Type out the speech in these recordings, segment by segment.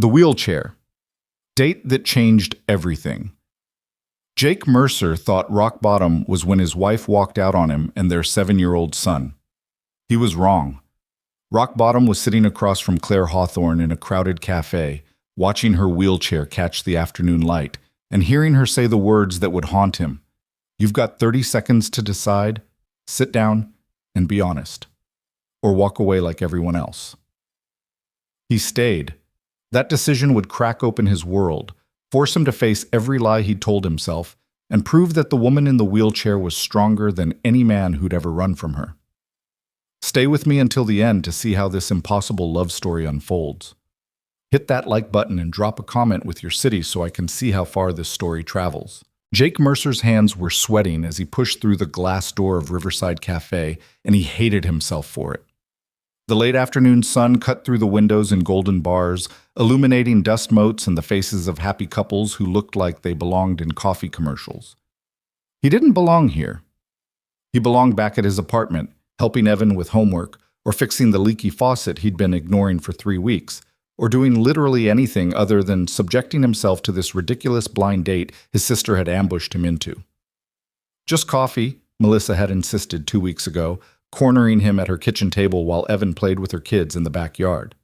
The wheelchair. Date that changed everything. Jake Mercer thought rock bottom was when his wife walked out on him and their 7-year-old son. He was wrong. Rock bottom was sitting across from Claire Hawthorne in a crowded cafe, watching her wheelchair catch the afternoon light and hearing her say the words that would haunt him. You've got 30 seconds to decide, sit down, and be honest. Or walk away like everyone else. He stayed. That decision would crack open his world, force him to face every lie he'd told himself, and prove that the woman in the wheelchair was stronger than any man who'd ever run from her. Stay with me until the end to see how this impossible love story unfolds. Hit that like button and drop a comment with your city so I can see how far this story travels. Jake Mercer's hands were sweating as he pushed through the glass door of Riverside Cafe, and he hated himself for it. The late afternoon sun cut through the windows in golden bars, illuminating dust motes and the faces of happy couples who looked like they belonged in coffee commercials. He didn't belong here. He belonged back at his apartment, helping Evan with homework, or fixing the leaky faucet he'd been ignoring for 3 weeks, or doing literally anything other than subjecting himself to this ridiculous blind date his sister had ambushed him into. Just coffee, Melissa had insisted 2 weeks ago, cornering him at her kitchen table while Evan played with her kids in the backyard.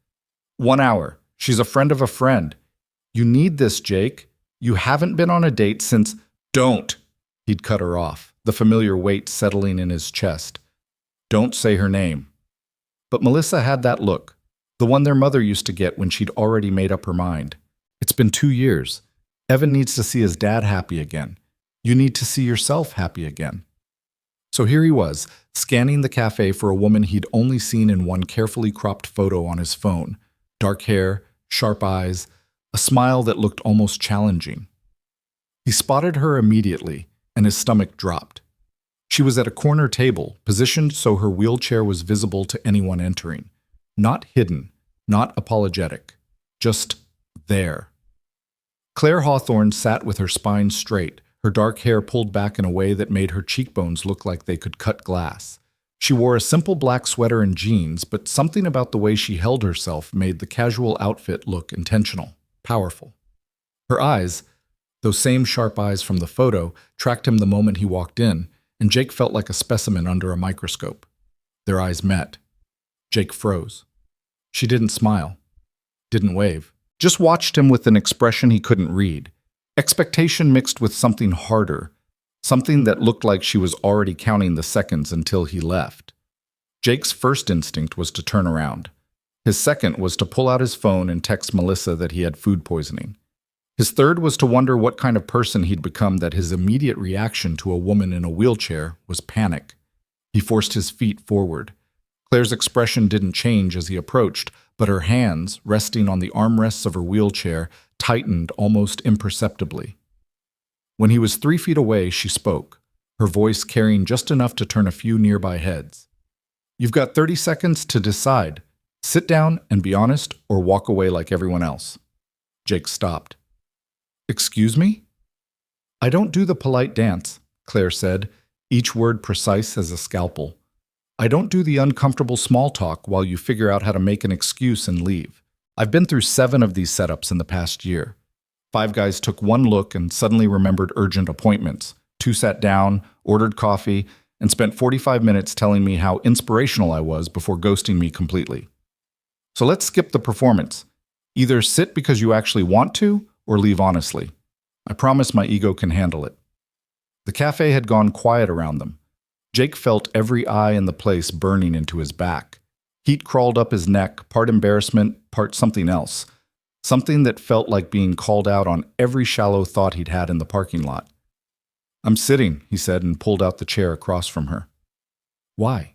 1 hour. She's a friend of a friend. You need this, Jake. You haven't been on a date since— Don't! He'd cut her off, the familiar weight settling in his chest. Don't say her name. But Melissa had that look, the one their mother used to get when she'd already made up her mind. It's been 2 years. Evan needs to see his dad happy again. You need to see yourself happy again. So here he was, scanning the cafe for a woman he'd only seen in one carefully cropped photo on his phone. Dark hair, sharp eyes, a smile that looked almost challenging. He spotted her immediately, and his stomach dropped. She was at a corner table, positioned so her wheelchair was visible to anyone entering. Not hidden, not apologetic, just there. Claire Hawthorne sat with her spine straight, her dark hair pulled back in a way that made her cheekbones look like they could cut glass. She wore a simple black sweater and jeans, but something about the way she held herself made the casual outfit look intentional, powerful. Her eyes, those same sharp eyes from the photo, tracked him the moment he walked in, and Jake felt like a specimen under a microscope. Their eyes met. Jake froze. She didn't smile, didn't wave, just watched him with an expression he couldn't read. Expectation mixed with something harder, something that looked like she was already counting the seconds until he left. Jake's first instinct was to turn around. His second was to pull out his phone and text Melissa that he had food poisoning. His third was to wonder what kind of person he'd become that his immediate reaction to a woman in a wheelchair was panic. He forced his feet forward. Claire's expression didn't change as he approached, but her hands, resting on the armrests of her wheelchair, tightened almost imperceptibly. When he was 3 feet away, she spoke, her voice carrying just enough to turn a few nearby heads. You've got 30 seconds to decide. Sit down and be honest, or walk away like everyone else. Jake stopped. Excuse me? I don't do the polite dance, Claire said, each word precise as a scalpel. I don't do the uncomfortable small talk while you figure out how to make an excuse and leave. I've been through 7 of these setups in the past year. 5 guys took 1 look and suddenly remembered urgent appointments. 2 sat down, ordered coffee, and spent 45 minutes telling me how inspirational I was before ghosting me completely. So let's skip the performance. Either sit because you actually want to, or leave honestly. I promise my ego can handle it. The cafe had gone quiet around them. Jake felt every eye in the place burning into his back. Heat crawled up his neck, part embarrassment, part something else. Something that felt like being called out on every shallow thought he'd had in the parking lot. I'm sitting, he said, and pulled out the chair across from her. Why?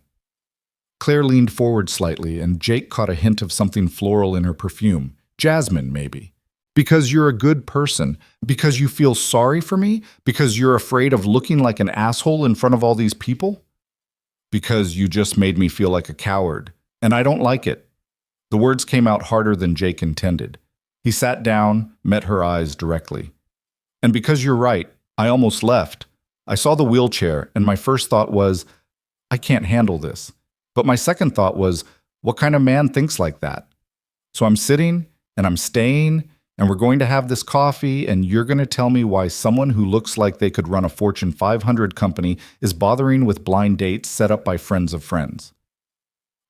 Claire leaned forward slightly, and Jake caught a hint of something floral in her perfume. Jasmine, maybe. Because you're a good person. Because you feel sorry for me. Because you're afraid of looking like an asshole in front of all these people. Because you just made me feel like a coward. And I don't like it. The words came out harder than Jake intended. He sat down, met her eyes directly. And because you're right, I almost left. I saw the wheelchair, and my first thought was, I can't handle this. But my second thought was, what kind of man thinks like that? So I'm sitting, and I'm staying, and we're going to have this coffee, and you're going to tell me why someone who looks like they could run a Fortune 500 company is bothering with blind dates set up by friends of friends.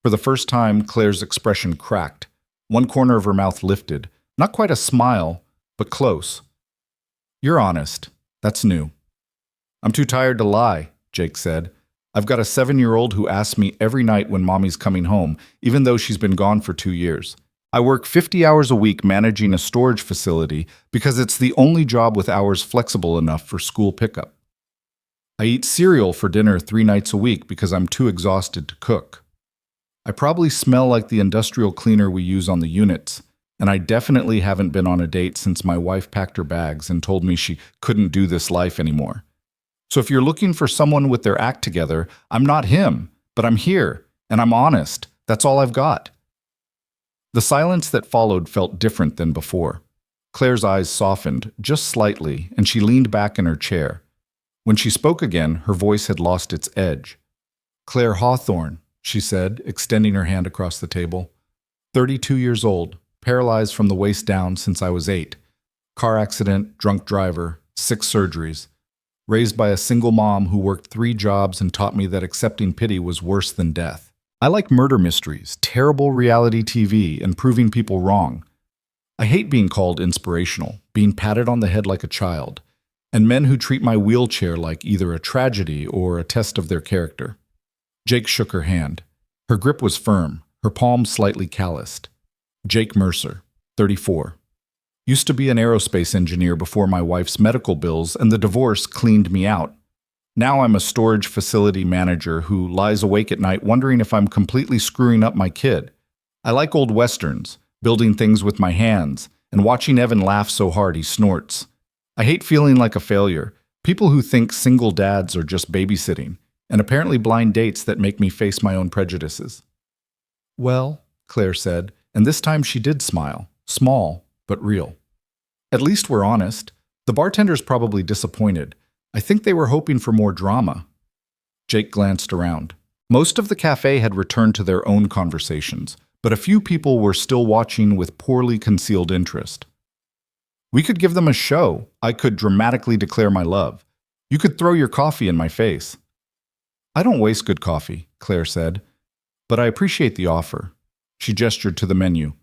For the first time, Claire's expression cracked. One corner of her mouth lifted. Not quite a smile, but close. You're honest. That's new. I'm too tired to lie, Jake said. I've got a 7-year-old who asks me every night when mommy's coming home, even though she's been gone for 2 years. I work 50 hours a week managing a storage facility because it's the only job with hours flexible enough for school pickup. I eat cereal for dinner 3 nights a week because I'm too exhausted to cook. I probably smell like the industrial cleaner we use on the units, and I definitely haven't been on a date since my wife packed her bags and told me she couldn't do this life anymore. So if you're looking for someone with their act together, I'm not him, but I'm here, and I'm honest. That's all I've got. The silence that followed felt different than before. Claire's eyes softened, just slightly, and she leaned back in her chair. When she spoke again, her voice had lost its edge. Claire Hawthorne, she said, extending her hand across the table. 32 years old, paralyzed from the waist down since I was 8. Car accident, drunk driver, 6 surgeries. Raised by a single mom who worked 3 jobs and taught me that accepting pity was worse than death. I like murder mysteries, terrible reality TV, and proving people wrong. I hate being called inspirational, being patted on the head like a child, and men who treat my wheelchair like either a tragedy or a test of their character. Jake shook her hand. Her grip was firm, her palm slightly calloused. Jake Mercer, 34. Used to be an aerospace engineer before my wife's medical bills, and the divorce cleaned me out. Now I'm a storage facility manager who lies awake at night wondering if I'm completely screwing up my kid. I like old westerns, building things with my hands, and watching Evan laugh so hard he snorts. I hate feeling like a failure, people who think single dads are just babysitting, and apparently blind dates that make me face my own prejudices. Well, Claire said, and this time she did smile, small, but real. At least we're honest. The bartender's probably disappointed. I think they were hoping for more drama. Jake glanced around. Most of the cafe had returned to their own conversations, but a few people were still watching with poorly concealed interest. We could give them a show. I could dramatically declare my love. You could throw your coffee in my face. I don't waste good coffee, Claire said, but I appreciate the offer. She gestured to the menu.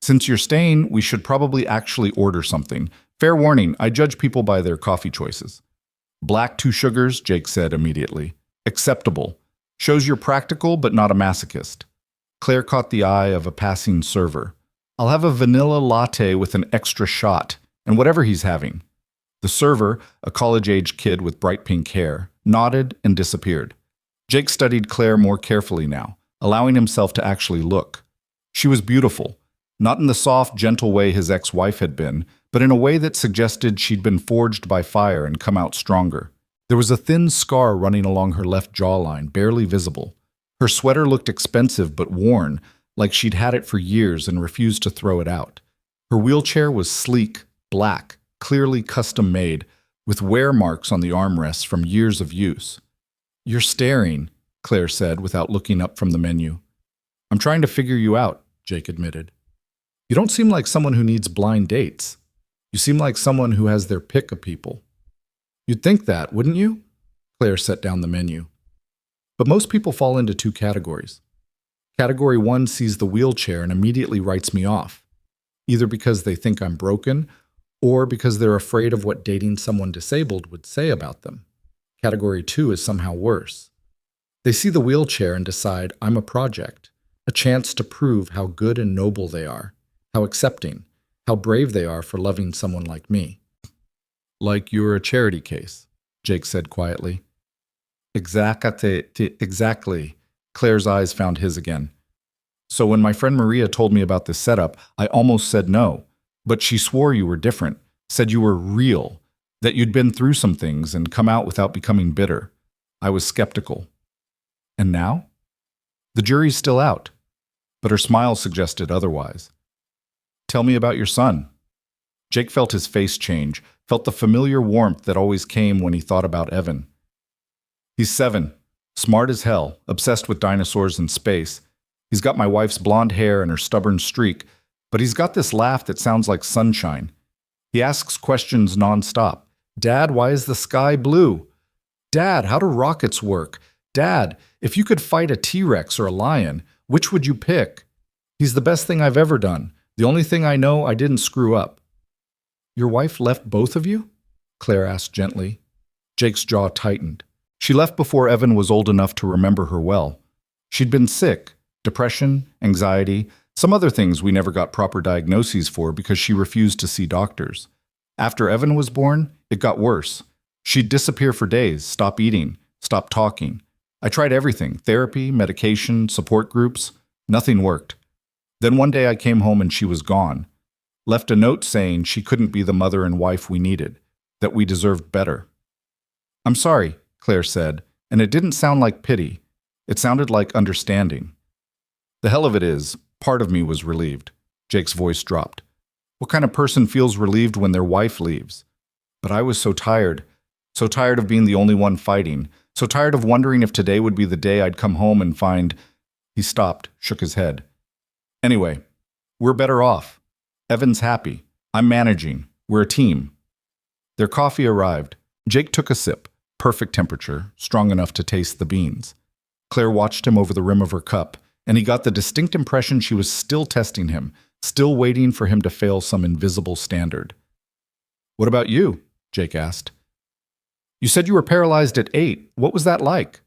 Since you're staying, we should probably actually order something. Fair warning, I judge people by their coffee choices. Black 2 sugars, Jake said immediately. Acceptable. Shows you're practical but not a masochist. Claire caught the eye of a passing server. I'll have a vanilla latte with an extra shot, and whatever he's having. The server, a college-age kid with bright pink hair, nodded and disappeared. Jake studied Claire more carefully now, allowing himself to actually look. She was beautiful. Not in the soft, gentle way his ex-wife had been, but in a way that suggested she'd been forged by fire and come out stronger. There was a thin scar running along her left jawline, barely visible. Her sweater looked expensive but worn, like she'd had it for years and refused to throw it out. Her wheelchair was sleek, black, clearly custom-made, with wear marks on the armrests from years of use. You're staring, Claire said without looking up from the menu. I'm trying to figure you out, Jake admitted. You don't seem like someone who needs blind dates. You seem like someone who has their pick of people. You'd think that, wouldn't you? Claire set down the menu. But most people fall into 2 categories. Category 1 sees the wheelchair and immediately writes me off, either because they think I'm broken or because they're afraid of what dating someone disabled would say about them. Category 2 is somehow worse. They see the wheelchair and decide I'm a project, a chance to prove how good and noble they are, how accepting, how brave they are for loving someone like me. Like you're a charity case, Jake said quietly. Exactly. Claire's eyes found his again. So when my friend Maria told me about this setup, I almost said no, but she swore you were different, said you were real, that you'd been through some things and come out without becoming bitter. I was skeptical. And now? The jury's still out, but her smile suggested otherwise. Tell me about your son. Jake felt his face change, felt the familiar warmth that always came when he thought about Evan. He's 7, smart as hell, obsessed with dinosaurs and space. He's got my wife's blonde hair and her stubborn streak, But he's got this laugh that sounds like sunshine. He asks questions nonstop. Dad, why is the sky blue? Dad, how do rockets work? Dad, if you could fight a T-Rex or a lion, which would you pick? He's the best thing I've ever done. The only thing I know I didn't screw up. Your wife left both of you? Claire asked gently. Jake's jaw tightened. She left before Evan was old enough to remember her well. She'd been sick, depression, anxiety, some other things we never got proper diagnoses for because she refused to see doctors. After Evan was born, it got worse. She'd disappear for days, stop eating, stop talking. I tried everything, therapy, medication, support groups. Nothing worked. Then one day I came home and she was gone. Left a note saying she couldn't be the mother and wife we needed, that we deserved better. I'm sorry, Claire said, and it didn't sound like pity. It sounded like understanding. The hell of it is, part of me was relieved. Jake's voice dropped. What kind of person feels relieved when their wife leaves? But I was so tired of being the only one fighting, so tired of wondering if today would be the day I'd come home and find... He stopped, shook his head. Anyway, we're better off. Evan's happy. I'm managing. We're a team. Their coffee arrived. Jake took a sip, perfect temperature, strong enough to taste the beans. Claire watched him over the rim of her cup, and he got the distinct impression she was still testing him, still waiting for him to fail some invisible standard. What about you? Jake asked. You said you were paralyzed at 8. What was that like?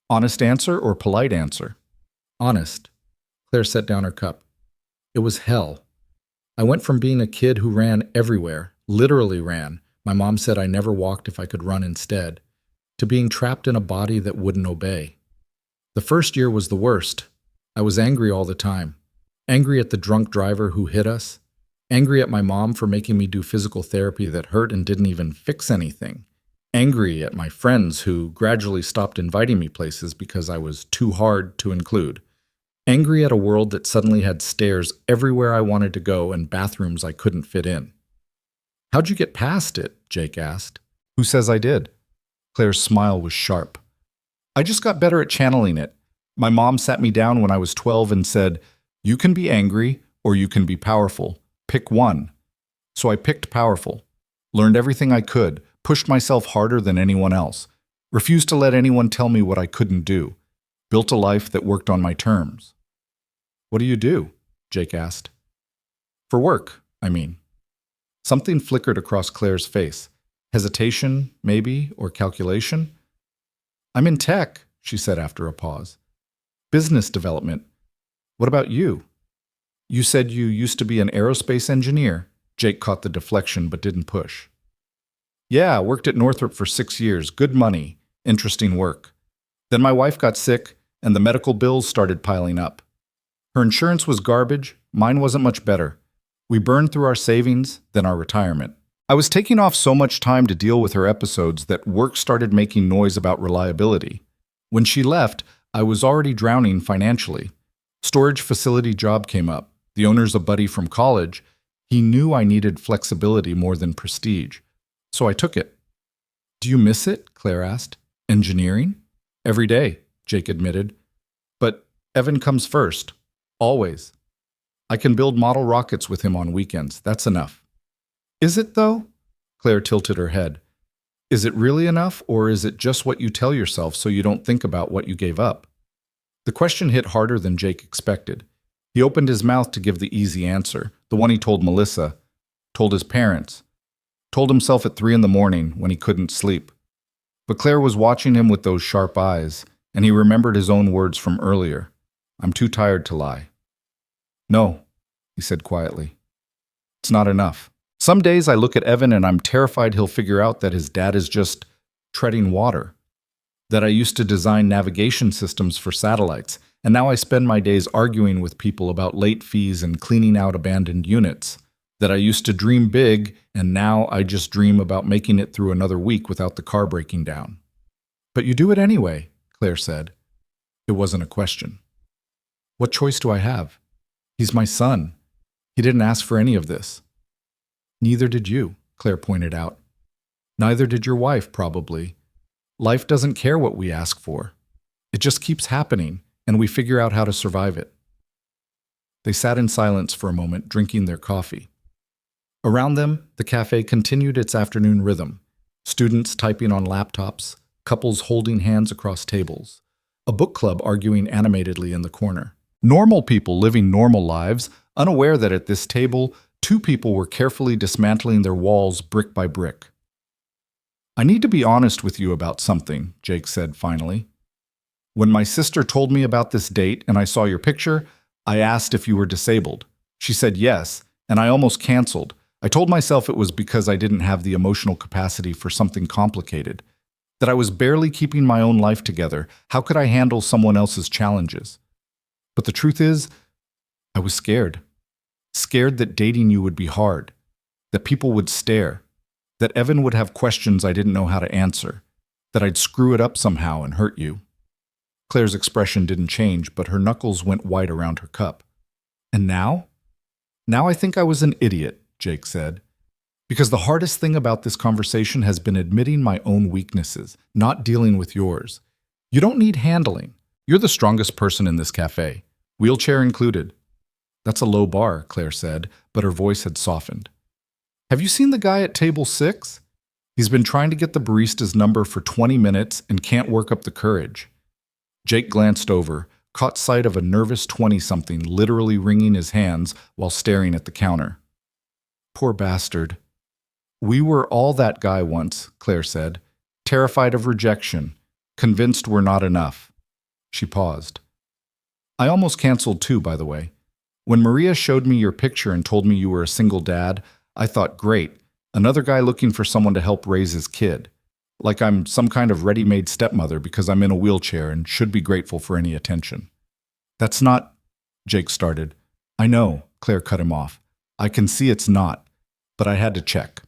Honest answer or polite answer? Honest. Claire set down her cup. It was hell. I went from being a kid who ran everywhere, literally ran. My mom said I never walked if I could run instead, to being trapped in a body that wouldn't obey. The first year was the worst. I was angry all the time. Angry at the drunk driver who hit us. Angry at my mom for making me do physical therapy that hurt and didn't even fix anything. Angry at my friends who gradually stopped inviting me places because I was too hard to include. Angry at a world that suddenly had stairs everywhere I wanted to go and bathrooms I couldn't fit in. How'd you get past it? Jake asked. Who says I did? Claire's smile was sharp. I just got better at channeling it. My mom sat me down when I was 12 and said, you can be angry or you can be powerful. Pick one. So I picked powerful. Learned everything I could, pushed myself harder than anyone else, refused to let anyone tell me what I couldn't do, built a life that worked on my terms. What do you do? Jake asked. For work, I mean. Something flickered across Claire's face. Hesitation, maybe, or calculation? I'm in tech, she said after a pause. Business development. What about you? You said you used to be an aerospace engineer. Jake caught the deflection but didn't push. Yeah, worked at Northrop for 6 years. Good money. Interesting work. Then my wife got sick, and the medical bills started piling up. Her insurance was garbage. Mine wasn't much better. We burned through our savings, then our retirement. I was taking off so much time to deal with her episodes that work started making noise about reliability. When she left, I was already drowning financially. Storage facility job came up. The owner's a buddy from college. He knew I needed flexibility more than prestige. So I took it. Do you miss it? Claire asked. Engineering? Every day, Jake admitted. But Evan comes first. Always. I can build model rockets with him on weekends. That's enough. Is it, though? Claire tilted her head. Is it really enough, or is it just what you tell yourself so you don't think about what you gave up? The question hit harder than Jake expected. He opened his mouth to give the easy answer, the one he told Melissa, told his parents, told himself at 3 a.m. when he couldn't sleep. But Claire was watching him with those sharp eyes, and he remembered his own words from earlier. I'm too tired to lie. No, he said quietly. It's not enough. Some days I look at Evan and I'm terrified he'll figure out that his dad is just treading water. That I used to design navigation systems for satellites, and now I spend my days arguing with people about late fees and cleaning out abandoned units. That I used to dream big, and now I just dream about making it through another week without the car breaking down. But you do it anyway, Claire said. It wasn't a question. What choice do I have? He's my son. He didn't ask for any of this. Neither did you, Claire pointed out. Neither did your wife, probably. Life doesn't care what we ask for. It just keeps happening, and we figure out how to survive it. They sat in silence for a moment, drinking their coffee. Around them, the cafe continued its afternoon rhythm. Students typing on laptops, couples holding hands across tables, a book club arguing animatedly in the corner. Normal people living normal lives, unaware that at this table, two people were carefully dismantling their walls brick by brick. "I need to be honest with you about something," Jake said finally. "When my sister told me about this date and I saw your picture, I asked if you were disabled. She said yes, and I almost canceled. I told myself it was because I didn't have the emotional capacity for something complicated, that I was barely keeping my own life together. How could I handle someone else's challenges? But the truth is, I was scared. Scared that dating you would be hard, that people would stare, that Evan would have questions I didn't know how to answer, that I'd screw it up somehow and hurt you." Claire's expression didn't change, but her knuckles went white around her cup. "And now? Now I think I was an idiot," Jake said. "Because the hardest thing about this conversation has been admitting my own weaknesses, not dealing with yours. You don't need handling. You're the strongest person in this cafe, wheelchair included." "That's a low bar," Claire said, but her voice had softened. "Have you seen the guy at table 6? He's been trying to get the barista's number for 20 minutes and can't work up the courage." Jake glanced over, caught sight of a nervous 20-something literally wringing his hands while staring at the counter. "Poor bastard." "We were all that guy once," Claire said, "terrified of rejection, convinced we're not enough." She paused. "I almost canceled too, by the way. When Maria showed me your picture and told me you were a single dad, I thought, great, another guy looking for someone to help raise his kid. Like I'm some kind of ready-made stepmother because I'm in a wheelchair and should be grateful for any attention." "That's not," Jake started. "I know," Claire cut him off. "I can see it's not, but I had to check.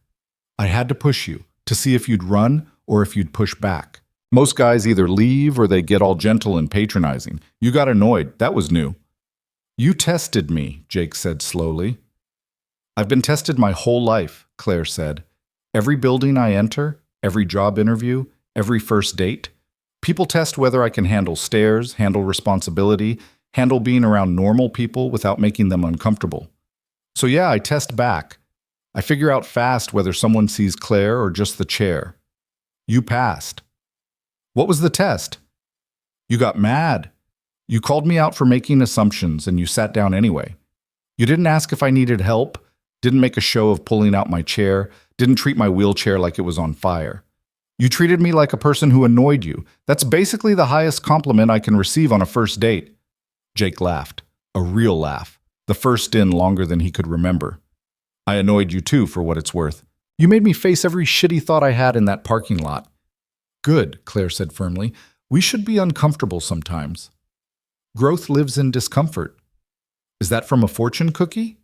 I had to push you, to see if you'd run or if you'd push back. Most guys either leave or they get all gentle and patronizing. You got annoyed. That was new." "You tested me," Jake said slowly. "I've been tested my whole life," Claire said. "Every building I enter, every job interview, every first date, people test whether I can handle stairs, handle responsibility, handle being around normal people without making them uncomfortable. So yeah, I test back. I figure out fast whether someone sees Claire or just the chair. You passed." "What was the test?" "You got mad. You called me out for making assumptions and you sat down anyway. You didn't ask if I needed help, didn't make a show of pulling out my chair, didn't treat my wheelchair like it was on fire. You treated me like a person who annoyed you. That's basically the highest compliment I can receive on a first date." Jake laughed, a real laugh, the first in longer than he could remember. "I annoyed you too, for what it's worth. You made me face every shitty thought I had in that parking lot." "Good," Claire said firmly. "We should be uncomfortable sometimes. Growth lives in discomfort." "Is that from a fortune cookie?"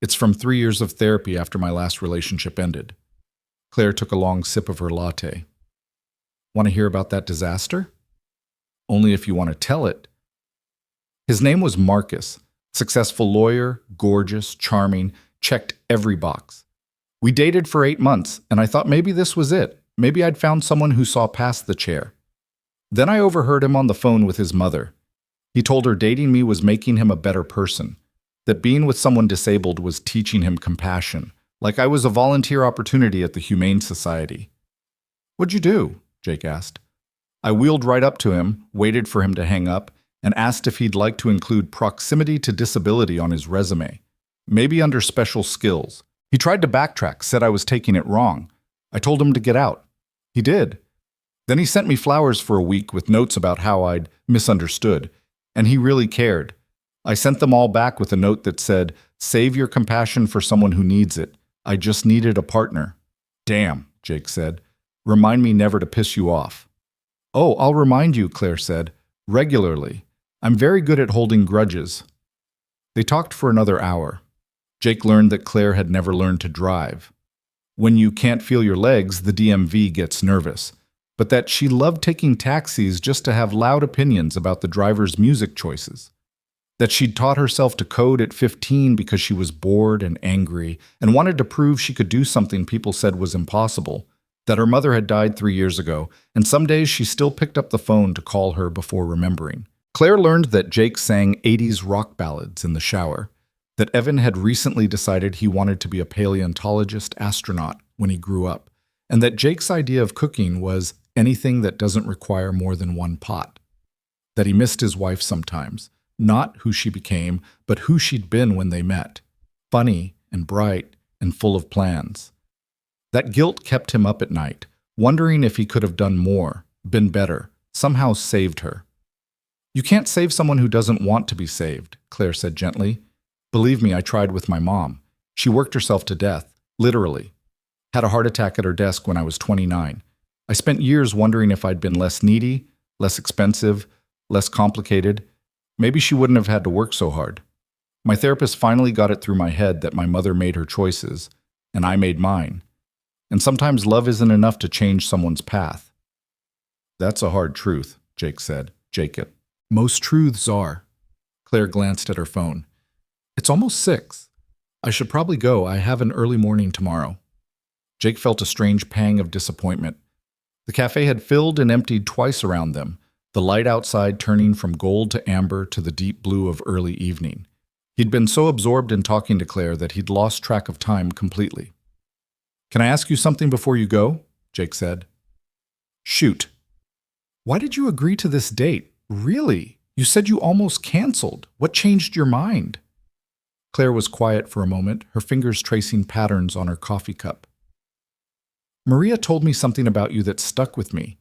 "It's from 3 years of therapy after my last relationship ended." Claire took a long sip of her latte. "Want to hear about that disaster?" "Only if you want to tell it." His name was Marcus, successful lawyer, gorgeous, charming, checked every box. We dated for 8 months, and I thought maybe this was it. Maybe I'd found someone who saw past the chair. Then I overheard him on the phone with his mother. He told her dating me was making him a better person, that being with someone disabled was teaching him compassion, like I was a volunteer opportunity at the Humane Society. "What'd you do?" Jake asked. I wheeled right up to him, waited for him to hang up, and asked if he'd like to include proximity to disability on his resume, maybe under special skills. He tried to backtrack, said I was taking it wrong. I told him to get out. He did. Then he sent me flowers for a week with notes about how I'd misunderstood, and he really cared. I sent them all back with a note that said, "Save your compassion for someone who needs it. I just needed a partner." "Damn," Jake said. "Remind me never to piss you off." "Oh, I'll remind you," Claire said. "Regularly. I'm very good at holding grudges." They talked for another hour. Jake learned that Claire had never learned to drive. When you can't feel your legs, the DMV gets nervous. But that she loved taking taxis just to have loud opinions about the driver's music choices. That she'd taught herself to code at 15 because she was bored and angry and wanted to prove she could do something people said was impossible. That her mother had died 3 years ago, and some days she still picked up the phone to call her before remembering. Claire learned that Jake sang 80s rock ballads in the shower, that Evan had recently decided he wanted to be a paleontologist astronaut when he grew up, and that Jake's idea of cooking was anything that doesn't require more than one pot. That he missed his wife sometimes, not who she became, but who she'd been when they met, funny and bright and full of plans. That guilt kept him up at night, wondering if he could have done more, been better, somehow saved her. "You can't save someone who doesn't want to be saved," Claire said gently. "Believe me, I tried with my mom. She worked herself to death, literally. Had a heart attack at her desk when I was 29. I spent years wondering if I'd been less needy, less expensive, less complicated. Maybe she wouldn't have had to work so hard. My therapist finally got it through my head that my mother made her choices, and I made mine. And sometimes love isn't enough to change someone's path." "That's a hard truth," Jake said. "Jacob." "Most truths are." Claire glanced at her phone. "It's almost 6. I should probably go. I have an early morning tomorrow." Jake felt a strange pang of disappointment. The cafe had filled and emptied twice around them, the light outside turning from gold to amber to the deep blue of early evening. He'd been so absorbed in talking to Claire that he'd lost track of time completely. "Can I ask you something before you go?" Jake said. "Shoot." "Why did you agree to this date? Really? You said you almost canceled. What changed your mind?" Claire was quiet for a moment, her fingers tracing patterns on her coffee cup. "Maria told me something about you that stuck with me.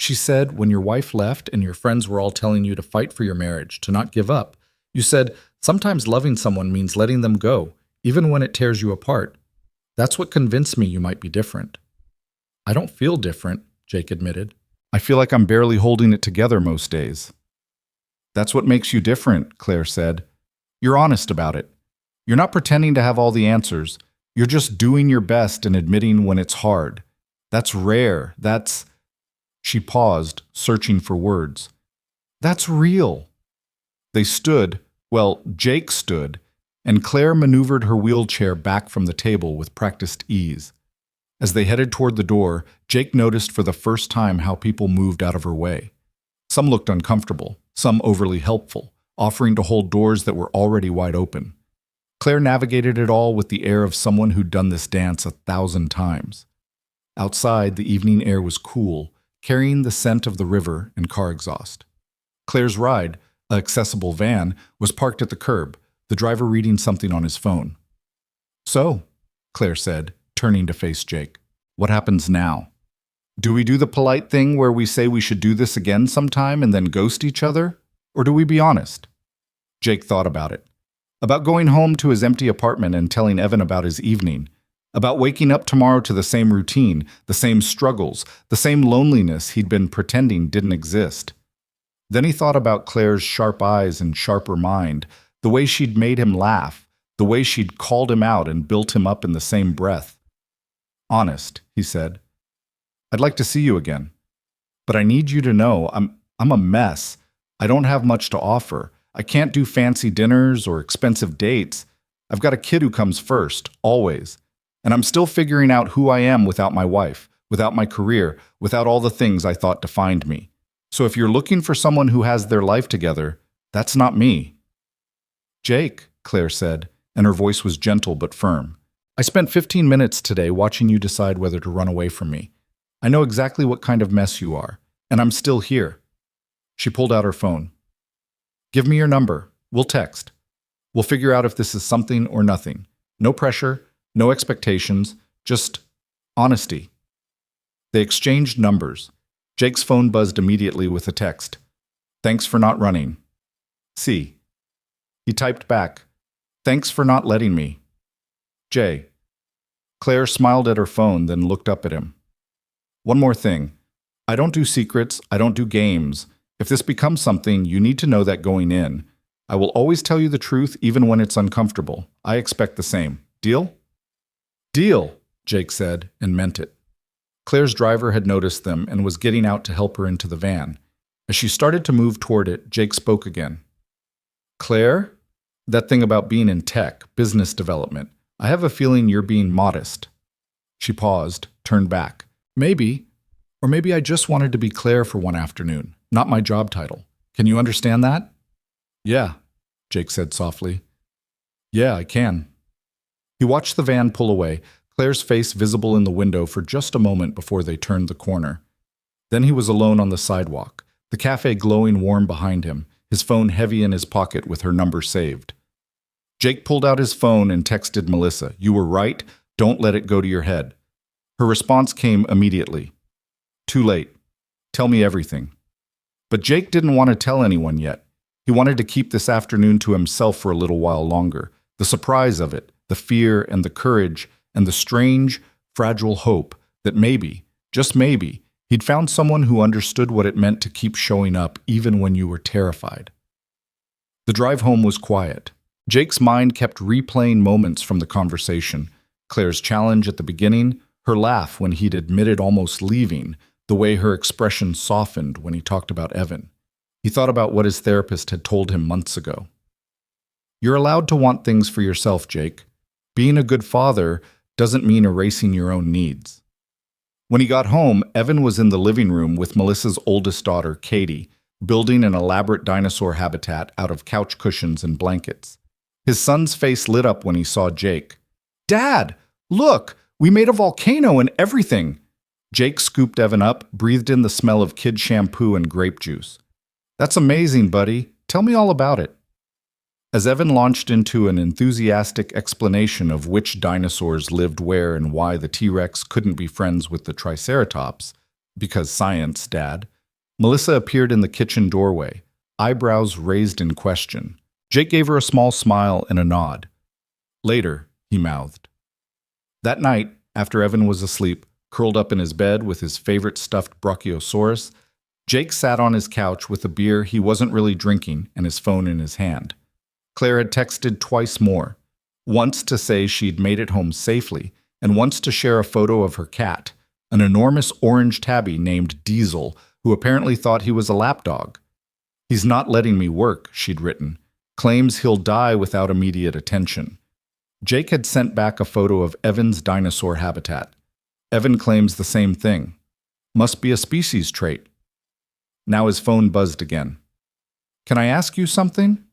She said when your wife left and your friends were all telling you to fight for your marriage, to not give up, you said, sometimes loving someone means letting them go, even when it tears you apart. That's what convinced me you might be different." "I don't feel different," Jake admitted. "I feel like I'm barely holding it together most days." "That's what makes you different," Claire said. "You're honest about it. You're not pretending to have all the answers. You're just doing your best and admitting when it's hard. That's rare. That's—" She paused, searching for words. "That's real." They stood, well, Jake stood, and Claire maneuvered her wheelchair back from the table with practiced ease. As they headed toward the door, Jake noticed for the first time how people moved out of her way. Some looked uncomfortable, some overly helpful, offering to hold doors that were already wide open. Claire navigated it all with the air of someone who'd done this dance 1,000 times. Outside, the evening air was cool, carrying the scent of the river and car exhaust. Claire's ride, an accessible van, was parked at the curb, the driver reading something on his phone. "So," Claire said, turning to face Jake, "what happens now? Do we do the polite thing where we say we should do this again sometime and then ghost each other? Or do we be honest?" Jake thought about it. About going home to his empty apartment and telling Evan about his evening. About waking up tomorrow to the same routine, the same struggles, the same loneliness he'd been pretending didn't exist. Then he thought about Claire's sharp eyes and sharper mind, the way she'd made him laugh, the way she'd called him out and built him up in the same breath. "Honest," he said. "I'd like to see you again. But I need you to know I'm a mess. I don't have much to offer. I can't do fancy dinners or expensive dates. I've got a kid who comes first, always. And I'm still figuring out who I am without my wife, without my career, without all the things I thought defined me. So if you're looking for someone who has their life together, that's not me." "Jake," Claire said, and her voice was gentle but firm. "I spent 15 minutes today watching you decide whether to run away from me. I know exactly what kind of mess you are, and I'm still here." She pulled out her phone. "Give me your number. We'll text. We'll figure out if this is something or nothing. No pressure, no expectations, just honesty." They exchanged numbers. Jake's phone buzzed immediately with a text. "Thanks for not running. C." He typed back, "Thanks for not letting me. J." Claire smiled at her phone, then looked up at him. "One more thing. I don't do secrets. I don't do games. If this becomes something, you need to know that going in. I will always tell you the truth even when it's uncomfortable. I expect the same. Deal?" "Deal," Jake said, and meant it. Claire's driver had noticed them and was getting out to help her into the van. As she started to move toward it, Jake spoke again. "Claire, that thing about being in tech, business development, I have a feeling you're being modest." She paused, turned back. "Maybe. Or maybe I just wanted to be Claire for one afternoon, not my job title. Can you understand that? Yeah, Jake said softly. Yeah, I can. He watched the van pull away, Claire's face visible in the window for just a moment before they turned the corner. Then he was alone on the sidewalk, the cafe glowing warm behind him, his phone heavy in his pocket with her number saved. Jake pulled out his phone and texted Melissa, "You were right, don't let it go to your head." Her response came immediately. "Too late. Tell me everything." But Jake didn't want to tell anyone yet. He wanted to keep this afternoon to himself for a little while longer. The surprise of it, the fear and the courage, and the strange, fragile hope that maybe, just maybe, he'd found someone who understood what it meant to keep showing up even when you were terrified. The drive home was quiet. Jake's mind kept replaying moments from the conversation. Claire's challenge at the beginning, her laugh when he'd admitted almost leaving, the way her expression softened when he talked about Evan. He thought about what his therapist had told him months ago. You're allowed to want things for yourself, Jake. Being a good father doesn't mean erasing your own needs. When he got home, Evan was in the living room with Melissa's oldest daughter, Katie, building an elaborate dinosaur habitat out of couch cushions and blankets. His son's face lit up when he saw Jake. "Dad, look, we made a volcano and everything." Jake scooped Evan up, breathed in the smell of kid shampoo and grape juice. "That's amazing, buddy. Tell me all about it." As Evan launched into an enthusiastic explanation of which dinosaurs lived where and why the T-Rex couldn't be friends with the Triceratops, because science, Dad, Melissa appeared in the kitchen doorway, eyebrows raised in question. Jake gave her a small smile and a nod. "Later," he mouthed. That night, after Evan was asleep, curled up in his bed with his favorite stuffed brachiosaurus, Jake sat on his couch with a beer he wasn't really drinking and his phone in his hand. Claire had texted twice more, once to say she'd made it home safely, and once to share a photo of her cat, an enormous orange tabby named Diesel, who apparently thought he was a lapdog. "He's not letting me work," she'd written. "Claims he'll die without immediate attention." Jake had sent back a photo of Evan's dinosaur habitat. Evan claims the same thing. Must be a species trait. Now his phone buzzed again. "Can I ask you something?"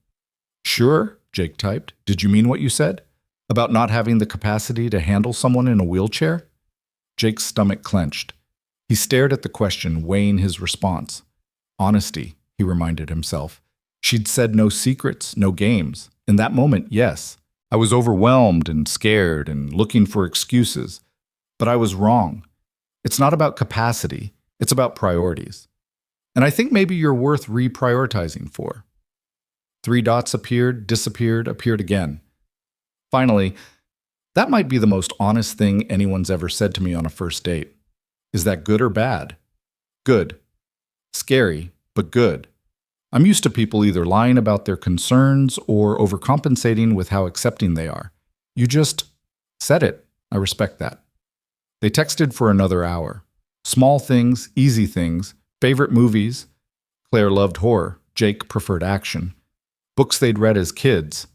"Sure," Jake typed. "Did you mean what you said? About not having the capacity to handle someone in a wheelchair?" Jake's stomach clenched. He stared at the question, weighing his response. Honesty, he reminded himself. She'd said no secrets, no games. In that moment, yes. I was overwhelmed and scared and looking for excuses. But I was wrong. It's not about capacity. It's about priorities. And I think maybe you're worth reprioritizing for. 3 dots appeared, disappeared, appeared again. Finally, that might be the most honest thing anyone's ever said to me on a first date. Is that good or bad? Good. Scary, but good. I'm used to people either lying about their concerns or overcompensating with how accepting they are. You just said it. I respect that. They texted for another hour. Small things, easy things, favorite movies. Claire loved horror. Jake preferred action. Books they'd read as kids.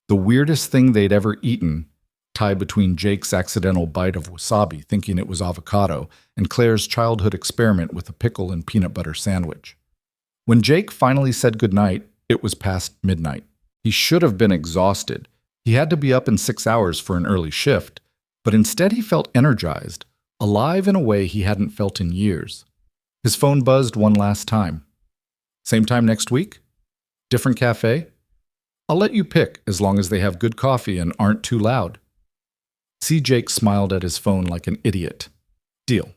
The weirdest thing they'd ever eaten, tied between Jake's accidental bite of wasabi, thinking it was avocado, and Claire's childhood experiment with a pickle and peanut butter sandwich. When Jake finally said goodnight, it was past midnight. He should have been exhausted. He had to be up in 6 hours for an early shift, but instead he felt energized, alive in a way he hadn't felt in years. His phone buzzed one last time. "Same time next week? Different cafe? I'll let you pick as long as they have good coffee and aren't too loud." See, Jake smiled at his phone like an idiot. "Deal.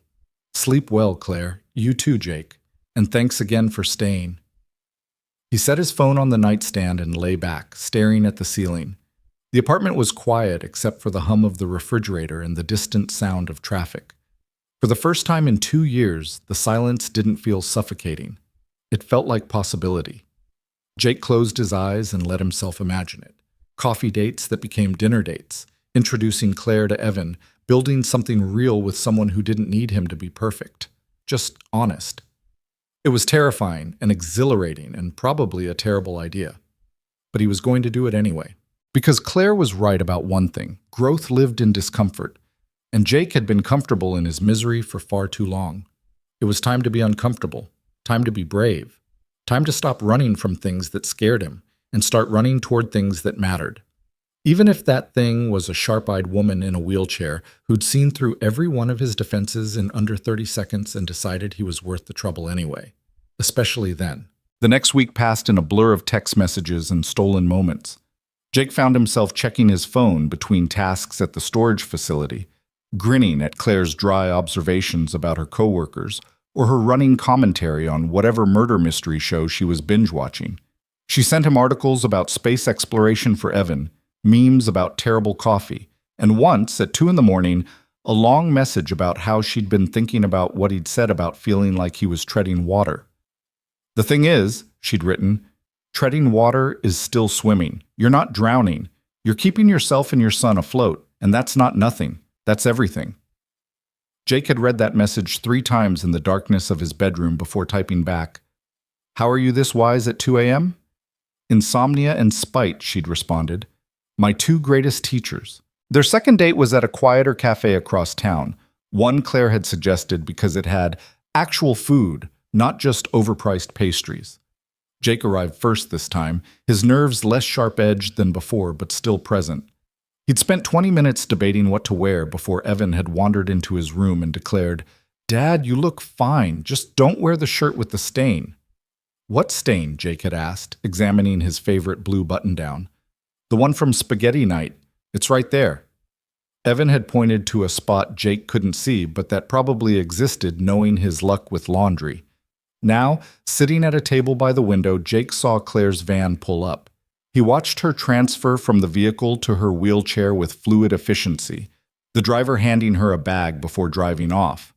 Sleep well, Claire. You too, Jake. And thanks again for staying." He set his phone on the nightstand and lay back, staring at the ceiling. The apartment was quiet except for the hum of the refrigerator and the distant sound of traffic. For the first time in 2 years, the silence didn't feel suffocating. It felt like possibility. Jake closed his eyes and let himself imagine it. Coffee dates that became dinner dates, introducing Claire to Evan, building something real with someone who didn't need him to be perfect, just honest. It was terrifying and exhilarating and probably a terrible idea. But he was going to do it anyway. Because Claire was right about one thing. Growth lived in discomfort. And Jake had been comfortable in his misery for far too long. It was time to be uncomfortable. Time to be brave. Time to stop running from things that scared him and start running toward things that mattered. Even if that thing was a sharp-eyed woman in a wheelchair who'd seen through every one of his defenses in under 30 seconds and decided he was worth the trouble anyway. Especially then. The next week passed in a blur of text messages and stolen moments. Jake found himself checking his phone between tasks at the storage facility, grinning at Claire's dry observations about her coworkers, or her running commentary on whatever murder mystery show she was binge-watching. She sent him articles about space exploration for Evan, memes about terrible coffee, and once, at 2 a.m, a long message about how she'd been thinking about what he'd said about feeling like he was treading water. The thing is, she'd written, treading water is still swimming. You're not drowning. You're keeping yourself and your son afloat, and that's not nothing. That's everything. Jake had read that message 3 times in the darkness of his bedroom before typing back, "How are you this wise at 2 a.m.? Insomnia and spite," she'd responded. "My 2 greatest teachers." Their second date was at a quieter cafe across town, one Claire had suggested because it had actual food, not just overpriced pastries. Jake arrived first this time, his nerves less sharp-edged than before, but still present. He'd spent 20 minutes debating what to wear before Evan had wandered into his room and declared, "Dad, you look fine. Just don't wear the shirt with the stain." "What stain?" Jake had asked, examining his favorite blue button-down. "The one from spaghetti night. It's right there." Evan had pointed to a spot Jake couldn't see, but that probably existed knowing his luck with laundry. Now, sitting at a table by the window, Jake saw Claire's van pull up. He watched her transfer from the vehicle to her wheelchair with fluid efficiency, the driver handing her a bag before driving off.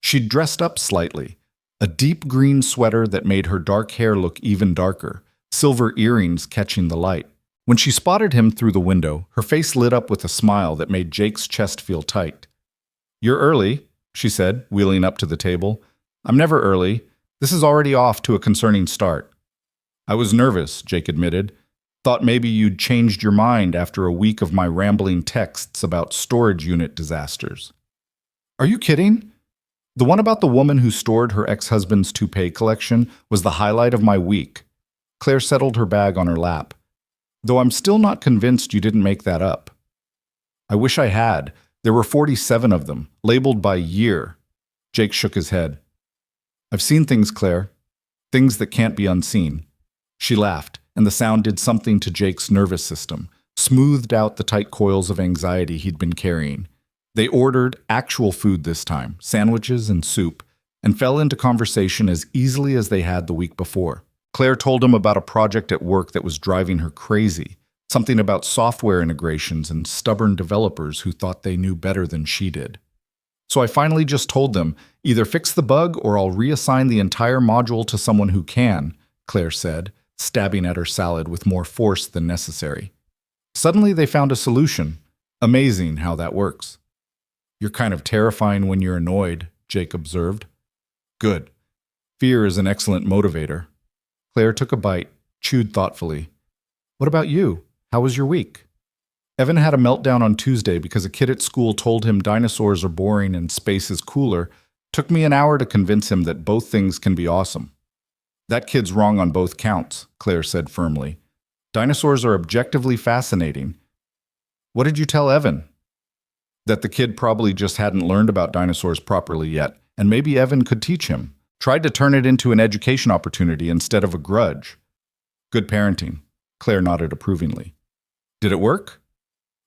She'd dressed up slightly, a deep green sweater that made her dark hair look even darker, silver earrings catching the light. When she spotted him through the window, her face lit up with a smile that made Jake's chest feel tight. "You're early," she said, wheeling up to the table. "I'm never early. This is already off to a concerning start." "I was nervous," Jake admitted. "Thought maybe you'd changed your mind after a week of my rambling texts about storage unit disasters." "Are you kidding?" The one about the woman who stored her ex-husband's toupee collection was the highlight of my week. Claire settled her bag on her lap. "Though I'm still not convinced you didn't make that up." "I wish I had. There were 47 of them, labeled by year." Jake shook his head. "I've seen things, Claire. Things that can't be unseen." She laughed, and the sound did something to Jake's nervous system, smoothed out the tight coils of anxiety he'd been carrying. They ordered actual food this time, sandwiches and soup, and fell into conversation as easily as they had the week before. Claire told him about a project at work that was driving her crazy, something about software integrations and stubborn developers who thought they knew better than she did. "So I finally just told them, either fix the bug or I'll reassign the entire module to someone who can," Claire said, stabbing at her salad with more force than necessary. "Suddenly they found a solution. Amazing how that works." "You're kind of terrifying when you're annoyed," Jake observed. "Good. Fear is an excellent motivator." Claire took a bite, chewed thoughtfully. "What about you? How was your week?" Evan had a meltdown on Tuesday because a kid at school told him dinosaurs are boring and space is cooler. Took me an hour to convince him that both things can be awesome. "That kid's wrong on both counts," Claire said firmly. "Dinosaurs are objectively fascinating." "What did you tell Evan?" "That the kid probably just hadn't learned about dinosaurs properly yet, and maybe Evan could teach him. Tried to turn it into an education opportunity instead of a grudge." "Good parenting." Claire nodded approvingly. "Did it work?"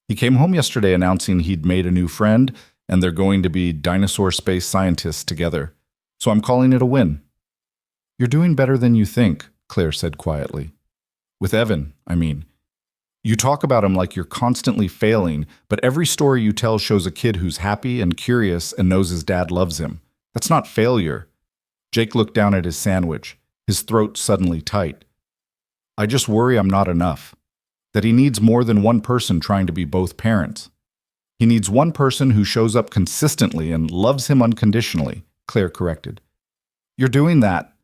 "He came home yesterday announcing he'd made a new friend, and they're going to be dinosaur space scientists together. So I'm calling it a win." "You're doing better than you think," Claire said quietly. "With Evan, I mean. You talk about him like you're constantly failing, but every story you tell shows a kid who's happy and curious and knows his dad loves him. That's not failure." Jake looked down at his sandwich, his throat suddenly tight. "I just worry I'm not enough. That he needs more than one person trying to be both parents. He needs one person who shows up consistently and loves him unconditionally," Claire corrected. "You're doing that.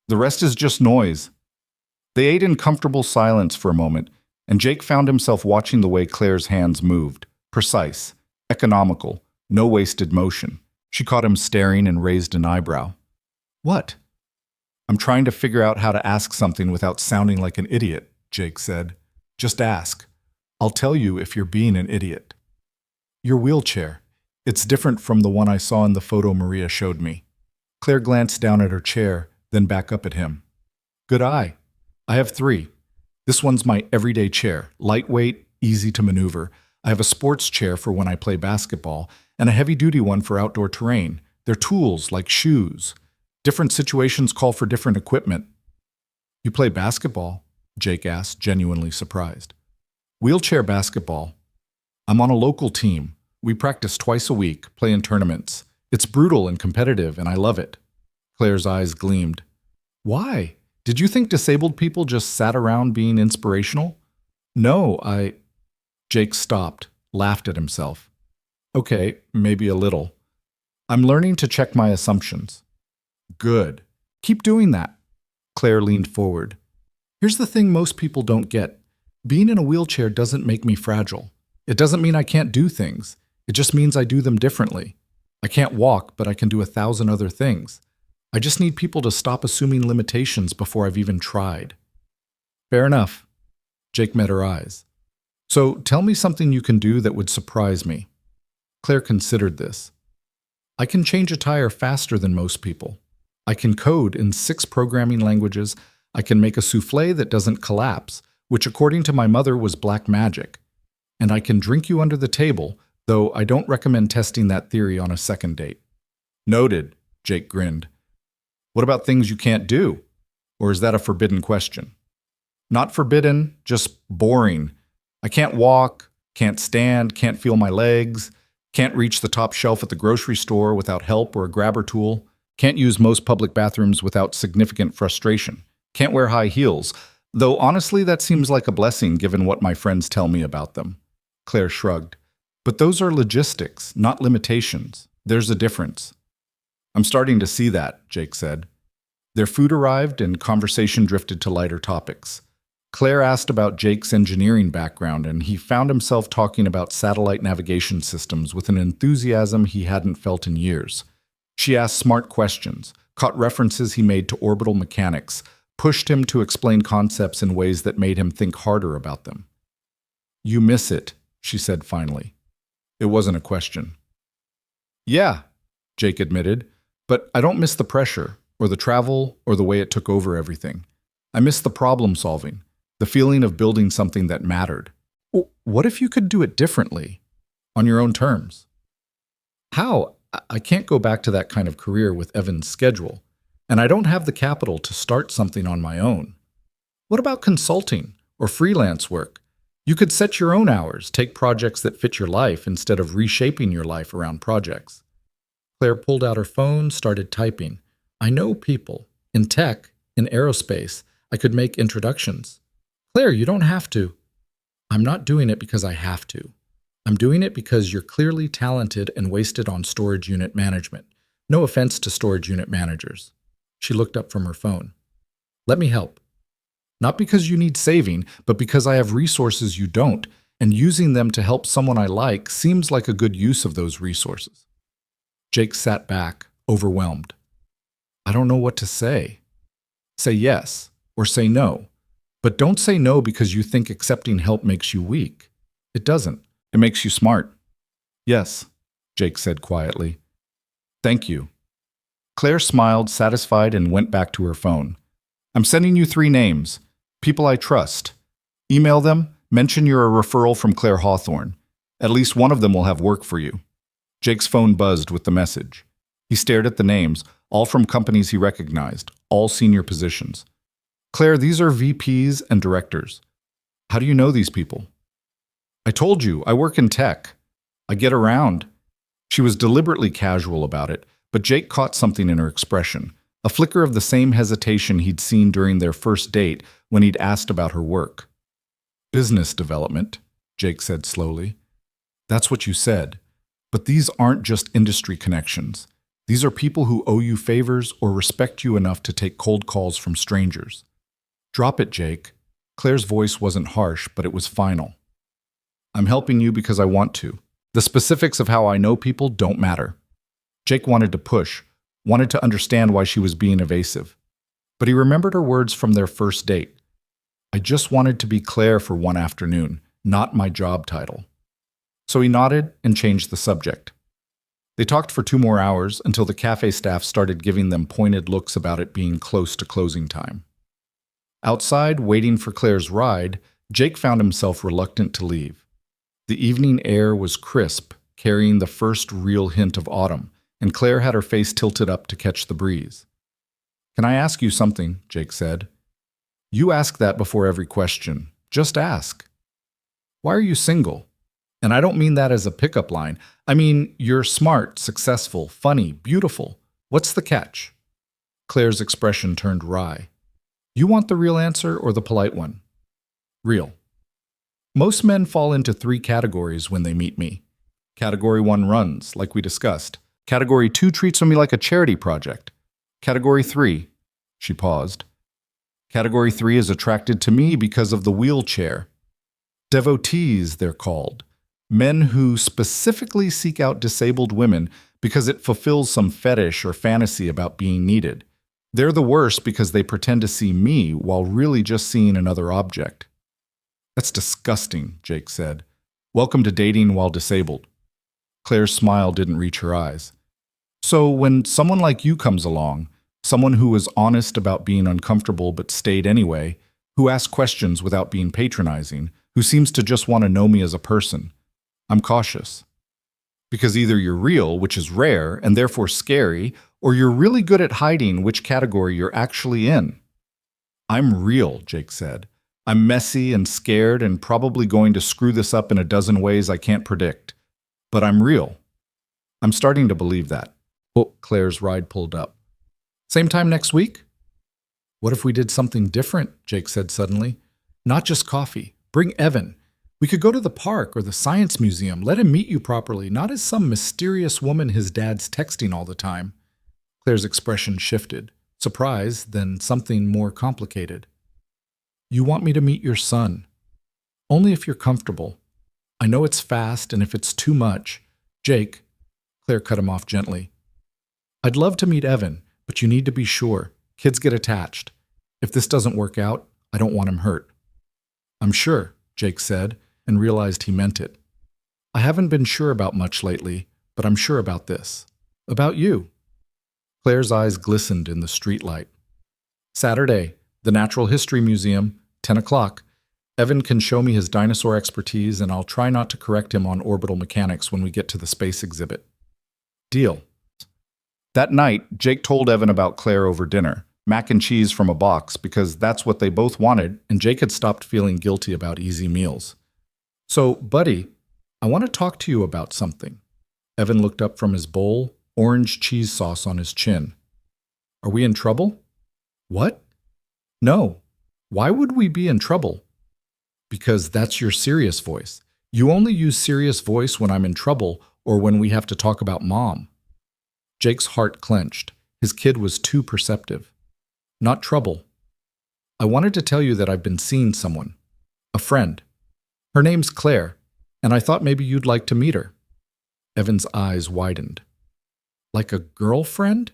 The rest is just noise." They ate in comfortable silence for a moment, and Jake found himself watching the way Claire's hands moved. Precise, economical, no wasted motion. She caught him staring and raised an eyebrow. "What?" I'm trying to figure out how to ask something without sounding like an idiot, Jake said. Just ask. I'll tell you if you're being an idiot. Your wheelchair. It's different from the one I saw in the photo Maria showed me. Claire glanced down at her chair, then back up at him. Good eye. I have 3. This one's my everyday chair, lightweight, easy to maneuver. I have a sports chair for when I play basketball, and a heavy-duty one for outdoor terrain. They're tools, like shoes. Different situations call for different equipment. You play basketball? Jake asked, genuinely surprised. Wheelchair basketball. I'm on a local team. We practice twice a week, play in tournaments. It's brutal and competitive, and I love it. Claire's eyes gleamed. Why? Did you think disabled people just sat around being inspirational? No, Jake stopped, laughed at himself. Okay, maybe a little. I'm learning to check my assumptions. Good. Keep doing that. Claire leaned forward. Here's the thing most people don't get. Being in a wheelchair doesn't make me fragile. It doesn't mean I can't do things. It just means I do them differently. I can't walk, but I can do 1,000 other things. I just need people to stop assuming limitations before I've even tried. Fair enough. Jake met her eyes. So tell me something you can do that would surprise me. Claire considered this. I can change a tire faster than most people. I can code in 6 programming languages. I can make a souffle that doesn't collapse, which according to my mother was black magic. And I can drink you under the table, though I don't recommend testing that theory on a second date. Noted, Jake grinned. What about things you can't do? Or is that a forbidden question? Not forbidden, just boring. I can't walk, can't stand, can't feel my legs, can't reach the top shelf at the grocery store without help or a grabber tool, can't use most public bathrooms without significant frustration, can't wear high heels, though honestly that seems like a blessing given what my friends tell me about them. Claire shrugged. But those are logistics, not limitations. There's a difference. I'm starting to see that, Jake said. Their food arrived and conversation drifted to lighter topics. Claire asked about Jake's engineering background, and he found himself talking about satellite navigation systems with an enthusiasm he hadn't felt in years. She asked smart questions, caught references he made to orbital mechanics, pushed him to explain concepts in ways that made him think harder about them. You miss it, she said finally. It wasn't a question. Yeah, Jake admitted, but I don't miss the pressure, or the travel, or the way it took over everything. I miss the problem solving. The feeling of building something that mattered. What if you could do it differently? On your own terms? How? I can't go back to that kind of career with Evan's schedule, and I don't have the capital to start something on my own. What about consulting or freelance work? You could set your own hours, take projects that fit your life instead of reshaping your life around projects. Claire pulled out her phone, started typing. I know people. In tech, in aerospace, I could make introductions. Claire, you don't have to. I'm not doing it because I have to. I'm doing it because you're clearly talented and wasted on storage unit management. No offense to storage unit managers. She looked up from her phone. Let me help. Not because you need saving, but because I have resources you don't, and using them to help someone I like seems like a good use of those resources. Jake sat back, overwhelmed. I don't know what to say. Say yes, or say no. But don't say no because you think accepting help makes you weak. It doesn't. It makes you smart. Yes, Jake said quietly. Thank you. Claire smiled, satisfied, and went back to her phone. I'm sending you 3 names. People I trust. Email them, mention you're a referral from Claire Hawthorne. At least one of them will have work for you. Jake's phone buzzed with the message. He stared at the names, all from companies he recognized, all senior positions. Claire, these are VPs and directors. How do you know these people? I told you, I work in tech. I get around. She was deliberately casual about it, but Jake caught something in her expression, a flicker of the same hesitation he'd seen during their first date when he'd asked about her work. Business development, Jake said slowly. That's what you said. But these aren't just industry connections. These are people who owe you favors or respect you enough to take cold calls from strangers. Drop it, Jake. Claire's voice wasn't harsh, but it was final. I'm helping you because I want to. The specifics of how I know people don't matter. Jake wanted to push, wanted to understand why she was being evasive. But he remembered her words from their first date. I just wanted to be Claire for one afternoon, not my job title. So he nodded and changed the subject. They talked for 2 more hours until the cafe staff started giving them pointed looks about it being close to closing time. Outside, waiting for Claire's ride, Jake found himself reluctant to leave. The evening air was crisp, carrying the first real hint of autumn, and Claire had her face tilted up to catch the breeze. Can I ask you something? Jake said. You ask that before every question. Just ask. Why are you single? And I don't mean that as a pickup line. I mean, you're smart, successful, funny, beautiful. What's the catch? Claire's expression turned wry. You want the real answer or the polite one? Real. Most men fall into 3 categories when they meet me. Category 1 runs, like we discussed. Category 2 treats me like a charity project. Category 3, she paused. Category 3 is attracted to me because of the wheelchair. Devotees, they're called. Men who specifically seek out disabled women because it fulfills some fetish or fantasy about being needed. They're the worst because they pretend to see me while really just seeing another object. That's disgusting, Jake said. Welcome to dating while disabled. Claire's smile didn't reach her eyes. So when someone like you comes along, someone who was honest about being uncomfortable but stayed anyway, who asks questions without being patronizing, who seems to just want to know me as a person, I'm cautious. Because either you're real, which is rare and therefore scary, or you're really good at hiding which category you're actually in. I'm real, Jake said. I'm messy and scared and probably going to screw this up in a dozen ways I can't predict. But I'm real. I'm starting to believe that. Oh, Claire's ride pulled up. Same time next week? What if we did something different? Jake said suddenly. Not just coffee. Bring Evan. We could go to the park or the science museum. Let him meet you properly, not as some mysterious woman his dad's texting all the time. Claire's expression shifted. Surprise, then something more complicated. You want me to meet your son. Only if you're comfortable. I know it's fast, and if it's too much. Jake, Claire cut him off gently. I'd love to meet Evan, but you need to be sure. Kids get attached. If this doesn't work out, I don't want him hurt. I'm sure, Jake said, and realized he meant it. I haven't been sure about much lately, but I'm sure about this. About you. Claire's eyes glistened in the streetlight. Saturday, the Natural History Museum, 10 o'clock. Evan can show me his dinosaur expertise, and I'll try not to correct him on orbital mechanics when we get to the space exhibit. Deal. That night, Jake told Evan about Claire over dinner, mac and cheese from a box, because that's what they both wanted, and Jake had stopped feeling guilty about easy meals. So, buddy, I want to talk to you about something. Evan looked up from his bowl, orange cheese sauce on his chin. Are we in trouble? What? No. Why would we be in trouble? Because that's your serious voice. You only use serious voice when I'm in trouble or when we have to talk about Mom. Jake's heart clenched. His kid was too perceptive. Not trouble. I wanted to tell you that I've been seeing someone. A friend. Her name's Claire, and I thought maybe you'd like to meet her. Evan's eyes widened. Like a girlfriend?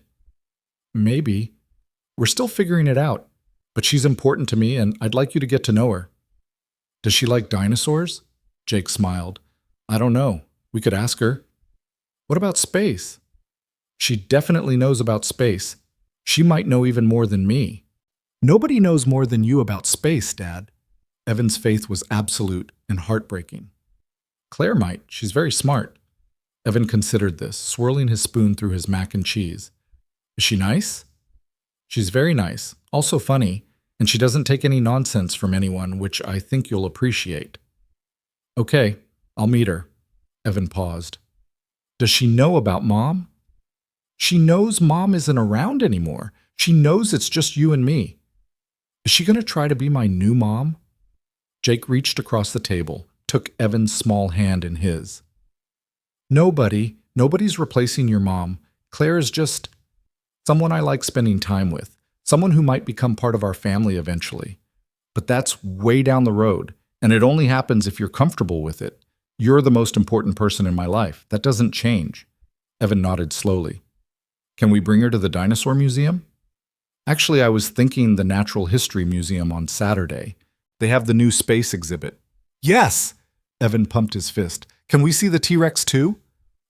Maybe. We're still figuring it out, but she's important to me and I'd like you to get to know her. Does she like dinosaurs? Jake smiled. I don't know. We could ask her. What about space? She definitely knows about space. She might know even more than me. Nobody knows more than you about space, Dad. Evan's faith was absolute and heartbreaking. Claire might. She's very smart. Evan considered this, swirling his spoon through his mac and cheese. Is she nice? She's very nice, also funny, and she doesn't take any nonsense from anyone, which I think you'll appreciate. Okay, I'll meet her. Evan paused. Does she know about Mom? She knows Mom isn't around anymore. She knows it's just you and me. Is she going to try to be my new mom? Jake reached across the table, took Evan's small hand in his. Nobody's replacing your mom. Claire is just someone I like spending time with, someone who might become part of our family eventually. But that's way down the road, and it only happens if you're comfortable with it. You're the most important person in my life. That doesn't change. Evan nodded slowly. Can we bring her to the dinosaur museum? Actually, I was thinking the Natural History Museum on Saturday. They have the new space exhibit. Yes! Evan pumped his fist. Can we see the T-Rex too?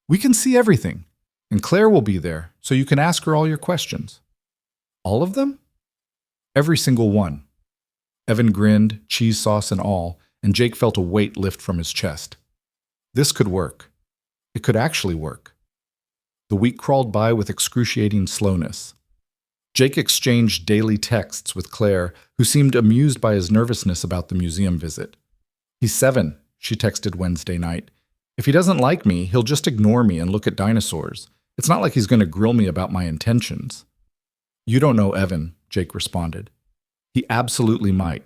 We can see everything. And Claire will be there, so you can ask her all your questions. All of them? Every single one. Evan grinned, cheese sauce and all, and Jake felt a weight lift from his chest. This could work. It could actually work. The week crawled by with excruciating slowness. Jake exchanged daily texts with Claire, who seemed amused by his nervousness about the museum visit. He's 7, she texted Wednesday night. If he doesn't like me, he'll just ignore me and look at dinosaurs. It's not like he's going to grill me about my intentions. You don't know Evan, Jake responded. He absolutely might.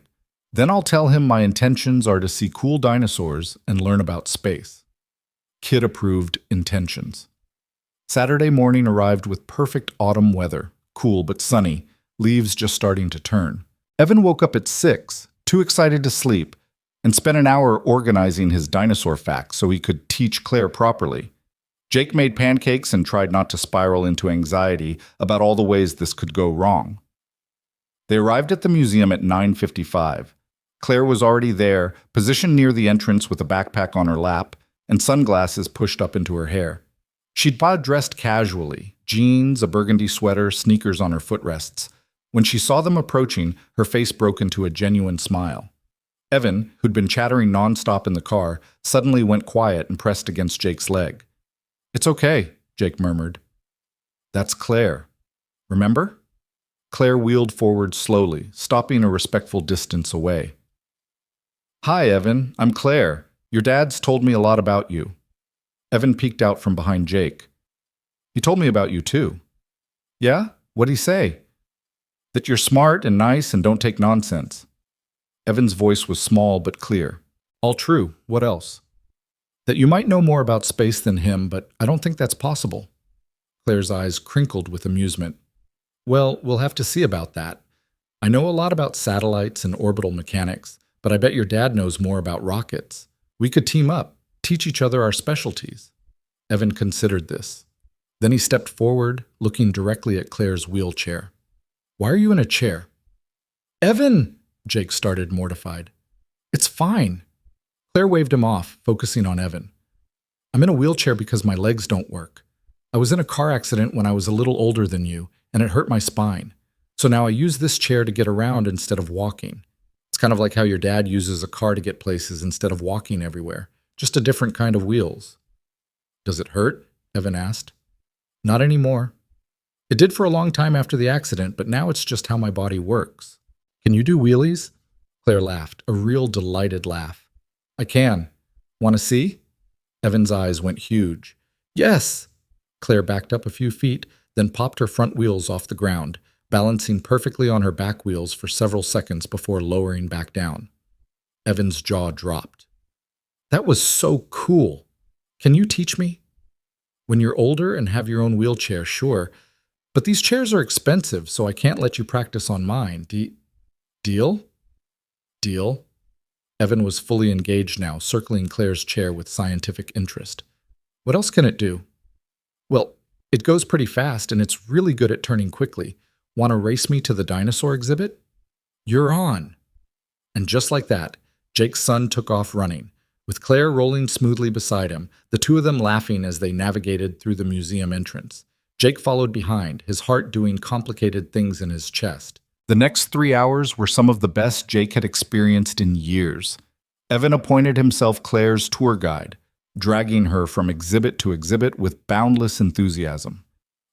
Then I'll tell him my intentions are to see cool dinosaurs and learn about space. Kid-approved intentions. Saturday morning arrived with perfect autumn weather, cool but sunny, leaves just starting to turn. Evan woke up at 6, too excited to sleep, and spent an hour organizing his dinosaur facts so he could teach Claire properly. Jake made pancakes and tried not to spiral into anxiety about all the ways this could go wrong. They arrived at the museum at 9:55. Claire was already there, positioned near the entrance with a backpack on her lap and sunglasses pushed up into her hair. She'd dressed casually, jeans, a burgundy sweater, sneakers on her footrests. When she saw them approaching, her face broke into a genuine smile. Evan, who'd been chattering nonstop in the car, suddenly went quiet and pressed against Jake's leg. It's okay, Jake murmured. That's Claire. Remember? Claire wheeled forward slowly, stopping a respectful distance away. Hi, Evan. I'm Claire. Your dad's told me a lot about you. Evan peeked out from behind Jake. He told me about you, too. Yeah? What'd he say? That you're smart and nice and don't take nonsense. Evan's voice was small but clear. All true. What else? That you might know more about space than him, but I don't think that's possible. Claire's eyes crinkled with amusement. Well, we'll have to see about that. I know a lot about satellites and orbital mechanics, but I bet your dad knows more about rockets. We could team up, teach each other our specialties. Evan considered this. Then he stepped forward, looking directly at Claire's wheelchair. Why are you in a chair? Evan! Jake started, mortified. It's fine. Claire waved him off, focusing on Evan. I'm in a wheelchair because my legs don't work. I was in a car accident when I was a little older than you, and it hurt my spine. So now I use this chair to get around instead of walking. It's kind of like how your dad uses a car to get places instead of walking everywhere. Just a different kind of wheels. Does it hurt? Evan asked. Not anymore. It did for a long time after the accident, but now it's just how my body works. Can you do wheelies? Claire laughed, a real delighted laugh. I can. Want to see? Evan's eyes went huge. Yes! Claire backed up a few feet, then popped her front wheels off the ground, balancing perfectly on her back wheels for several seconds before lowering back down. Evan's jaw dropped. That was so cool. Can you teach me? When you're older and have your own wheelchair, sure. But these chairs are expensive, so I can't let you practice on mine. Deal? Deal. Evan was fully engaged now, circling Claire's chair with scientific interest. What else can it do? Well, it goes pretty fast, and it's really good at turning quickly. Want to race me to the dinosaur exhibit? You're on. And just like that, Jake's son took off running, with Claire rolling smoothly beside him, the two of them laughing as they navigated through the museum entrance. Jake followed behind, his heart doing complicated things in his chest. The next 3 hours were some of the best Jake had experienced in years. Evan appointed himself Claire's tour guide, dragging her from exhibit to exhibit with boundless enthusiasm.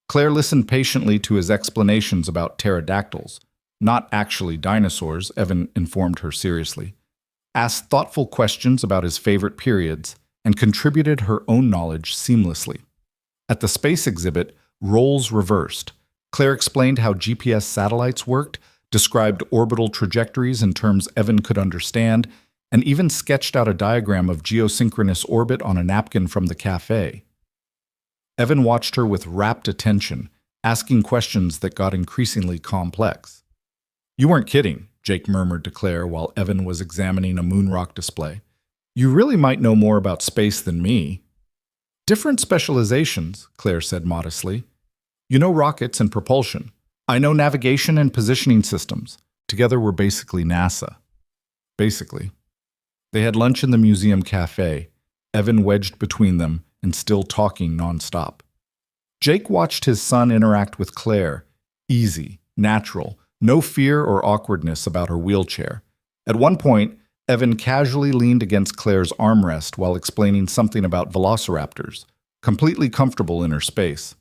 Claire listened patiently to his explanations about pterodactyls, not actually dinosaurs, Evan informed her seriously, asked thoughtful questions about his favorite periods, and contributed her own knowledge seamlessly. At the space exhibit, roles reversed. Claire explained how GPS satellites worked, described orbital trajectories in terms Evan could understand, and even sketched out a diagram of geosynchronous orbit on a napkin from the cafe. Evan watched her with rapt attention, asking questions that got increasingly complex. You weren't kidding, Jake murmured to Claire while Evan was examining a moon rock display. You really might know more about space than me. Different specializations, Claire said modestly. You know rockets and propulsion. I know navigation and positioning systems. Together we're basically NASA. Basically. They had lunch in the museum cafe, Evan wedged between them and still talking nonstop. Jake watched his son interact with Claire, easy, natural, no fear or awkwardness about her wheelchair. At one point, Evan casually leaned against Claire's armrest while explaining something about velociraptors, completely comfortable in her space.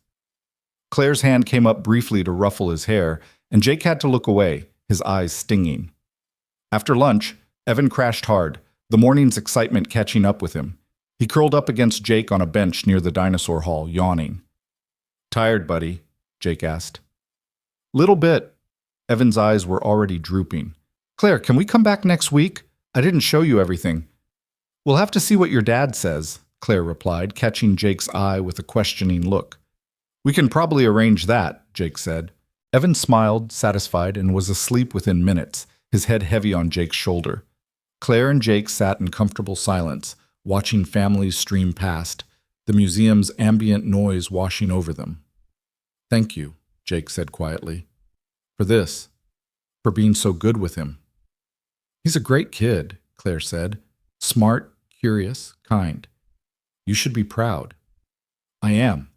Claire's hand came up briefly to ruffle his hair, and Jake had to look away, his eyes stinging. After lunch, Evan crashed hard, the morning's excitement catching up with him. He curled up against Jake on a bench near the dinosaur hall, yawning. "Tired, buddy?" Jake asked. "Little bit." Evan's eyes were already drooping. "Claire, can we come back next week? I didn't show you everything." "We'll have to see what your dad says," Claire replied, catching Jake's eye with a questioning look. "We can probably arrange that," Jake said. Evan smiled, satisfied, and was asleep within minutes, his head heavy on Jake's shoulder. Claire and Jake sat in comfortable silence, watching families stream past, the museum's ambient noise washing over them. "Thank you," Jake said quietly. "For this. For being so good with him." "He's a great kid," Claire said. "Smart, curious, kind. You should be proud." "I am.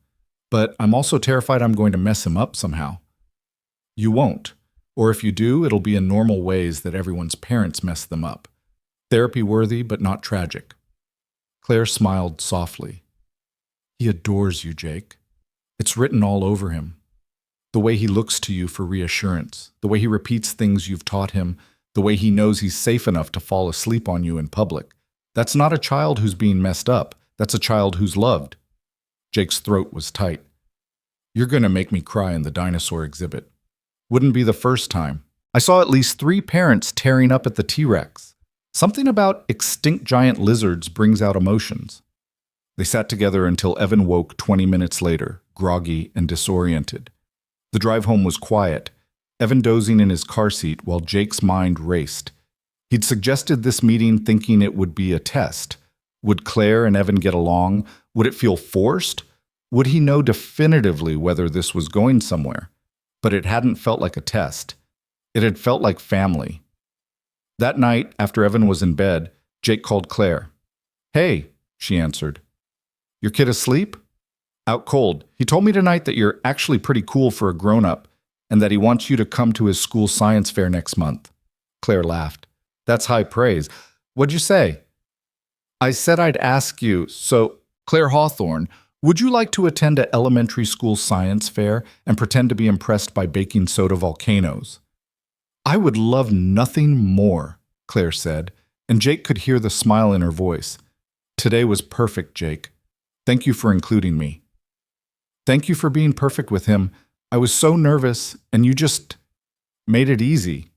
But I'm also terrified I'm going to mess him up somehow." "You won't. Or if you do, it'll be in normal ways that everyone's parents mess them up. Therapy-worthy, but not tragic." Claire smiled softly. "He adores you, Jake. It's written all over him. The way he looks to you for reassurance, the way he repeats things you've taught him, the way he knows he's safe enough to fall asleep on you in public. That's not a child who's being messed up. That's a child who's loved." Jake's throat was tight. "You're going to make me cry in the dinosaur exhibit. Wouldn't be the first time. I saw at least 3 parents tearing up at the T-Rex. Something about extinct giant lizards brings out emotions." They sat together until Evan woke 20 minutes later, groggy and disoriented. The drive home was quiet, Evan dozing in his car seat while Jake's mind raced. He'd suggested this meeting thinking it would be a test. Would Claire and Evan get along? Would it feel forced? Would he know definitively whether this was going somewhere? But it hadn't felt like a test. It had felt like family. That night, after Evan was in bed, Jake called Claire. "Hey," she answered. "Your kid asleep?" "Out cold. He told me tonight that you're actually pretty cool for a grown-up and that he wants you to come to his school science fair next month." Claire laughed. "That's high praise. What'd you say?" "I said I'd ask you, so, Claire Hawthorne, would you like to attend an elementary school science fair and pretend to be impressed by baking soda volcanoes?" "I would love nothing more," Claire said, and Jake could hear the smile in her voice. "Today was perfect, Jake. Thank you for including me." "Thank you for being perfect with him. I was so nervous, and you just made it easy."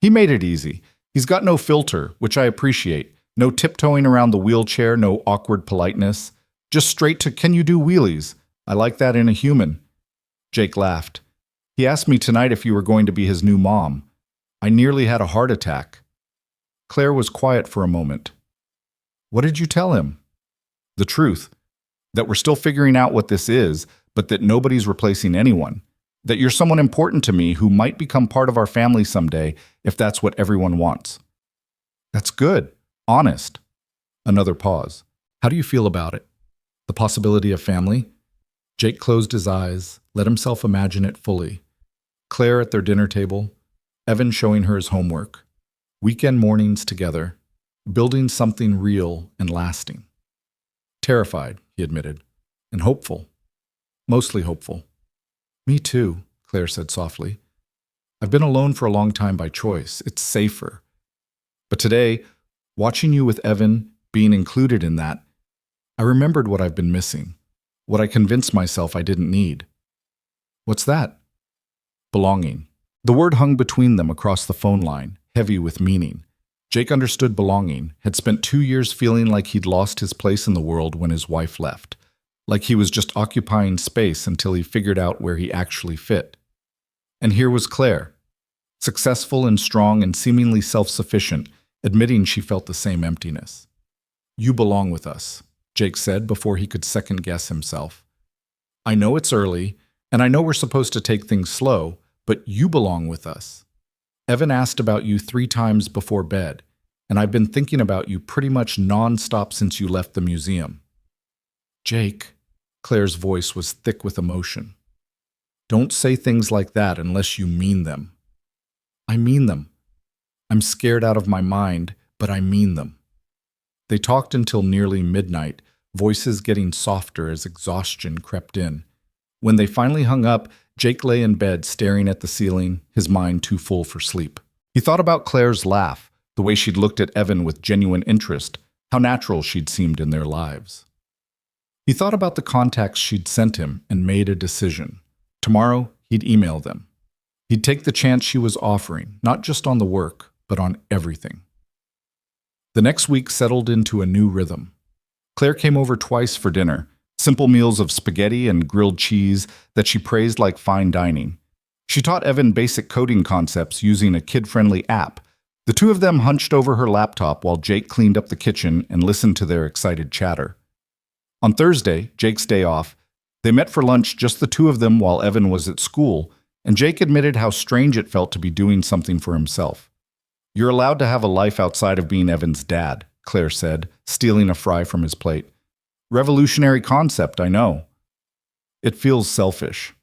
He made it easy. He's got no filter, which I appreciate. No tiptoeing around the wheelchair, no awkward politeness. Just straight to, "Can you do wheelies?" I like that in a human. Jake laughed. "He asked me tonight if you were going to be his new mom. I nearly had a heart attack." Claire was quiet for a moment. "What did you tell him?" "The truth. That we're still figuring out what this is, but that nobody's replacing anyone. That you're someone important to me who might become part of our family someday if that's what everyone wants." "That's good. Honest." Another pause. "How do you feel about it? The possibility of family?" Jake closed his eyes, let himself imagine it fully. Claire at their dinner table, Evan showing her his homework. Weekend mornings together, building something real and lasting. "Terrified," he admitted, "and hopeful. Mostly hopeful." "Me too," Claire said softly. "I've been alone for a long time by choice. It's safer. But today, watching you with Evan, being included in that, I remembered what I've been missing, what I convinced myself I didn't need." "What's that?" "Belonging." The word hung between them across the phone line, heavy with meaning. Jake understood belonging, had spent 2 years feeling like he'd lost his place in the world when his wife left, like he was just occupying space until he figured out where he actually fit. And here was Claire, successful and strong and seemingly self-sufficient, admitting she felt the same emptiness. "You belong with us," Jake said before he could second-guess himself. "I know it's early, and I know we're supposed to take things slow, but you belong with us. Evan asked about you 3 times before bed, and I've been thinking about you pretty much nonstop since you left the museum. Jake, Claire's voice was thick with emotion. Don't say things like that unless you mean them. I mean them. I'm scared out of my mind, but I mean them. They talked until nearly midnight, voices getting softer as exhaustion crept in. When they finally hung up, Jake lay in bed staring at the ceiling, his mind too full for sleep. He thought about Claire's laugh, the way she'd looked at Evan with genuine interest, how natural she'd seemed in their lives. He thought about the contacts she'd sent him and made a decision. Tomorrow, he'd email them. He'd take the chance she was offering, not just on the work, but on everything. The next week settled into a new rhythm. Claire came over twice for dinner, simple meals of spaghetti and grilled cheese that she praised like fine dining. She taught Evan basic coding concepts using a kid-friendly app. The two of them hunched over her laptop while Jake cleaned up the kitchen and listened to their excited chatter. On Thursday, Jake's day off, they met for lunch, just the two of them while Evan was at school, and Jake admitted how strange it felt to be doing something for himself. "You're allowed to have a life outside of being Evan's dad," Claire said, stealing a fry from his plate. "Revolutionary concept, I know." "It feels selfish."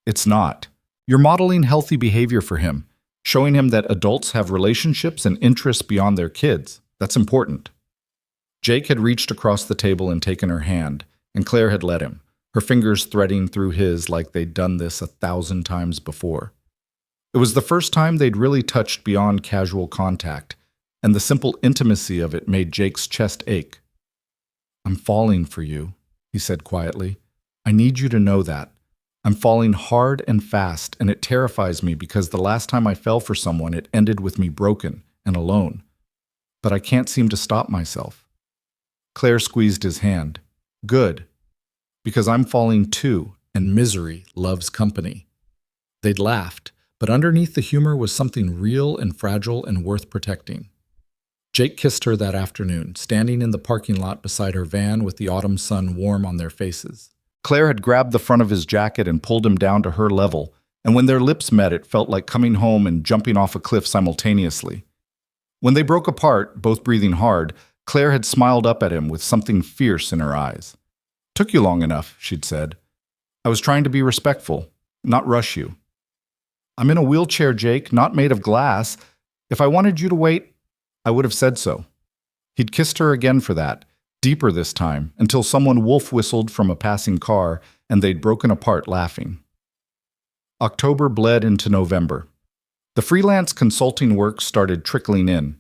"It's not. You're modeling healthy behavior for him, showing him that adults have relationships and interests beyond their kids. That's important." Jake had reached across the table and taken her hand, and Claire had let him, her fingers threading through his like they'd done this 1,000 times before. It was the first time they'd really touched beyond casual contact, and the simple intimacy of it made Jake's chest ache. "I'm falling for you," he said quietly. "I need you to know that. I'm falling hard and fast, and it terrifies me because the last time I fell for someone, it ended with me broken and alone. But I can't seem to stop myself." Claire squeezed his hand. "Good. Because I'm falling too, and misery loves company." They'd laughed, but underneath the humor was something real and fragile and worth protecting. Jake kissed her that afternoon, standing in the parking lot beside her van with the autumn sun warm on their faces. Claire had grabbed the front of his jacket and pulled him down to her level, and when their lips met, it felt like coming home and jumping off a cliff simultaneously. When they broke apart, both breathing hard, Claire had smiled up at him with something fierce in her eyes. "Took you long enough," she'd said. "I was trying to be respectful, not rush you." "I'm in a wheelchair, Jake, not made of glass. If I wanted you to wait, I would have said so." He'd kissed her again for that, deeper this time, until someone wolf whistled from a passing car and they'd broken apart laughing. October bled into November. The freelance consulting work started trickling in.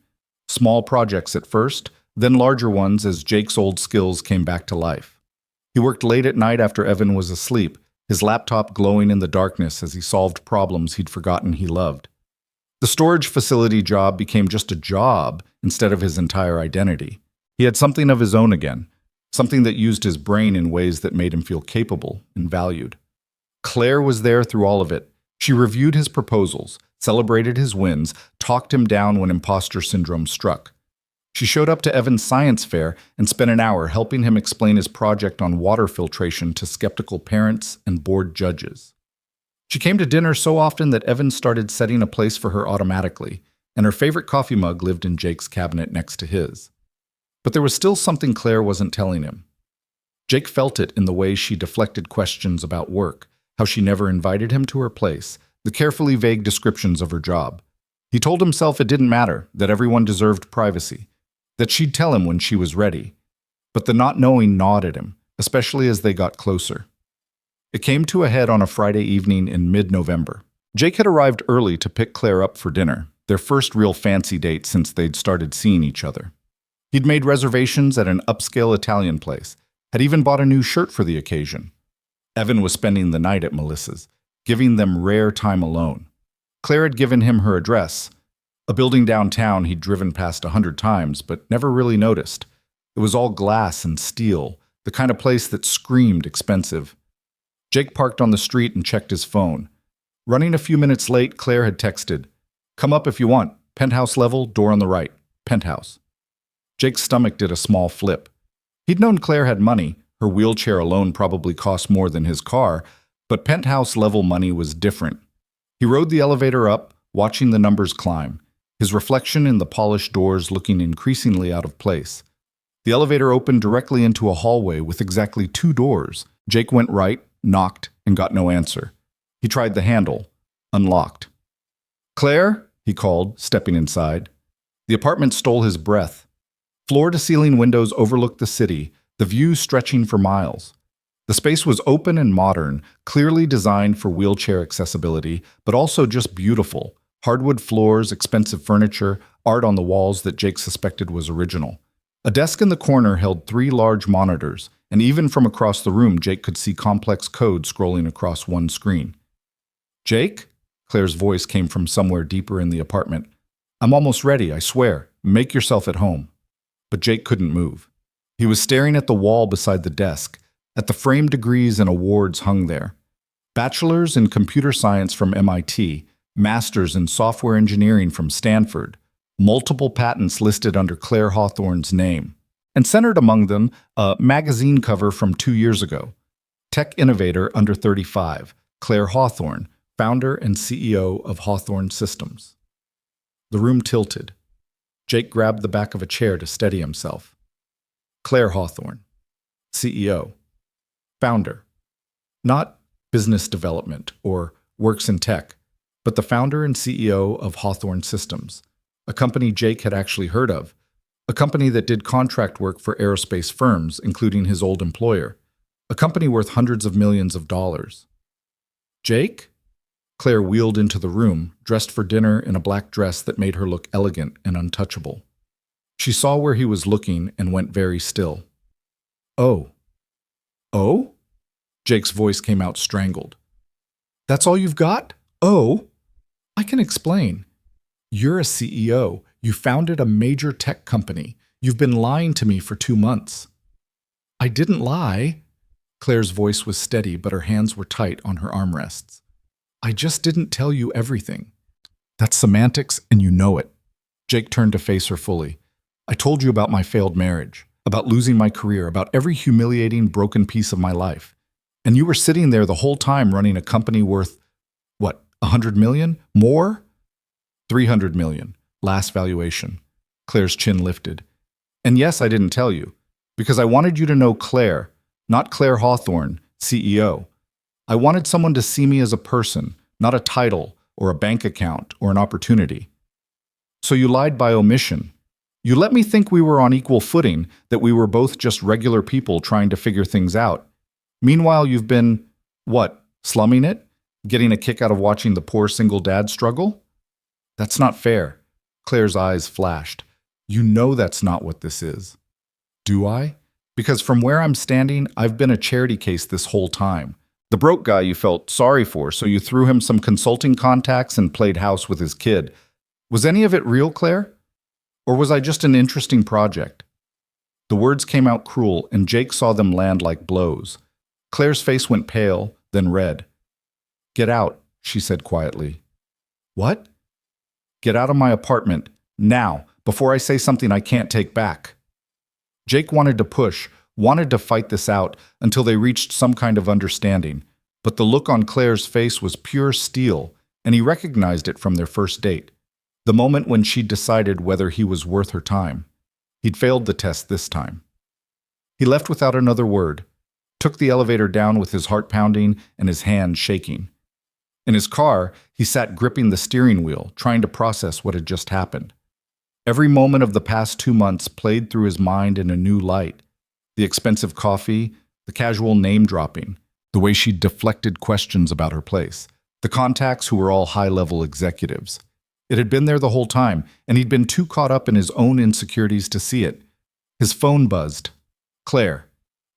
Small projects at first, then larger ones as Jake's old skills came back to life. He worked late at night after Evan was asleep, his laptop glowing in the darkness as he solved problems he'd forgotten he loved. The storage facility job became just a job instead of his entire identity. He had something of his own again, something that used his brain in ways that made him feel capable and valued. Claire was there through all of it. She reviewed his proposals, celebrated his wins, talked him down when imposter syndrome struck. She showed up to Evan's science fair and spent an hour helping him explain his project on water filtration to skeptical parents and bored judges. She came to dinner so often that Evan started setting a place for her automatically, and her favorite coffee mug lived in Jake's cabinet next to his. But there was still something Claire wasn't telling him. Jake felt it in the way she deflected questions about work, how she never invited him to her place, the carefully vague descriptions of her job. He told himself it didn't matter, that everyone deserved privacy, that she'd tell him when she was ready. But the not knowing gnawed at him, especially as they got closer. It came to a head on a Friday evening in mid-November. Jake had arrived early to pick Claire up for dinner, their first real fancy date since they'd started seeing each other. He'd made reservations at an upscale Italian place, had even bought a new shirt for the occasion. Evan was spending the night at Melissa's, giving them rare time alone. Claire had given him her address, a building downtown he'd driven past 100 times but never really noticed. It was all glass and steel, the kind of place that screamed expensive. Jake parked on the street and checked his phone. Running a few minutes late, Claire had texted, "Come up if you want. Penthouse level, door on the right. Penthouse." Jake's stomach did a small flip. He'd known Claire had money. Her wheelchair alone probably cost more than his car, but penthouse level money was different. He rode the elevator up, watching the numbers climb, his reflection in the polished doors looking increasingly out of place. The elevator opened directly into a hallway with exactly 2 doors. Jake went right, knocked, and got no answer. He tried the handle. Unlocked. "Claire?" he called, stepping inside. The apartment stole his breath. Floor-to-ceiling windows overlooked the city, the view stretching for miles. The space was open and modern, clearly designed for wheelchair accessibility, but also just beautiful. Hardwood floors, expensive furniture, art on the walls that Jake suspected was original. A desk in the corner held 3 large monitors, and even from across the room, Jake could see complex code scrolling across one screen. "Jake?" Claire's voice came from somewhere deeper in the apartment. "I'm almost ready, I swear. Make yourself at home." But Jake couldn't move. He was staring at the wall beside the desk, at the framed degrees and awards hung there. Bachelor's in computer science from MIT, master's in software engineering from Stanford, multiple patents listed under Claire Hawthorne's name, and centered among them a magazine cover from 2 years ago. Tech innovator under 35, Claire Hawthorne, founder and CEO of Hawthorne Systems. The room tilted. Jake grabbed the back of a chair to steady himself. Claire Hawthorne, CEO, founder. Not business development or works in tech, but the founder and CEO of Hawthorne Systems, a company Jake had actually heard of, a company that did contract work for aerospace firms, including his old employer, a company worth hundreds of millions of dollars. "Jake?" Claire wheeled into the room, dressed for dinner in a black dress that made her look elegant and untouchable. She saw where he was looking and went very still. "Oh." "Oh?" Jake's voice came out strangled. "That's all you've got? Oh?" "I can explain. You're a CEO. You founded a major tech company. You've been lying to me for 2 months." "I didn't lie." Claire's voice was steady, but her hands were tight on her armrests. "I just didn't tell you everything." "That's semantics, and you know it." Jake turned to face her fully. "I told you about my failed marriage, about losing my career, about every humiliating, broken piece of my life. And you were sitting there the whole time running a company worth, what, 100 million? More? 300 million, last valuation." Claire's chin lifted. "And yes, I didn't tell you, because I wanted you to know Claire, not Claire Hawthorne, CEO. I wanted someone to see me as a person, not a title or a bank account or an opportunity. So you lied by omission. You let me think we were on equal footing, that we were both just regular people trying to figure things out. Meanwhile, you've been, what, slumming it? Getting a kick out of watching the poor single dad struggle? That's not fair." Claire's eyes flashed. "You know that's not what this is." "Do I? Because from where I'm standing, I've been a charity case this whole time. The broke guy you felt sorry for, so you threw him some consulting contacts and played house with his kid. Was any of it real, Claire? Or was I just an interesting project?" The words came out cruel, and Jake saw them land like blows. Claire's face went pale, then red. "Get out," she said quietly. "What?" "Get out of my apartment, now, before I say something I can't take back." Jake wanted to push, wanted to fight this out until they reached some kind of understanding, but the look on Claire's face was pure steel, and he recognized it from their first date, the moment when she'd decided whether he was worth her time. He'd failed the test this time. He left without another word, took the elevator down with his heart pounding and his hands shaking. In his car, he sat gripping the steering wheel, trying to process what had just happened. Every moment of the past 2 months played through his mind in a new light. The expensive coffee, the casual name-dropping, the way she deflected questions about her place, the contacts who were all high-level executives. It had been there the whole time, and he'd been too caught up in his own insecurities to see it. His phone buzzed. Claire.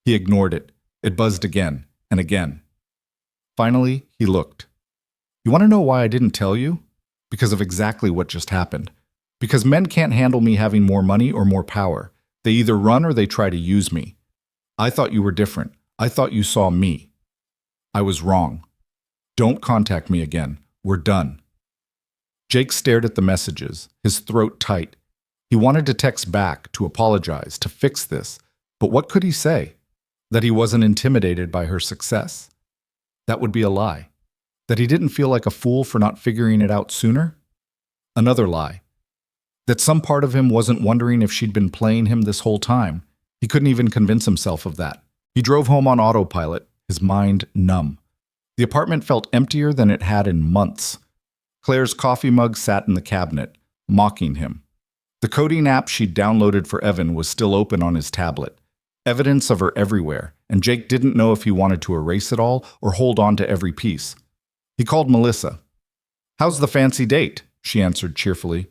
He ignored it. It buzzed again and again. Finally, he looked. "You want to know why I didn't tell you? Because of exactly what just happened. Because men can't handle me having more money or more power. They either run or they try to use me. I thought you were different. I thought you saw me. I was wrong. Don't contact me again. We're done." Jake stared at the messages, his throat tight. He wanted to text back, to apologize, to fix this. But what could he say? That he wasn't intimidated by her success? That would be a lie. That he didn't feel like a fool for not figuring it out sooner? Another lie. That some part of him wasn't wondering if she'd been playing him this whole time. He couldn't even convince himself of that. He drove home on autopilot, his mind numb. The apartment felt emptier than it had in months. Claire's coffee mug sat in the cabinet, mocking him. The coding app she'd downloaded for Evan was still open on his tablet. Evidence of her everywhere, and Jake didn't know if he wanted to erase it all or hold on to every piece. He called Melissa. "How's the fancy date?" she answered cheerfully.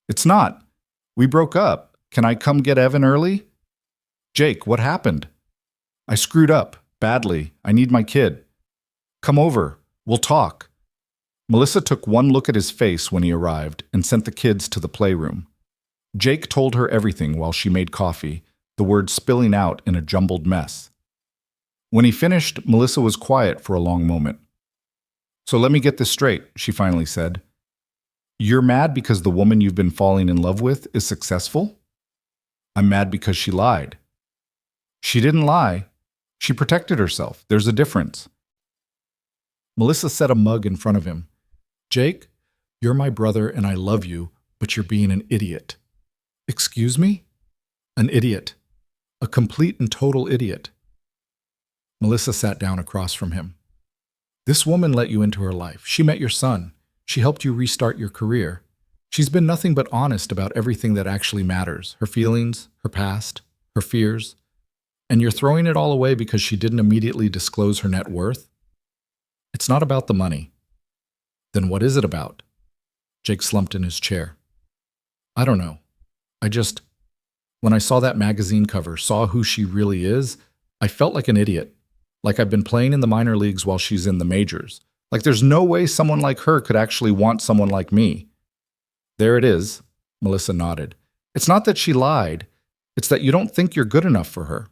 "It's not. We broke up. Can I come get Evan early?" "Jake, what happened?" "I screwed up. Badly. I need my kid." "Come over. We'll talk." Melissa took one look at his face when he arrived and sent the kids to the playroom. Jake told her everything while she made coffee, the words spilling out in a jumbled mess. When he finished, Melissa was quiet for a long moment. "So let me get this straight," she finally said. "You're mad because the woman you've been falling in love with is successful?" "I'm mad because she lied." "She didn't lie. She protected herself. There's a difference." Melissa set a mug in front of him. "Jake, you're my brother and I love you, but you're being an idiot." "Excuse me?" "An idiot. A complete and total idiot." Melissa sat down across from him. "This woman let you into her life. She met your son. She helped you restart your career. She's been nothing but honest about everything that actually matters, her feelings, her past, her fears. And you're throwing it all away because she didn't immediately disclose her net worth? It's not about the money." "Then what is it about?" Jake slumped in his chair. "I don't know. When I saw that magazine cover, saw who she really is, I felt like an idiot. Like I've been playing in the minor leagues while she's in the majors. Like there's no way someone like her could actually want someone like me." "There it is," Melissa nodded. "It's not that she lied. It's that you don't think you're good enough for her."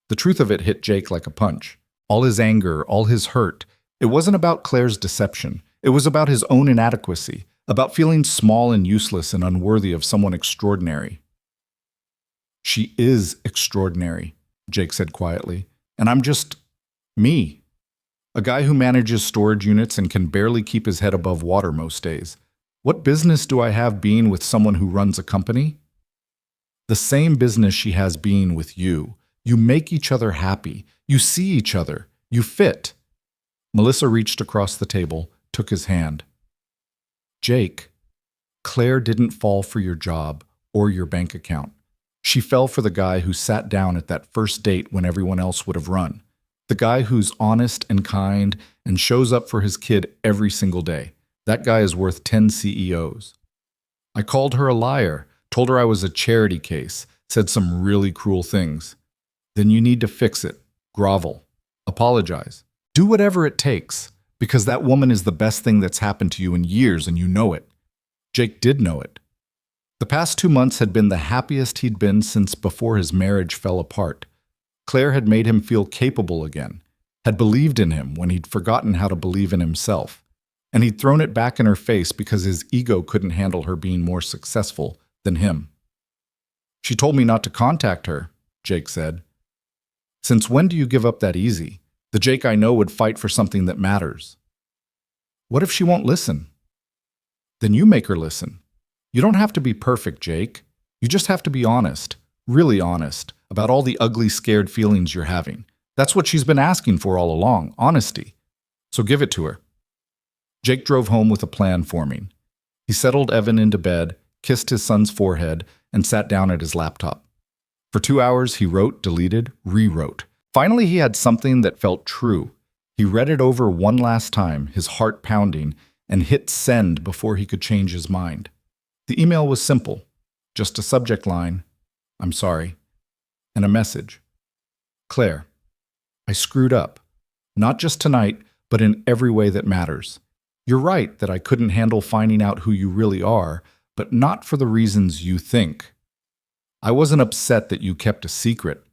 The truth of it hit Jake like a punch. All his anger, all his hurt. It wasn't about Claire's deception. It was about his own inadequacy, about feeling small and useless and unworthy of someone extraordinary. "She is extraordinary," Jake said quietly, "and I'm just me. A guy who manages storage units and can barely keep his head above water most days. What business do I have being with someone who runs a company?" "The same business she has being with you. You make each other happy. You see each other. You fit." Melissa reached across the table, took his hand. "Jake, Claire didn't fall for your job or your bank account. She fell for the guy who sat down at that first date when everyone else would have run. The guy who's honest and kind and shows up for his kid every single day. That guy is worth 10 CEOs. I called her a liar, told her I was a charity case, said some really cruel things. Then you need to fix it, grovel, apologize. Do whatever it takes, because that woman is the best thing that's happened to you in years and you know it." Jake did know it. The past 2 months had been the happiest he'd been since before his marriage fell apart. Claire had made him feel capable again, had believed in him when he'd forgotten how to believe in himself, and he'd thrown it back in her face because his ego couldn't handle her being more successful than him. "She told me not to contact her," Jake said. "Since when do you give up that easy? The Jake I know would fight for something that matters." "What if she won't listen?" "Then you make her listen. You don't have to be perfect, Jake. You just have to be honest, really honest, about all the ugly, scared feelings you're having. That's what she's been asking for all along, honesty. So give it to her." Jake drove home with a plan forming. He settled Evan into bed, kissed his son's forehead, and sat down at his laptop. For 2 hours, he wrote, deleted, rewrote. Finally, he had something that felt true. He read it over one last time, his heart pounding, and hit send before he could change his mind. The email was simple, just a subject line, "I'm sorry," and a message. "Claire, I screwed up. Not just tonight, but in every way that matters. You're right that I couldn't handle finding out who you really are, but not for the reasons you think. I wasn't upset that you kept a secret.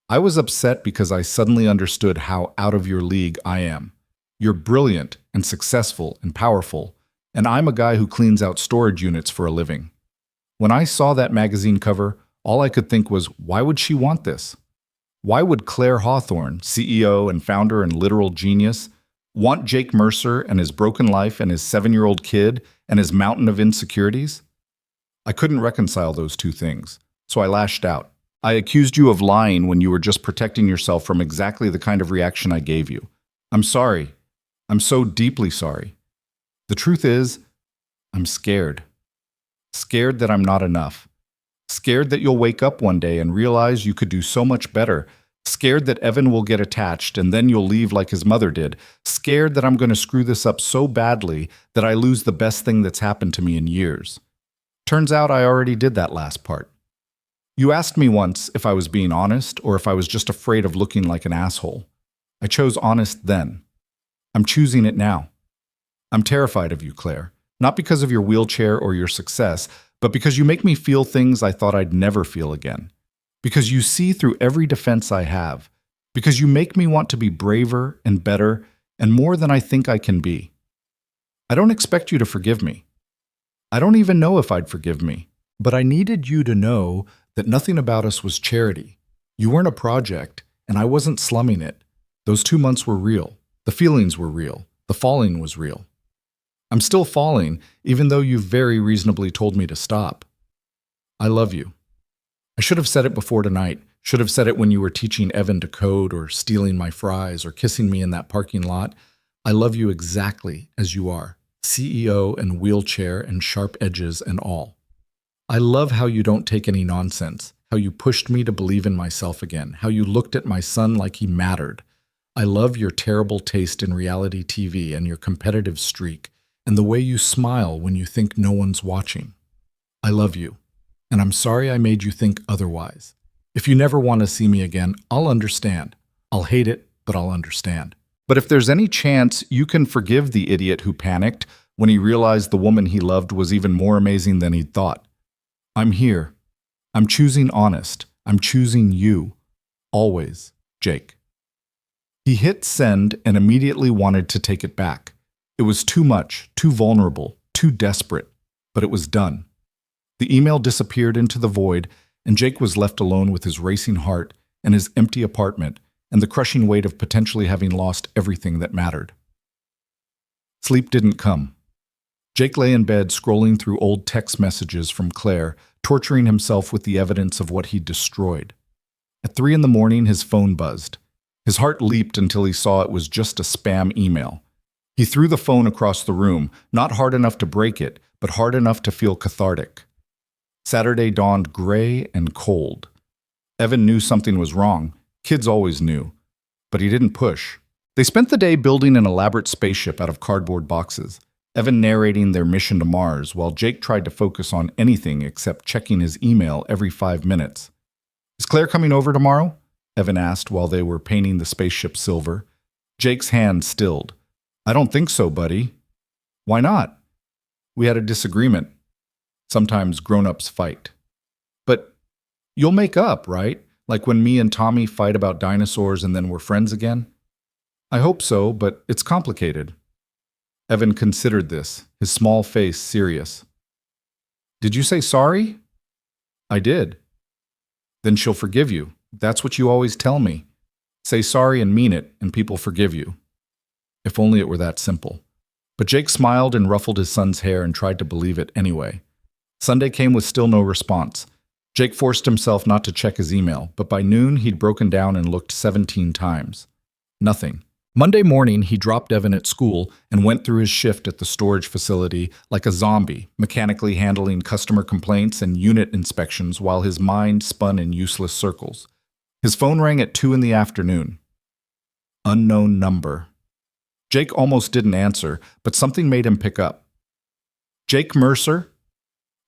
I was upset because I suddenly understood how out of your league I am. You're brilliant and successful and powerful, and I'm a guy who cleans out storage units for a living. When I saw that magazine cover, all I could think was, why would she want this? Why would Claire Hawthorne, CEO and founder and literal genius, Want Jake Mercer and his broken life and his 7-year-old kid and his mountain of insecurities? I couldn't reconcile those two things, so I lashed out. I accused you of lying when you were just protecting yourself from exactly the kind of reaction I gave you. I'm sorry. I'm so deeply sorry. The truth is, I'm scared. Scared that I'm not enough. Scared that you'll wake up one day and realize you could do so much better. Scared that Evan will get attached and then you'll leave like his mother did. Scared that I'm going to screw this up so badly that I lose the best thing that's happened to me in years. Turns out I already did that last part. You asked me once if I was being honest or if I was just afraid of looking like an asshole. I chose honest then. I'm choosing it now. I'm terrified of you, Claire. Not because of your wheelchair or your success, but because you make me feel things I thought I'd never feel again. Because you see through every defense I have. Because you make me want to be braver and better and more than I think I can be. I don't expect you to forgive me. I don't even know if I'd forgive me. But I needed you to know that nothing about us was charity. You weren't a project, and I wasn't slumming it. Those 2 months were real. The feelings were real. The falling was real. I'm still falling, even though you very reasonably told me to stop. I love you. I should have said it before tonight. Should have said it when you were teaching Evan to code or stealing my fries or kissing me in that parking lot. I love you exactly as you are, CEO and wheelchair and sharp edges and all. I love how you don't take any nonsense, how you pushed me to believe in myself again, how you looked at my son like he mattered. I love your terrible taste in reality TV and your competitive streak, and the way you smile when you think no one's watching. I love you, and I'm sorry I made you think otherwise. If you never want to see me again, I'll understand. I'll hate it, but I'll understand. But if there's any chance you can forgive the idiot who panicked when he realized the woman he loved was even more amazing than he'd thought, I'm here. I'm choosing honest. I'm choosing you. Always, Jake. He hit send and immediately wanted to take it back. It was too much, too vulnerable, too desperate, but it was done. The email disappeared into the void, and Jake was left alone with his racing heart and his empty apartment and the crushing weight of potentially having lost everything that mattered. Sleep didn't come. Jake lay in bed scrolling through old text messages from Claire, torturing himself with the evidence of what he'd destroyed. At 3 a.m, his phone buzzed. His heart leaped until he saw it was just a spam email. He threw the phone across the room, not hard enough to break it, but hard enough to feel cathartic. Saturday dawned gray and cold. Evan knew something was wrong. Kids always knew. But he didn't push. They spent the day building an elaborate spaceship out of cardboard boxes, Evan narrating their mission to Mars, while Jake tried to focus on anything except checking his email every 5 minutes. Is Claire coming over tomorrow? Evan asked while they were painting the spaceship silver. Jake's hand stilled. I don't think so, buddy. Why not? We had a disagreement. Sometimes grown-ups fight. But you'll make up, right? Like when me and Tommy fight about dinosaurs and then we're friends again? I hope so, but it's complicated. Evan considered this, his small face serious. Did you say sorry? I did. Then she'll forgive you. That's what you always tell me. Say sorry and mean it, and people forgive you. If only it were that simple. But Jake smiled and ruffled his son's hair and tried to believe it anyway. Sunday came with still no response. Jake forced himself not to check his email, but by noon he'd broken down and looked 17 times. Nothing. Monday morning, he dropped Evan at school and went through his shift at the storage facility like a zombie, mechanically handling customer complaints and unit inspections while his mind spun in useless circles. His phone rang at 2 p.m. Unknown number. Jake almost didn't answer, but something made him pick up. Jake Mercer?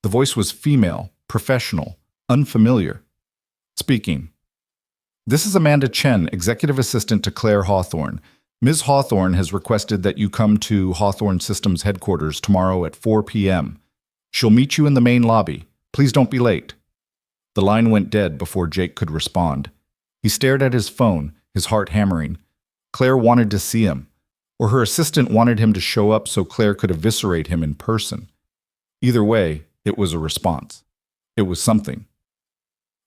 The voice was female, professional, unfamiliar. Speaking. This is Amanda Chen, executive assistant to Claire Hawthorne. Ms. Hawthorne has requested that you come to Hawthorne Systems headquarters tomorrow at 4 p.m. She'll meet you in the main lobby. Please don't be late. The line went dead before Jake could respond. He stared at his phone, his heart hammering. Claire wanted to see him, or her assistant wanted him to show up so Claire could eviscerate him in person. Either way, it was a response. It was something.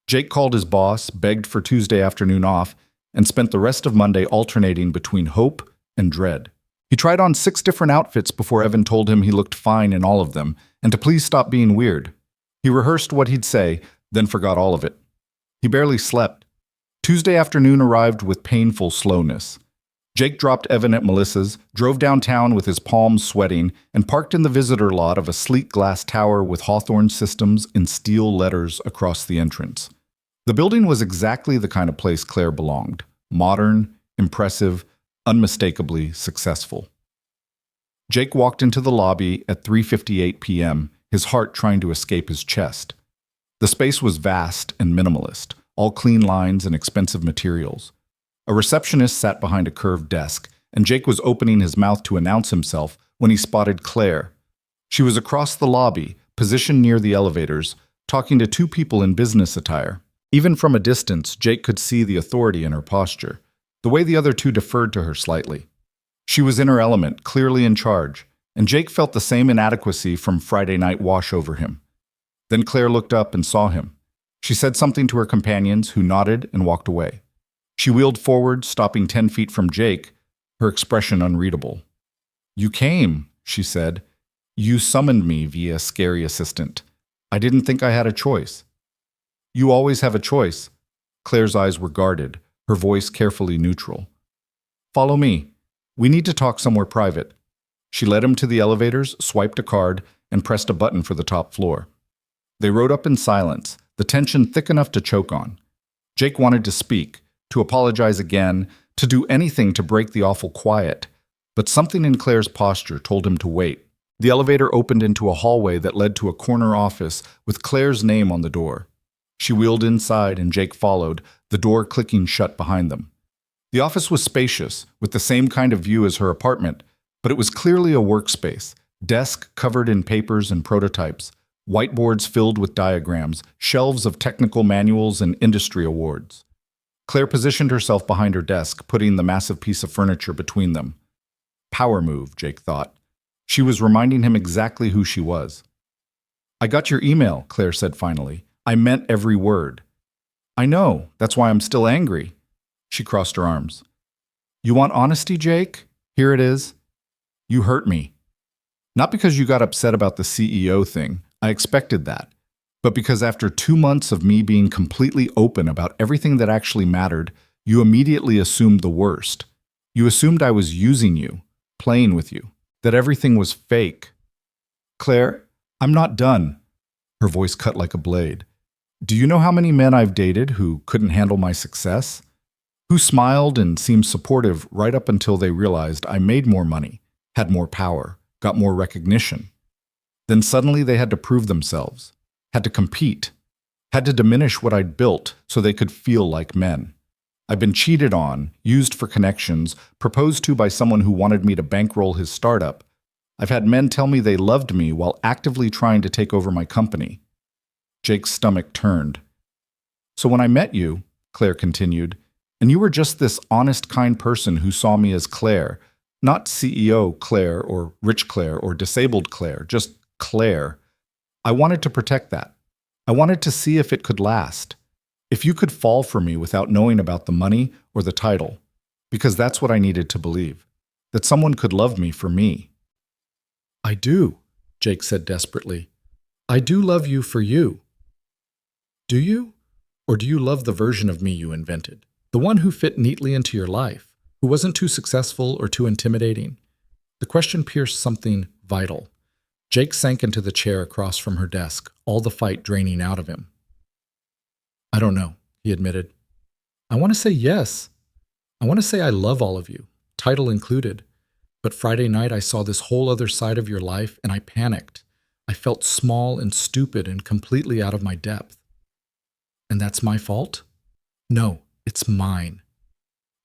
Jake called his boss, begged for Tuesday afternoon off, and spent the rest of Monday alternating between hope and dread. He tried on 6 different outfits before Evan told him he looked fine in all of them, and to please stop being weird. He rehearsed what he'd say, then forgot all of it. He barely slept. Tuesday afternoon arrived with painful slowness. Jake dropped Evan at Melissa's, drove downtown with his palms sweating, and parked in the visitor lot of a sleek glass tower with Hawthorne Systems in steel letters across the entrance. The building was exactly the kind of place Claire belonged. Modern, impressive, unmistakably successful. Jake walked into the lobby at 3:58 p.m., his heart trying to escape his chest. The space was vast and minimalist, all clean lines and expensive materials. A receptionist sat behind a curved desk, and Jake was opening his mouth to announce himself when he spotted Claire. She was across the lobby, positioned near the elevators, talking to 2 people in business attire. Even from a distance, Jake could see the authority in her posture, the way the other 2 deferred to her slightly. She was in her element, clearly in charge, and Jake felt the same inadequacy from Friday night wash over him. Then Claire looked up and saw him. She said something to her companions, who nodded and walked away. She wheeled forward, stopping 10 feet from Jake, her expression unreadable. "You came," she said. "You summoned me via scary assistant. I didn't think I had a choice." "You always have a choice." Claire's eyes were guarded, her voice carefully neutral. "Follow me. We need to talk somewhere private." She led him to the elevators, swiped a card, and pressed a button for the top floor. They rode up in silence, the tension thick enough to choke on. Jake wanted to speak, to apologize again, to do anything to break the awful quiet, but something in Claire's posture told him to wait. The elevator opened into a hallway that led to a corner office with Claire's name on the door. She wheeled inside and Jake followed, the door clicking shut behind them. The office was spacious, with the same kind of view as her apartment, but it was clearly a workspace, desk covered in papers and prototypes, whiteboards filled with diagrams, shelves of technical manuals and industry awards. Claire positioned herself behind her desk, putting the massive piece of furniture between them. Power move, Jake thought. She was reminding him exactly who she was. "I got your email," Claire said finally. "I meant every word." "I know, that's why I'm still angry." She crossed her arms. "You want honesty, Jake? Here it is. You hurt me. Not because you got upset about the CEO thing. I expected that. But because after 2 months of me being completely open about everything that actually mattered, you immediately assumed the worst. You assumed I was using you, playing with you, that everything was fake." "Claire, I'm not done." Her voice cut like a blade. "Do you know how many men I've dated who couldn't handle my success? Who smiled and seemed supportive right up until they realized I made more money, had more power, got more recognition. Then suddenly they had to prove themselves. Had to compete, had to diminish what I'd built so they could feel like men. I've been cheated on, used for connections, proposed to by someone who wanted me to bankroll his startup. I've had men tell me they loved me while actively trying to take over my company." Jake's stomach turned. "So when I met you," Claire continued, "and you were just this honest, kind person who saw me as Claire, not CEO Claire or rich Claire or disabled Claire, just Claire. I wanted to protect that. I wanted to see if it could last. If you could fall for me without knowing about the money or the title, because that's what I needed to believe, that someone could love me for me." "I do," Jake said desperately. "I do love you for you." "Do you? Or do you love the version of me you invented? The one who fit neatly into your life, who wasn't too successful or too intimidating?" The question pierced something vital. Jake sank into the chair across from her desk, all the fight draining out of him. "I don't know," he admitted. "I want to say yes. I want to say I love all of you, title included. But Friday night I saw this whole other side of your life and I panicked. I felt small and stupid and completely out of my depth." "And that's my fault?" "No, it's mine."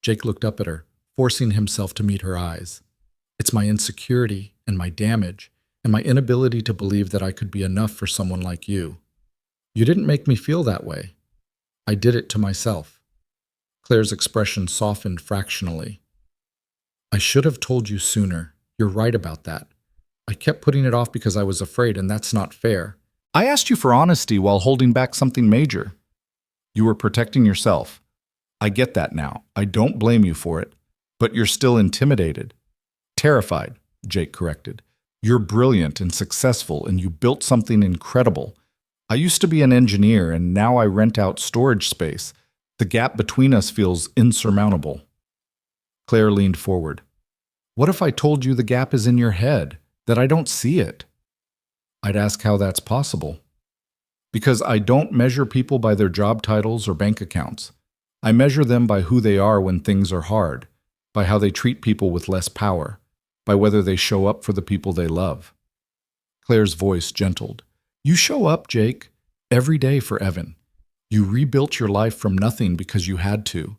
Jake looked up at her, forcing himself to meet her eyes. "It's my insecurity and my damage and my inability to believe that I could be enough for someone like you. You didn't make me feel that way. I did it to myself." Claire's expression softened fractionally. "I should have told you sooner. You're right about that. I kept putting it off because I was afraid, and that's not fair. I asked you for honesty while holding back something major. You were protecting yourself. I get that now. I don't blame you for it. But you're still intimidated. Terrified, Jake corrected. You're brilliant and successful, and you built something incredible. I used to be an engineer, and now I rent out storage space. The gap between us feels insurmountable. Claire leaned forward. What if I told you the gap is in your head, that I don't see it? I'd ask how that's possible. Because I don't measure people by their job titles or bank accounts. I measure them by who they are when things are hard, by how they treat people with less power, by whether they show up for the people they love. Claire's voice gentled. You show up, Jake, every day for Evan. You rebuilt your life from nothing because you had to.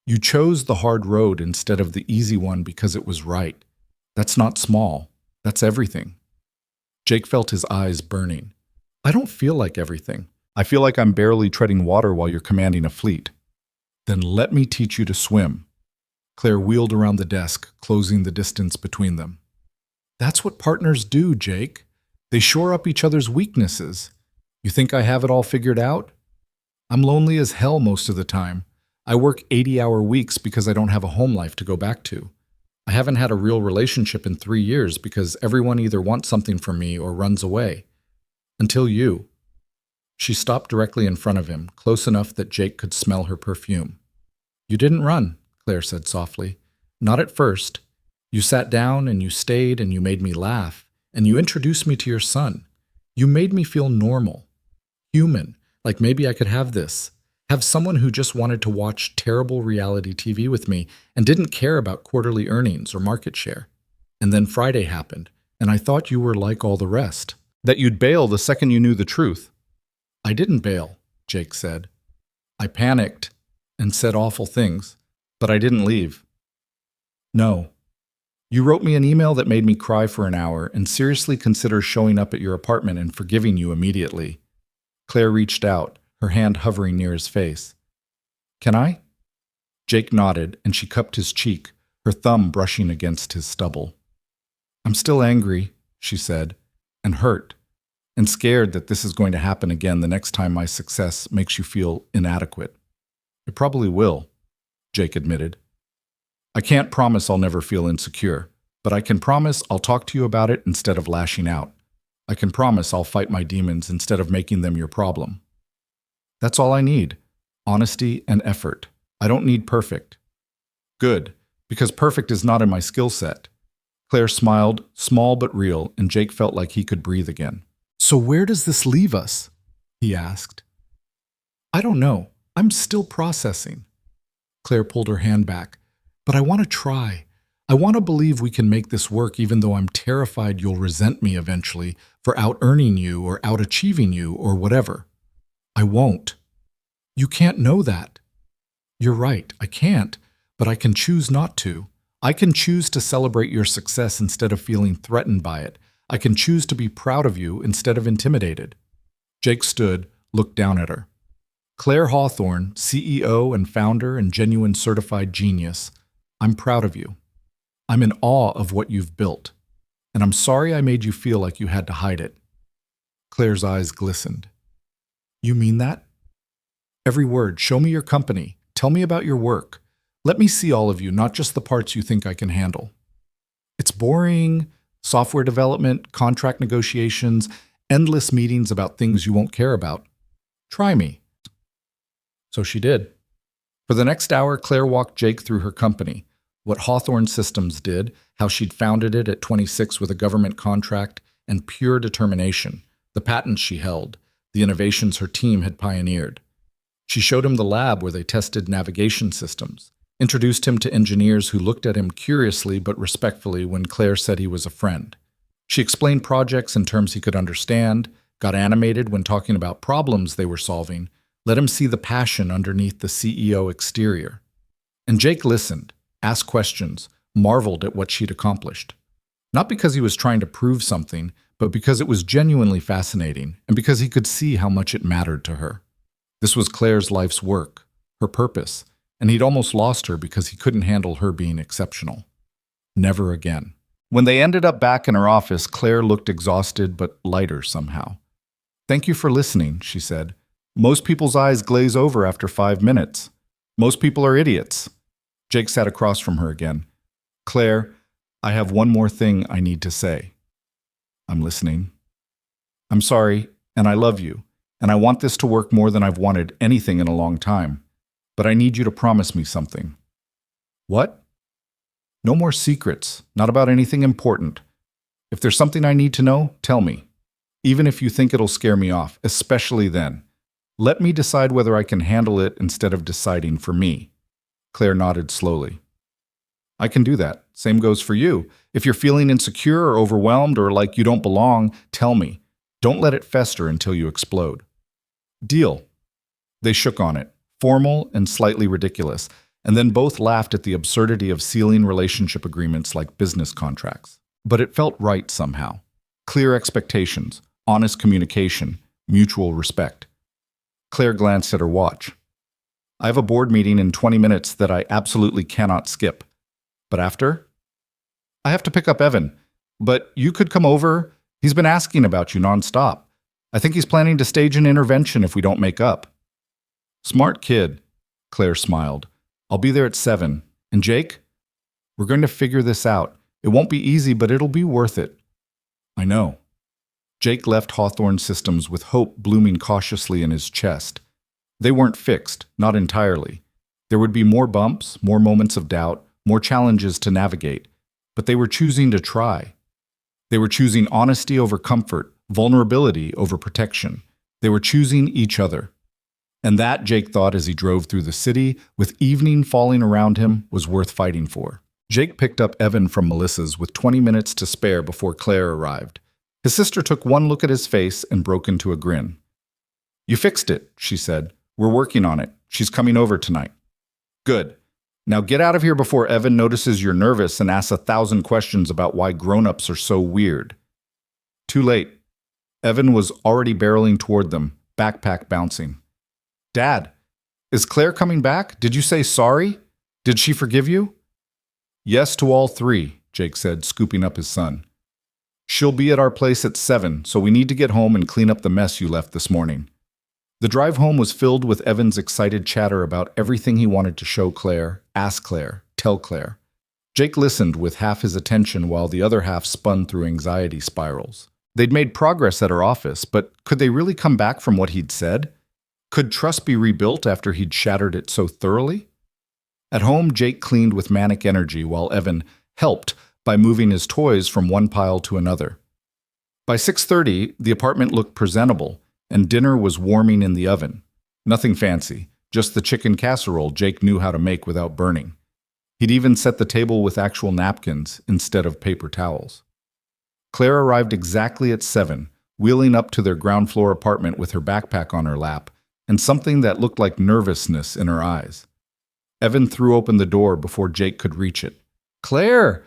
You chose the hard road instead of the easy one because it was right. That's not small. That's everything. Jake felt his eyes burning. I don't feel like everything. I feel like I'm barely treading water while you're commanding a fleet. Then let me teach you to swim. Claire wheeled around the desk, closing the distance between them. That's what partners do, Jake. They shore up each other's weaknesses. You think I have it all figured out? I'm lonely as hell most of the time. I work 80-hour weeks because I don't have a home life to go back to. I haven't had a real relationship in 3 years because everyone either wants something from me or runs away. Until you. She stopped directly in front of him, close enough that Jake could smell her perfume. You didn't run, Claire said softly. Not at first. You sat down and you stayed and you made me laugh, and you introduced me to your son. You made me feel normal, human, like maybe I could have this. Have someone who just wanted to watch terrible reality TV with me and didn't care about quarterly earnings or market share. And then Friday happened, and I thought you were like all the rest. That you'd bail the second you knew the truth. I didn't bail, Jake said. I panicked and said awful things, but I didn't leave. No. You wrote me an email that made me cry for an hour and seriously consider showing up at your apartment and forgiving you immediately. Claire reached out, her hand hovering near his face. Can I? Jake nodded, and she cupped his cheek, her thumb brushing against his stubble. I'm still angry, she said, and hurt, and scared that this is going to happen again the next time my success makes you feel inadequate. It probably will, Jake admitted. I can't promise I'll never feel insecure, but I can promise I'll talk to you about it instead of lashing out. I can promise I'll fight my demons instead of making them your problem. That's all I need, honesty and effort. I don't need perfect. Good, because perfect is not in my skill set. Claire smiled, small but real, and Jake felt like he could breathe again. So where does this leave us? He asked. I don't know. I'm still processing. Claire pulled her hand back. But I want to try. I want to believe we can make this work even though I'm terrified you'll resent me eventually for out-earning you or out-achieving you or whatever. I won't. You can't know that. You're right, I can't, but I can choose not to. I can choose to celebrate your success instead of feeling threatened by it. I can choose to be proud of you instead of intimidated. Jake stood, looked down at her. Claire Hawthorne, CEO and founder and genuine certified genius, I'm proud of you. I'm in awe of what you've built, and I'm sorry I made you feel like you had to hide it. Claire's eyes glistened. You mean that? Every word. Show me your company. Tell me about your work. Let me see all of you, not just the parts you think I can handle. It's boring. Software development, contract negotiations, endless meetings about things you won't care about. Try me. So she did. For the next hour, Claire walked Jake through her company, what Hawthorne Systems did, how she'd founded it at 26 with a government contract and pure determination, the patents she held, the innovations her team had pioneered. She showed him the lab where they tested navigation systems, introduced him to engineers who looked at him curiously but respectfully when Claire said he was a friend. She explained projects in terms he could understand, got animated when talking about problems they were solving, let him see the passion underneath the CEO exterior. And Jake listened, asked questions, marveled at what she'd accomplished. Not because he was trying to prove something, but because it was genuinely fascinating, and because he could see how much it mattered to her. This was Claire's life's work, her purpose, and he'd almost lost her because he couldn't handle her being exceptional. Never again. When they ended up back in her office, Claire looked exhausted but lighter somehow. Thank you for listening, she said. Most people's eyes glaze over after 5 minutes. Most people are idiots. Jake sat across from her again. Claire, I have one more thing I need to say. I'm listening. I'm sorry, and I love you, and I want this to work more than I've wanted anything in a long time. But I need you to promise me something. What? No more secrets, not about anything important. If there's something I need to know, tell me. Even if you think it'll scare me off, especially then. Let me decide whether I can handle it instead of deciding for me. Claire nodded slowly. I can do that. Same goes for you. If you're feeling insecure or overwhelmed or like you don't belong, tell me. Don't let it fester until you explode. Deal. They shook on it, formal and slightly ridiculous, and then both laughed at the absurdity of sealing relationship agreements like business contracts. But it felt right somehow. Clear expectations, honest communication, mutual respect. Claire glanced at her watch. I have a board meeting in 20 minutes that I absolutely cannot skip. But after? I have to pick up Evan. But you could come over. He's been asking about you nonstop. I think he's planning to stage an intervention if we don't make up. Smart kid, Claire smiled. I'll be there at 7. And Jake? We're going to figure this out. It won't be easy, but it'll be worth it. I know. Jake left Hawthorne Systems with hope blooming cautiously in his chest. They weren't fixed, not entirely. There would be more bumps, more moments of doubt, more challenges to navigate. But they were choosing to try. They were choosing honesty over comfort, vulnerability over protection. They were choosing each other. And that, Jake thought as he drove through the city, with evening falling around him, was worth fighting for. Jake picked up Evan from Melissa's with 20 minutes to spare before Claire arrived. His sister took one look at his face and broke into a grin. You fixed it, she said. We're working on it. She's coming over tonight. Good. Now get out of here before Evan notices you're nervous and asks 1,000 questions about why grown-ups are so weird. Too late. Evan was already barreling toward them, backpack bouncing. Dad, is Claire coming back? Did you say sorry? Did she forgive you? Yes to all 3, Jake said, scooping up his son. She'll be at our place at 7, so we need to get home and clean up the mess you left this morning. The drive home was filled with Evan's excited chatter about everything he wanted to show Claire, ask Claire, tell Claire. Jake listened with half his attention while the other half spun through anxiety spirals. They'd made progress at her office, but could they really come back from what he'd said? Could trust be rebuilt after he'd shattered it so thoroughly? At home, Jake cleaned with manic energy while Evan helped by moving his toys from one pile to another. By 6:30, the apartment looked presentable, and dinner was warming in the oven. Nothing fancy, just the chicken casserole Jake knew how to make without burning. He'd even set the table with actual napkins instead of paper towels. Claire arrived exactly at 7, wheeling up to their ground floor apartment with her backpack on her lap and something that looked like nervousness in her eyes. Evan threw open the door before Jake could reach it. Claire!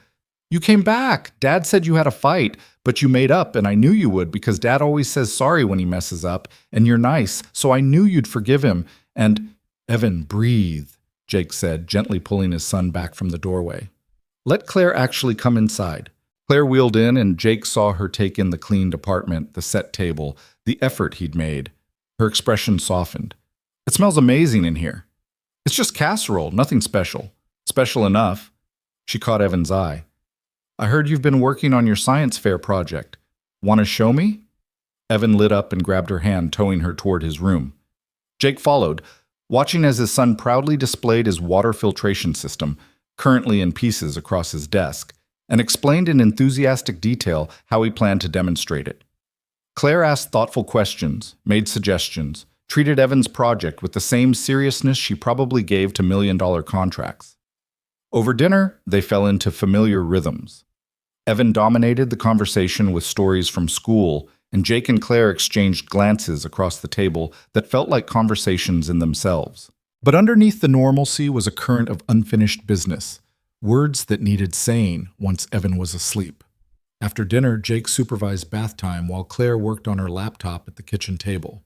You came back. Dad said you had a fight, but you made up, and I knew you would because Dad always says sorry when he messes up, and you're nice, so I knew you'd forgive him. And, Evan, breathe, Jake said, gently pulling his son back from the doorway. Let Claire actually come inside. Claire wheeled in, and Jake saw her take in the cleaned apartment, the set table, the effort he'd made. Her expression softened. It smells amazing in here. It's just casserole, nothing special. Special enough. She caught Evan's eye. I heard you've been working on your science fair project. Want to show me? Evan lit up and grabbed her hand, towing her toward his room. Jake followed, watching as his son proudly displayed his water filtration system, currently in pieces across his desk, and explained in enthusiastic detail how he planned to demonstrate it. Claire asked thoughtful questions, made suggestions, treated Evan's project with the same seriousness she probably gave to million-dollar contracts. Over dinner, they fell into familiar rhythms. Evan dominated the conversation with stories from school, and Jake and Claire exchanged glances across the table that felt like conversations in themselves. But underneath the normalcy was a current of unfinished business, words that needed saying once Evan was asleep. After dinner, Jake supervised bath time while Claire worked on her laptop at the kitchen table.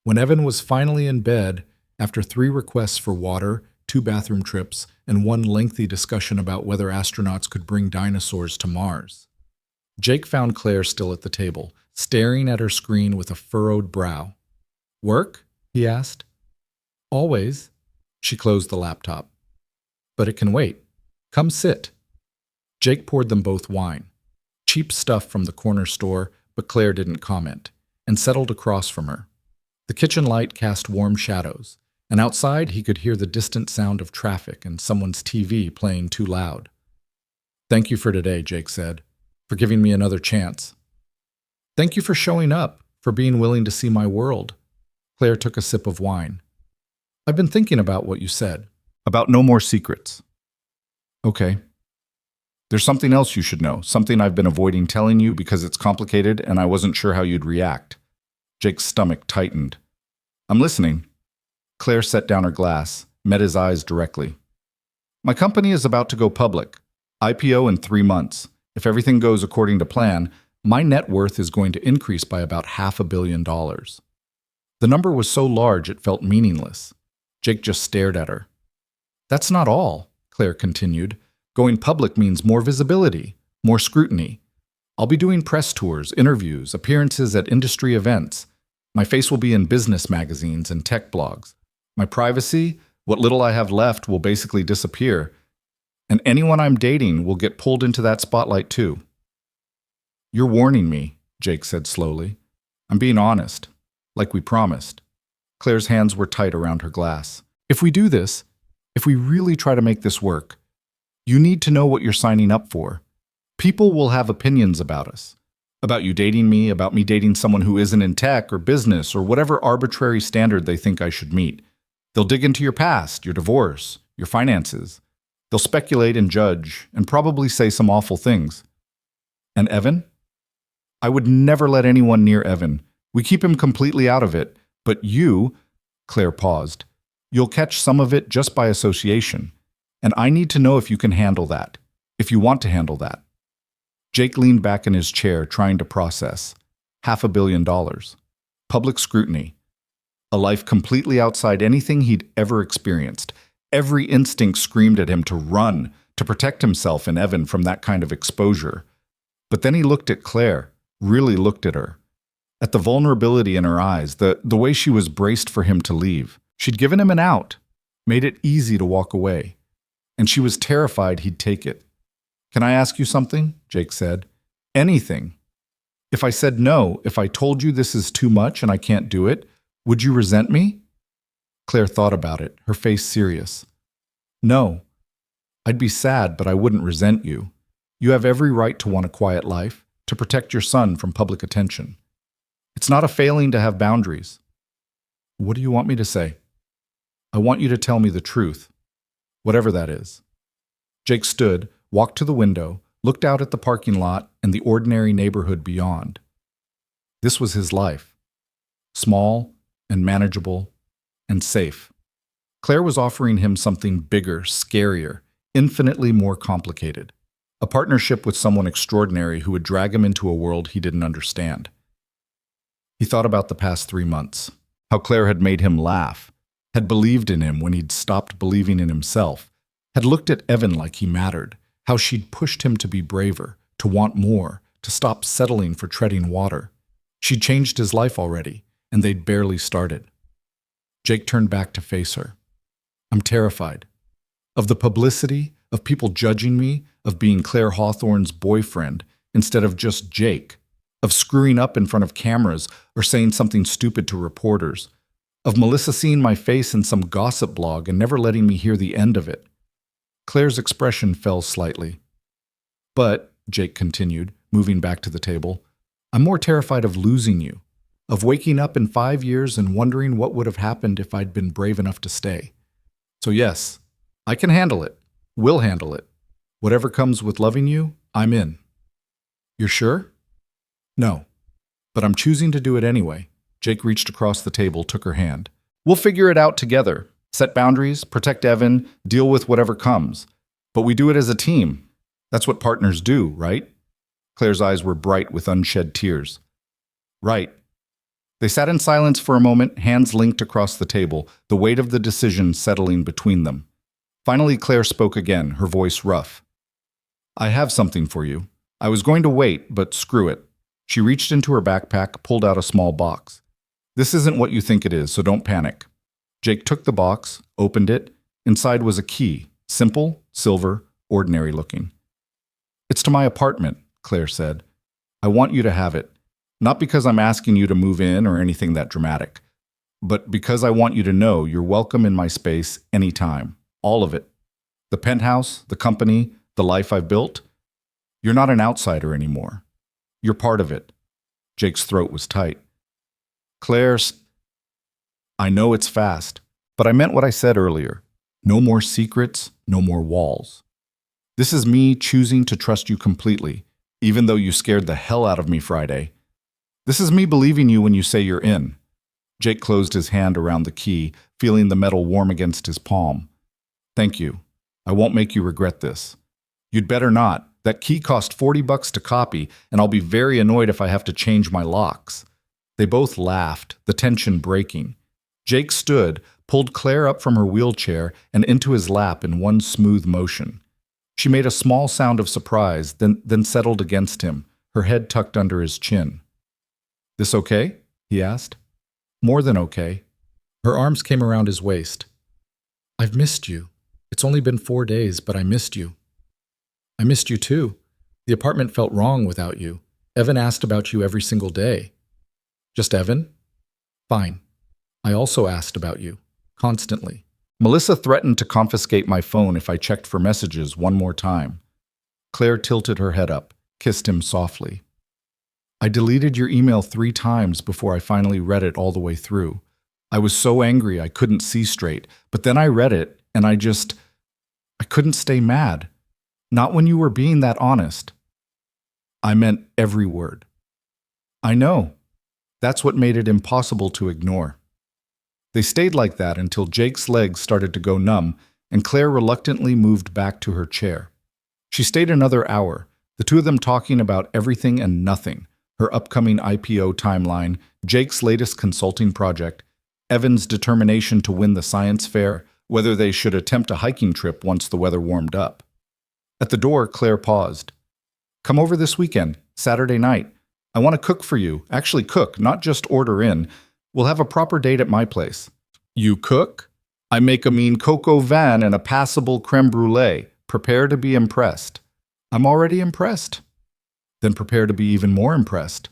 When Evan was finally in bed, after 3 requests for water, 2 bathroom trips, and 1 lengthy discussion about whether astronauts could bring dinosaurs to Mars, Jake found Claire still at the table, staring at her screen with a furrowed brow. Work? He asked. Always. She closed the laptop. But it can wait. Come sit. Jake poured them both wine. Cheap stuff from the corner store, but Claire didn't comment, and settled across from her. The kitchen light cast warm shadows, and outside he could hear the distant sound of traffic and someone's TV playing too loud. "Thank you for today," Jake said, "for giving me another chance." "Thank you for showing up, for being willing to see my world." Claire took a sip of wine. "I've been thinking about what you said." About no more secrets. Okay. There's something else you should know, something I've been avoiding telling you because it's complicated and I wasn't sure how you'd react. Jake's stomach tightened. "I'm listening." Claire set down her glass, met his eyes directly. "My company is about to go public. IPO in 3 months. If everything goes according to plan, my net worth is going to increase by about $500 million. The number was so large it felt meaningless. Jake just stared at her. "That's not all," Claire continued. "Going public means more visibility, more scrutiny. I'll be doing press tours, interviews, appearances at industry events. My face will be in business magazines and tech blogs. My privacy, what little I have left, will basically disappear. And anyone I'm dating will get pulled into that spotlight too." "You're warning me," Jake said slowly. "I'm being honest, like we promised." Claire's hands were tight around her glass. "If we do this, if we really try to make this work, you need to know what you're signing up for. People will have opinions about us. About you dating me, about me dating someone who isn't in tech or business or whatever arbitrary standard they think I should meet. They'll dig into your past, your divorce, your finances. They'll speculate and judge, and probably say some awful things. And Evan? I would never let anyone near Evan. We keep him completely out of it. But you," Claire paused, "you'll catch some of it just by association. And I need to know if you can handle that, if you want to handle that." Jake leaned back in his chair, trying to process. $500 million. Public scrutiny. A life completely outside anything he'd ever experienced. Every instinct screamed at him to run, to protect himself and Evan from that kind of exposure. But then he looked at Claire, really looked at her. At the vulnerability in her eyes, the way she was braced for him to leave. She'd given him an out, made it easy to walk away. And she was terrified he'd take it. "Can I ask you something?" Jake said. "Anything. If I said no, if I told you this is too much and I can't do it, would you resent me?" Claire thought about it, her face serious. "No. I'd be sad, but I wouldn't resent you. You have every right to want a quiet life, to protect your son from public attention. It's not a failing to have boundaries." "What do you want me to say?" "I want you to tell me the truth, whatever that is." Jake stood, walked to the window, looked out at the parking lot and the ordinary neighborhood beyond. This was his life. Small and manageable and safe. Claire was offering him something bigger, scarier, infinitely more complicated. A partnership with someone extraordinary who would drag him into a world he didn't understand. He thought about the past 3 months, how Claire had made him laugh, had believed in him when he'd stopped believing in himself, had looked at Evan like he mattered, how she'd pushed him to be braver, to want more, to stop settling for treading water. She'd changed his life already, and they'd barely started. Jake turned back to face her. "I'm terrified. Of the publicity, of people judging me, of being Claire Hawthorne's boyfriend instead of just Jake, of screwing up in front of cameras or saying something stupid to reporters, of Melissa seeing my face in some gossip blog and never letting me hear the end of it." Claire's expression fell slightly. "But," Jake continued, moving back to the table, "I'm more terrified of losing you, of waking up in 5 years and wondering what would have happened if I'd been brave enough to stay. So yes, I can handle it, will handle it. Whatever comes with loving you, I'm in." "You're sure?" "No, but I'm choosing to do it anyway." Jake reached across the table, took her hand. "We'll figure it out together. Set boundaries, protect Evan, deal with whatever comes. But we do it as a team. That's what partners do, right?" Claire's eyes were bright with unshed tears. "Right." They sat in silence for a moment, hands linked across the table, the weight of the decision settling between them. Finally, Claire spoke again, her voice rough. "I have something for you. I was going to wait, but screw it." She reached into her backpack, pulled out a small box. "This isn't what you think it is, so don't panic." Jake took the box, opened it. Inside was a key, simple, silver, ordinary looking. It's to my apartment, Claire said. I want you to have it. Not because I'm asking you to move in or anything that dramatic, but because I want you to know you're welcome in my space anytime. All of it. The penthouse, the company, the life I've built. You're not an outsider anymore. You're part of it. Jake's throat was tight. Claire's, I know it's fast, but I meant what I said earlier. No more secrets, no more walls. This is me choosing to trust you completely, even though you scared the hell out of me Friday. This is me believing you when you say you're in. Jake closed his hand around the key, feeling the metal warm against his palm. Thank you. I won't make you regret this. You'd better not. That key cost $40 to copy, and I'll be very annoyed if I have to change my locks. They both laughed, the tension breaking. Jake stood, pulled Claire up from her wheelchair and into his lap in one smooth motion. She made a small sound of surprise, then settled against him, her head tucked under his chin. This okay? He asked. More than okay. Her arms came around his waist. I've missed you. It's only been 4 days, but I missed you. I missed you too. The apartment felt wrong without you. Evan asked about you every single day. Just Evan? Fine. I also asked about you. Constantly. Melissa threatened to confiscate my phone if I checked for messages one more time. Claire tilted her head up, kissed him softly. I deleted your email 3 times before I finally read it all the way through. I was so angry I couldn't see straight, but then I read it and I couldn't stay mad. Not when you were being that honest. I meant every word. I know. That's what made it impossible to ignore. They stayed like that until Jake's legs started to go numb and Claire reluctantly moved back to her chair. She stayed another hour, the two of them talking about everything and nothing, her upcoming IPO timeline, Jake's latest consulting project, Evan's determination to win the science fair, whether they should attempt a hiking trip once the weather warmed up. At the door, Claire paused. Come over this weekend, Saturday night. I want to cook for you. Actually cook, not just order in. We'll have a proper date at my place. You cook? I make a mean coq au vin and a passable creme brulee. Prepare to be impressed. I'm already impressed. Then prepare to be even more impressed.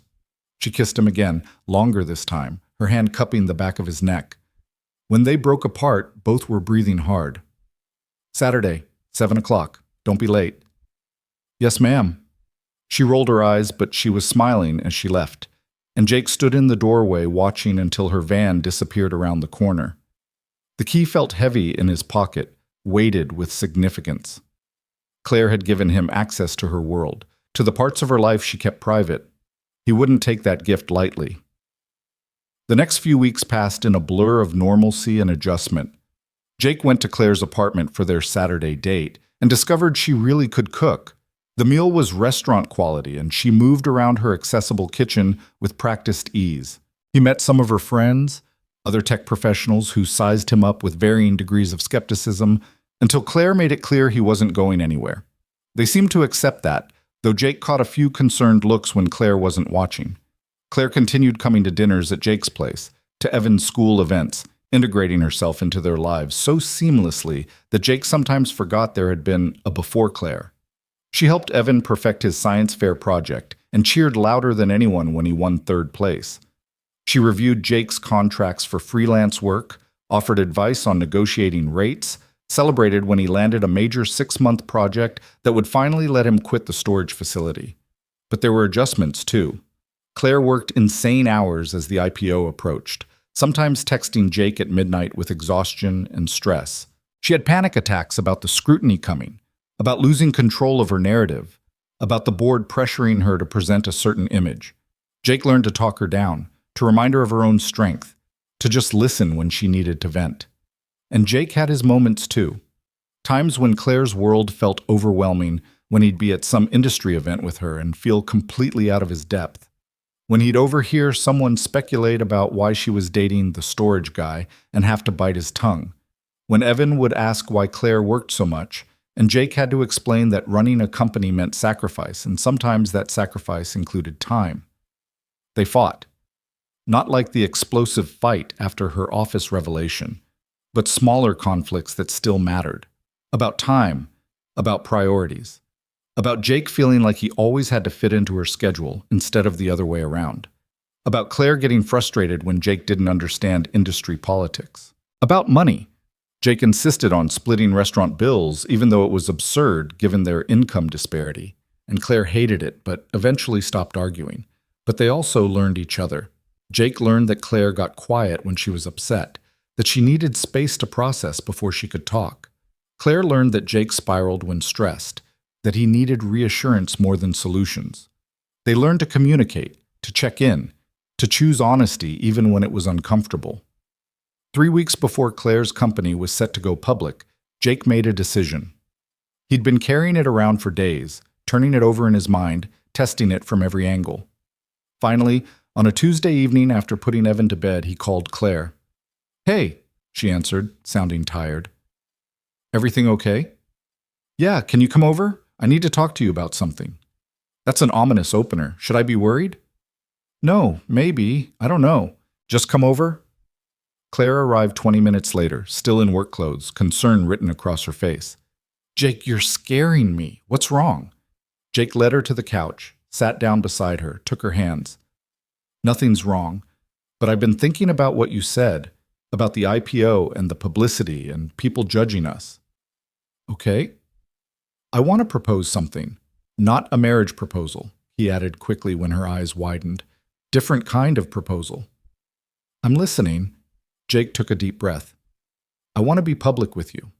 She kissed him again, longer this time, her hand cupping the back of his neck. When they broke apart, both were breathing hard. Saturday, 7 o'clock. Don't be late. Yes, ma'am. She rolled her eyes, but she was smiling as she left, and Jake stood in the doorway watching until her van disappeared around the corner. The key felt heavy in his pocket, weighted with significance. Claire had given him access to her world, to the parts of her life she kept private. He wouldn't take that gift lightly. The next few weeks passed in a blur of normalcy and adjustment. Jake went to Claire's apartment for their Saturday date and discovered she really could cook. The meal was restaurant quality, and she moved around her accessible kitchen with practiced ease. He met some of her friends, other tech professionals who sized him up with varying degrees of skepticism, until Claire made it clear he wasn't going anywhere. They seemed to accept that, though Jake caught a few concerned looks when Claire wasn't watching. Claire continued coming to dinners at Jake's place, to Evan's school events, integrating herself into their lives so seamlessly that Jake sometimes forgot there had been a before Claire. She helped Evan perfect his science fair project and cheered louder than anyone when he won 3rd place. She reviewed Jake's contracts for freelance work, offered advice on negotiating rates, celebrated when he landed a major 6-month project that would finally let him quit the storage facility. But there were adjustments, too. Claire worked insane hours as the IPO approached, sometimes texting Jake at midnight with exhaustion and stress. She had panic attacks about the scrutiny coming, about losing control of her narrative, about the board pressuring her to present a certain image. Jake learned to talk her down, to remind her of her own strength, to just listen when she needed to vent. And Jake had his moments too. Times when Claire's world felt overwhelming, when he'd be at some industry event with her and feel completely out of his depth. When he'd overhear someone speculate about why she was dating the storage guy and have to bite his tongue. When Evan would ask why Claire worked so much, and Jake had to explain that running a company meant sacrifice, and sometimes that sacrifice included time. They fought. Not like the explosive fight after her office revelation, but smaller conflicts that still mattered. About time, about priorities. About Jake feeling like he always had to fit into her schedule instead of the other way around. About Claire getting frustrated when Jake didn't understand industry politics. About money. Jake insisted on splitting restaurant bills even though it was absurd given their income disparity, and Claire hated it but eventually stopped arguing. But they also learned each other. Jake learned that Claire got quiet when she was upset, that she needed space to process before she could talk. Claire learned that Jake spiraled when stressed, that he needed reassurance more than solutions. They learned to communicate, to check in, to choose honesty even when it was uncomfortable. 3 weeks before Claire's company was set to go public, Jake made a decision. He'd been carrying it around for days, turning it over in his mind, testing it from every angle. Finally, on a Tuesday evening after putting Evan to bed, he called Claire. "Hey," she answered, sounding tired. "Everything okay?" "Yeah, can you come over? I need to talk to you about something." "That's an ominous opener. Should I be worried?" "No, maybe. I don't know. Just come over?" Claire arrived 20 minutes later, still in work clothes, concern written across her face. "Jake, you're scaring me. What's wrong?" Jake led her to the couch, sat down beside her, took her hands. "Nothing's wrong, but I've been thinking about what you said, about the IPO and the publicity and people judging us." "Okay." "I want to propose something. Not a marriage proposal," he added quickly when her eyes widened. "Different kind of proposal." "I'm listening." Jake took a deep breath. "I want to be public with you.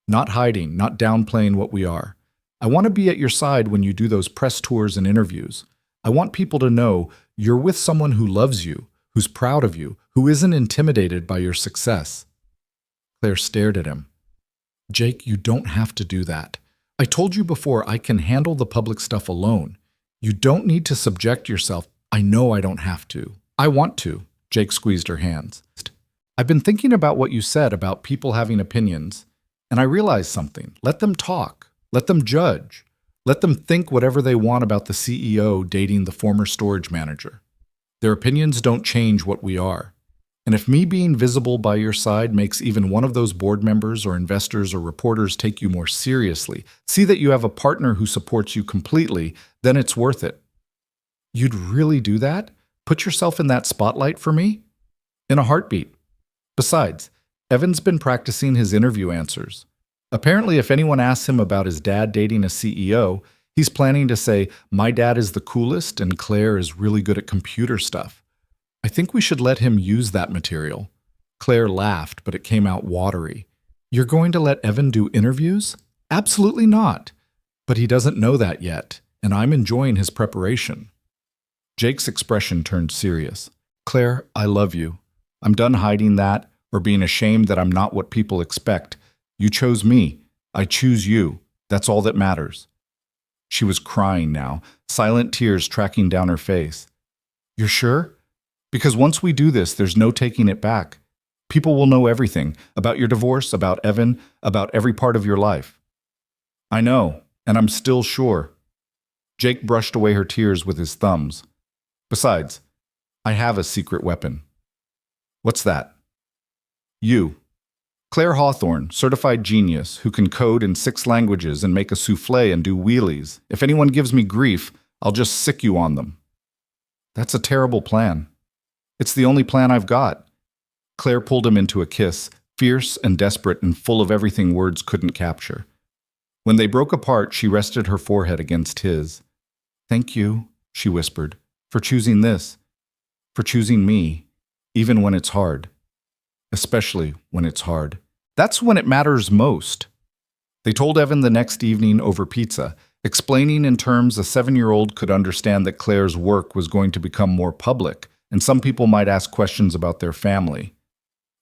Not hiding, not downplaying what we are. I want to be at your side when you do those press tours and interviews. I want people to know you're with someone who loves you, who's proud of you, who isn't intimidated by your success." Claire stared at him. "Jake, you don't have to do that. I told you before I can handle the public stuff alone. You don't need to subject yourself. I know I don't have to. I want to." Jake squeezed her hands. "I've been thinking about what you said about people having opinions, and I realized something. Let them talk. Let them judge. Let them think whatever they want about the CEO dating the former storage manager. Their opinions don't change what we are. And if me being visible by your side makes even one of those board members or investors or reporters take you more seriously, see that you have a partner who supports you completely, then it's worth it." "You'd really do that? Put yourself in that spotlight for me?" "In a heartbeat. Besides, Evan's been practicing his interview answers. Apparently, if anyone asks him about his dad dating a CEO, he's planning to say, 'My dad is the coolest and Claire is really good at computer stuff.' I think we should let him use that material." Claire laughed, but it came out watery. "You're going to let Evan do interviews?" "Absolutely not. But he doesn't know that yet, and I'm enjoying his preparation." Jake's expression turned serious. "Claire, I love you. I'm done hiding that or being ashamed that I'm not what people expect. You chose me. I choose you. That's all that matters." She was crying now, silent tears tracking down her face. "You're sure? Because once we do this, there's no taking it back. People will know everything about your divorce, about Evan, about every part of your life." "I know, and I'm still sure." Jake brushed away her tears with his thumbs. "Besides, I have a secret weapon." "What's that?" "You. Claire Hawthorne, certified genius, who can code in 6 languages and make a souffle and do wheelies. If anyone gives me grief, I'll just sick you on them." "That's a terrible plan." "It's the only plan I've got." Claire pulled him into a kiss, fierce and desperate and full of everything words couldn't capture. When they broke apart, she rested her forehead against his. "Thank you," she whispered, "for choosing this, for choosing me, even when it's hard. Especially when it's hard. That's when it matters most." They told Evan the next evening over pizza, explaining in terms a 7-year-old could understand that Claire's work was going to become more public, and some people might ask questions about their family.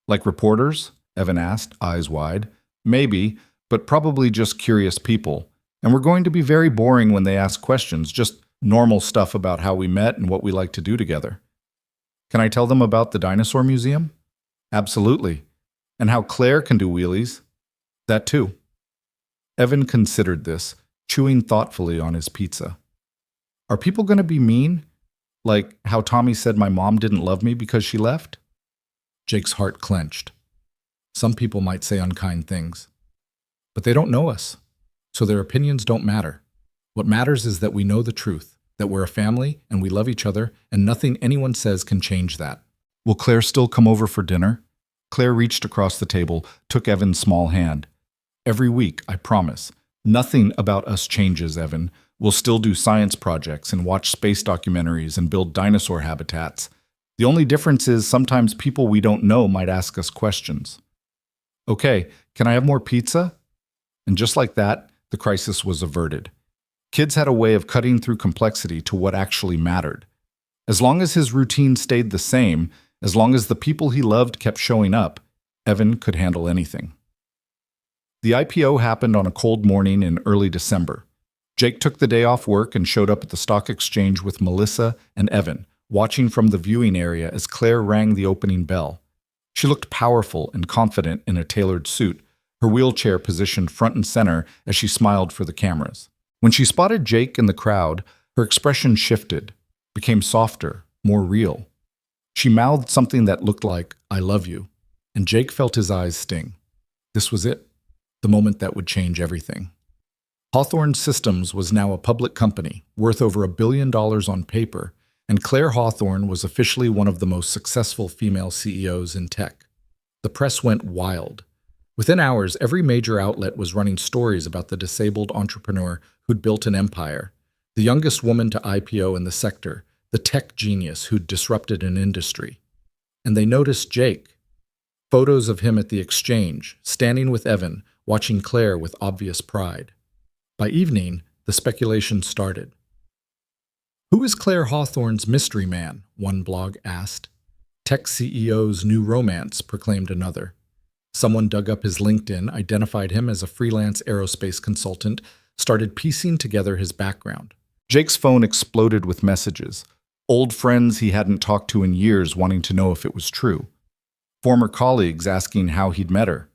"Like reporters?" Evan asked, eyes wide. "Maybe, but probably just curious people. And we're going to be very boring when they ask questions, just normal stuff about how we met and what we like to do together." "Can I tell them about the dinosaur museum?" "Absolutely. And how Claire can do wheelies?" "That too." Evan considered this, chewing thoughtfully on his pizza. "Are people going to be mean? Like how Tommy said my mom didn't love me because she left?" Jake's heart clenched. Some people might say unkind things. But they don't know us, so their opinions don't matter. What matters is that we know the truth, that we're a family and we love each other, and nothing anyone says can change that. Will Claire still come over for dinner? Claire reached across the table, took Evan's small hand. Every week, I promise. Nothing about us changes, Evan. We'll still do science projects and watch space documentaries and build dinosaur habitats. The only difference is sometimes people we don't know might ask us questions. Okay, can I have more pizza? And just like that, the crisis was averted. Kids had a way of cutting through complexity to what actually mattered. As long as his routine stayed the same, as long as the people he loved kept showing up, Evan could handle anything. The IPO happened on a cold morning in early December. Jake took the day off work and showed up at the stock exchange with Melissa and Evan, watching from the viewing area as Claire rang the opening bell. She looked powerful and confident in a tailored suit, her wheelchair positioned front and center as she smiled for the cameras. When she spotted Jake in the crowd, her expression shifted, became softer, more real. She mouthed something that looked like, "I love you," and Jake felt his eyes sting. This was it, the moment that would change everything. Hawthorne Systems was now a public company, worth over $1 billion on paper, and Claire Hawthorne was officially one of the most successful female CEOs in tech. The press went wild. Within hours, every major outlet was running stories about the disabled entrepreneur who'd built an empire, the youngest woman to IPO in the sector, the tech genius who'd disrupted an industry. And they noticed Jake. Photos of him at the exchange, standing with Evan, watching Claire with obvious pride. By evening, the speculation started. Who is Claire Hawthorne's mystery man? One blog asked. Tech CEO's new romance, proclaimed another. Someone dug up his LinkedIn, identified him as a freelance aerospace consultant, started piecing together his background. Jake's phone exploded with messages. Old friends he hadn't talked to in years wanting to know if it was true. Former colleagues asking how he'd met her.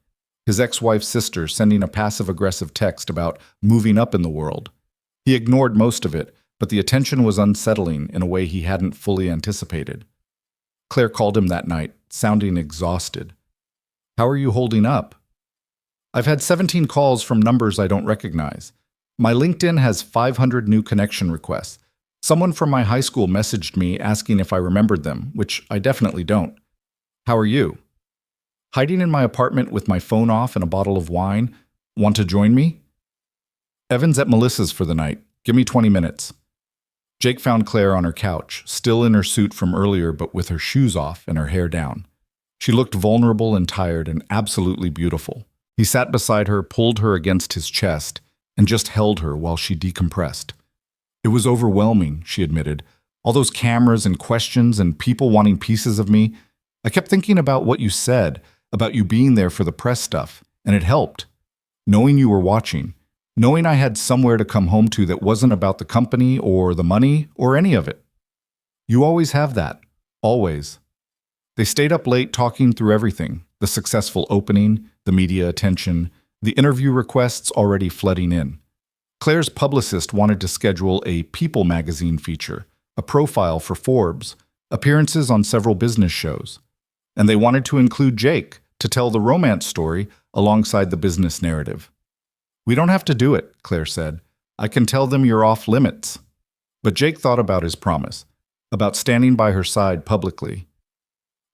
His ex-wife's sister sending a passive-aggressive text about moving up in the world. He ignored most of it, but the attention was unsettling in a way he hadn't fully anticipated. Claire called him that night, sounding exhausted. "How are you holding up?" "I've had 17 calls from numbers I don't recognize. My LinkedIn has 500 new connection requests. Someone from my high school messaged me asking if I remembered them, which I definitely don't. How are you?" "Hiding in my apartment with my phone off and a bottle of wine. Want to join me?" "Evan's at Melissa's for the night. Give me 20 minutes. Jake found Claire on her couch, still in her suit from earlier but with her shoes off and her hair down. She looked vulnerable and tired and absolutely beautiful. He sat beside her, pulled her against his chest, and just held her while she decompressed. "It was overwhelming," she admitted. "All those cameras and questions and people wanting pieces of me. I kept thinking about what you said, about you being there for the press stuff, and it helped. Knowing you were watching. Knowing I had somewhere to come home to that wasn't about the company or the money or any of it. You always have that. Always." They stayed up late talking through everything, the successful opening, the media attention, the interview requests already flooding in. Claire's publicist wanted to schedule a People magazine feature, a profile for Forbes, appearances on several business shows. And they wanted to include Jake to tell the romance story alongside the business narrative. "We don't have to do it," Claire said. "I can tell them you're off limits." But Jake thought about his promise, about standing by her side publicly.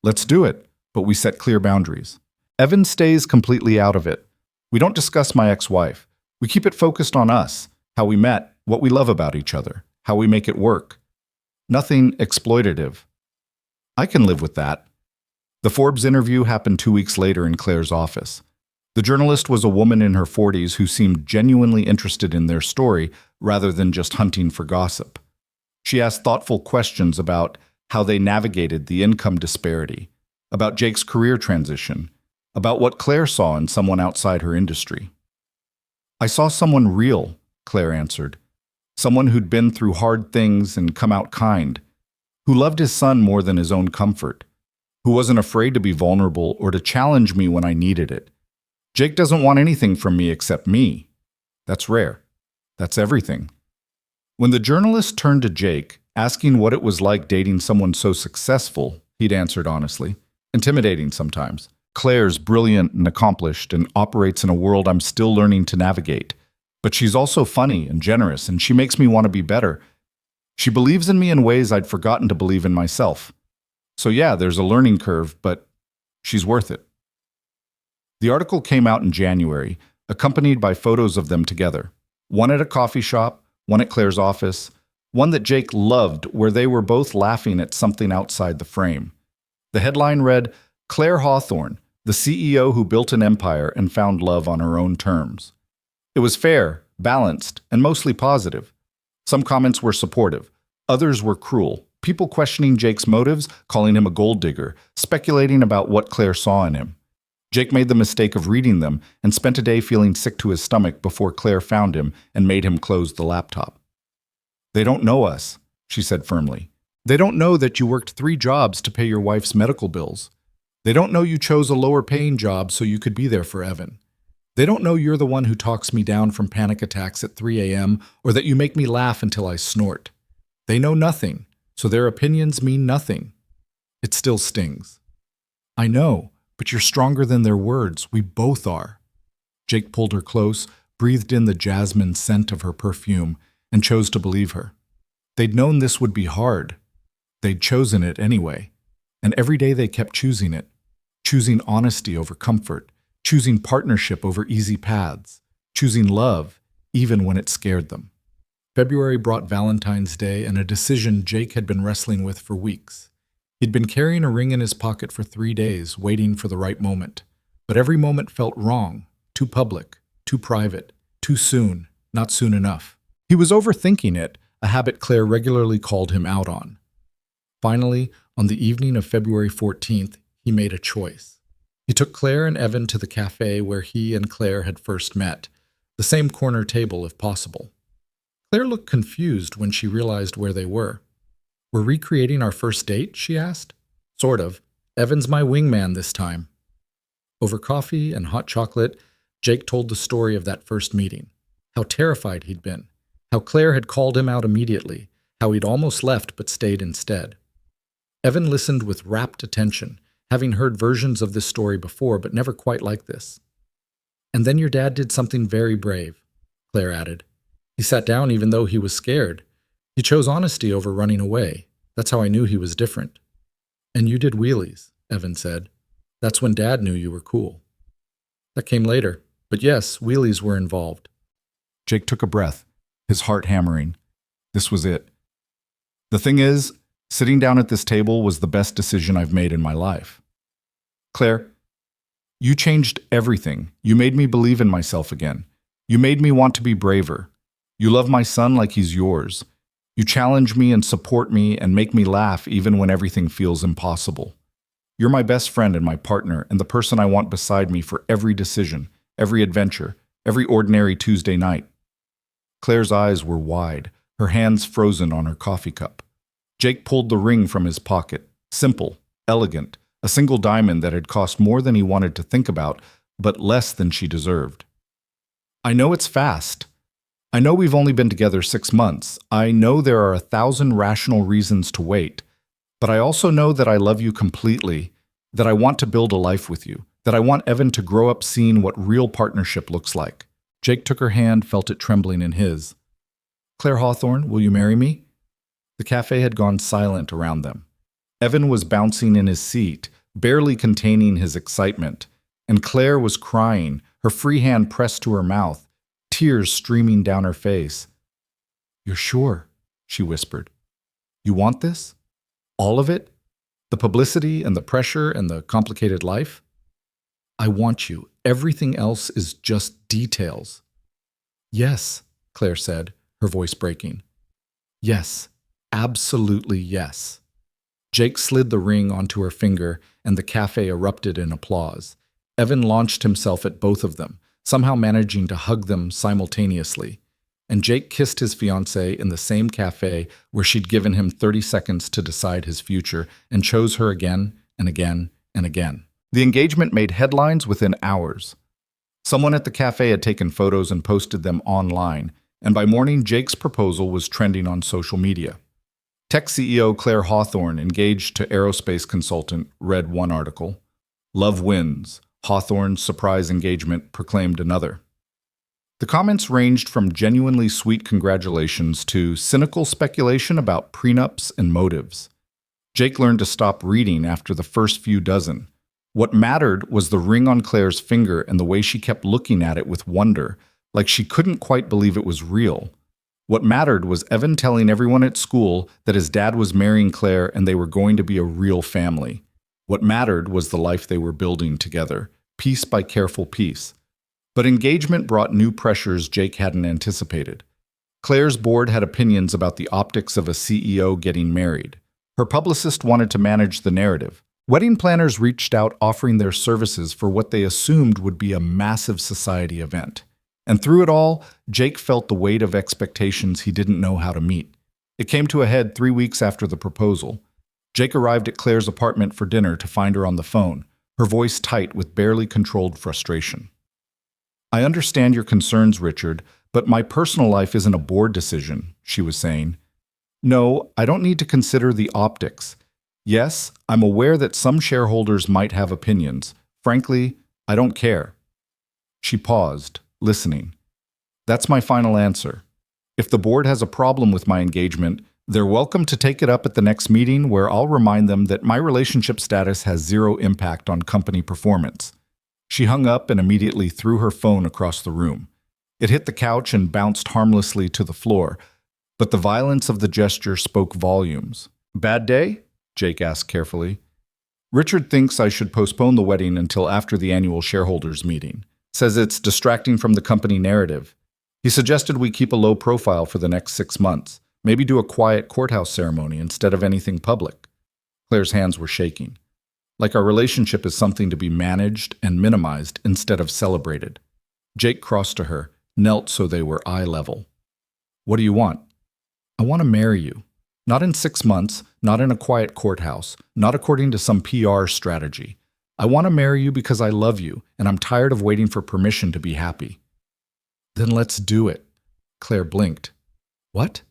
"Let's do it, but we set clear boundaries. Evan stays completely out of it. We don't discuss my ex-wife. We keep it focused on us, how we met, what we love about each other, how we make it work. Nothing exploitative." "I can live with that." The Forbes interview happened 2 weeks later in Claire's office. The journalist was a woman in her 40s who seemed genuinely interested in their story rather than just hunting for gossip. She asked thoughtful questions about how they navigated the income disparity, about Jake's career transition, about what Claire saw in someone outside her industry. "I saw someone real," Claire answered. "Someone who'd been through hard things and come out kind, who loved his son more than his own comfort, who wasn't afraid to be vulnerable or to challenge me when I needed it. Jake doesn't want anything from me except me. That's rare. That's everything." When the journalist turned to Jake, asking what it was like dating someone so successful, he'd answered honestly, "Intimidating sometimes. Claire's brilliant and accomplished and operates in a world I'm still learning to navigate. But she's also funny and generous, and she makes me want to be better. She believes in me in ways I'd forgotten to believe in myself. So yeah, there's a learning curve, but she's worth it. The article came out in January, accompanied by photos of them together. One at a coffee shop, one at Claire's office, one that Jake loved where they were both laughing at something outside the frame. The headline read, "Claire Hawthorne, the CEO who built an empire and found love on her own terms." It was fair, balanced, and mostly positive. Some comments were supportive. Others were cruel. People questioning Jake's motives, calling him a gold digger, speculating about what Claire saw in him. Jake made the mistake of reading them and spent a day feeling sick to his stomach before Claire found him and made him close the laptop. "They don't know us," she said firmly. "They don't know that you worked 3 jobs to pay your wife's medical bills. They don't know you chose a lower-paying job so you could be there for Evan. They don't know you're the one who talks me down from panic attacks at 3 a.m. or that you make me laugh until I snort. They know nothing, so their opinions mean nothing." It still stings. "I know, but you're stronger than their words. We both are." Jake pulled her close, breathed in the jasmine scent of her perfume, and chose to believe her. They'd known this would be hard. They'd chosen it anyway. And every day they kept choosing it, choosing honesty over comfort, choosing partnership over easy paths, choosing love even when it scared them. February brought Valentine's Day and a decision Jake had been wrestling with for weeks. He'd been carrying a ring in his pocket for 3 days, waiting for the right moment. But every moment felt wrong, too public, too private, too soon, not soon enough. He was overthinking it, a habit Claire regularly called him out on. Finally, on the evening of February 14th, he made a choice. He took Claire and Evan to the cafe where he and Claire had first met, the same corner table if possible. Claire looked confused when she realized where they were. "We're recreating our first date?" she asked. "Sort of. Evan's my wingman this time." Over coffee and hot chocolate, Jake told the story of that first meeting, how terrified he'd been, how Claire had called him out immediately, how he'd almost left but stayed instead. Evan listened with rapt attention, having heard versions of this story before, but never quite like this. "And then your dad did something very brave," Claire added. "He sat down even though he was scared. He chose honesty over running away. That's how I knew he was different." "And you did wheelies," Evan said. "That's when Dad knew you were cool." "That came later, but yes, wheelies were involved." Jake took a breath, his heart hammering. This was it. "The thing is, sitting down at this table was the best decision I've made in my life. Claire, you changed everything. You made me believe in myself again. You made me want to be braver. You love my son like he's yours. You challenge me and support me and make me laugh even when everything feels impossible. You're my best friend and my partner and the person I want beside me for every decision, every adventure, every ordinary Tuesday night." Claire's eyes were wide, her hands frozen on her coffee cup. Jake pulled the ring from his pocket, simple, elegant, a single diamond that had cost more than he wanted to think about, but less than she deserved. "I know it's fast. I know we've only been together 6 months. I know there are 1,000 rational reasons to wait. But I also know that I love you completely, that I want to build a life with you, that I want Evan to grow up seeing what real partnership looks like." Jake took her hand, felt it trembling in his. "Claire Hawthorne, will you marry me?" The cafe had gone silent around them. Evan was bouncing in his seat, barely containing his excitement, and Claire was crying, her free hand pressed to her mouth, tears streaming down her face. "You're sure?" she whispered. "You want this? All of it? The publicity and the pressure and the complicated life?" "I want you. Everything else is just details." "Yes," Claire said, her voice breaking. "Yes, absolutely yes." Jake slid the ring onto her finger, and the cafe erupted in applause. Evan launched himself at both of them, somehow managing to hug them simultaneously. And Jake kissed his fiancée in the same cafe where she'd given him 30 seconds to decide his future, and chose her again and again and again. The engagement made headlines within hours. Someone at the cafe had taken photos and posted them online, and by morning, Jake's proposal was trending on social media. Tech CEO Claire Hawthorne, engaged to aerospace consultant, read one article. "Love wins. Hawthorne's surprise engagement proclaimed another." The comments ranged from genuinely sweet congratulations to cynical speculation about prenups and motives. Jake learned to stop reading after the first few dozen. What mattered was the ring on Claire's finger and the way she kept looking at it with wonder, like she couldn't quite believe it was real. What mattered was Evan telling everyone at school that his dad was marrying Claire and they were going to be a real family. What mattered was the life they were building together, piece by careful piece. But engagement brought new pressures Jake hadn't anticipated. Claire's board had opinions about the optics of a CEO getting married. Her publicist wanted to manage the narrative. Wedding planners reached out offering their services for what they assumed would be a massive society event. And through it all, Jake felt the weight of expectations he didn't know how to meet. It came to a head 3 weeks after the proposal. Jake arrived at Claire's apartment for dinner to find her on the phone, her voice tight with barely controlled frustration. "I understand your concerns, Richard, but my personal life isn't a board decision," she was saying. "No, I don't need to consider the optics. Yes, I'm aware that some shareholders might have opinions. Frankly, I don't care." She paused, listening. "That's my final answer. If the board has a problem with my engagement, they're welcome to take it up at the next meeting where I'll remind them that my relationship status has zero impact on company performance." She hung up and immediately threw her phone across the room. It hit the couch and bounced harmlessly to the floor, but the violence of the gesture spoke volumes. "Bad day?" Jake asked carefully. "Richard thinks I should postpone the wedding until after the annual shareholders meeting. Says it's distracting from the company narrative. He suggested we keep a low profile for the next 6 months, maybe do a quiet courthouse ceremony instead of anything public." Claire's hands were shaking. Like our relationship is something to be managed and minimized instead of celebrated. Jake crossed to her, knelt so they were eye level. "What do you want?" "I want to marry you. Not in 6 months, not in a quiet courthouse, not according to some PR strategy. I want to marry you because I love you, and I'm tired of waiting for permission to be happy." "Then let's do it." Claire blinked. "What?"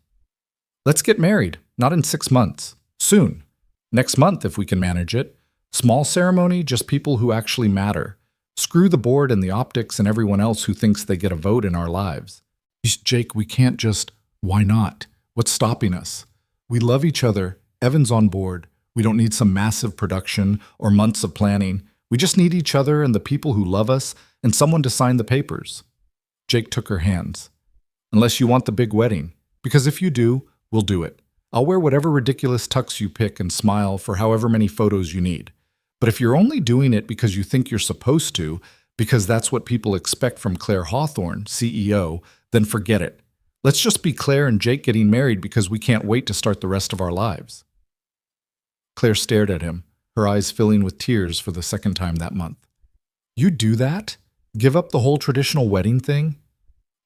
"Let's get married, not in 6 months. Soon. Next month if we can manage it. Small ceremony, just people who actually matter. Screw the board and the optics and everyone else who thinks they get a vote in our lives." "Jake, we can't just..." "Why not? What's stopping us? We love each other. Evan's on board. We don't need some massive production or months of planning. We just need each other and the people who love us and someone to sign the papers." Jake took her hands. "Unless you want the big wedding. Because if you do, we'll do it. I'll wear whatever ridiculous tux you pick and smile for however many photos you need. But if you're only doing it because you think you're supposed to, because that's what people expect from Claire Hawthorne, CEO, then forget it. Let's just be Claire and Jake getting married because we can't wait to start the rest of our lives." Claire stared at him, her eyes filling with tears for the second time that month. "You do that? Give up the whole traditional wedding thing?"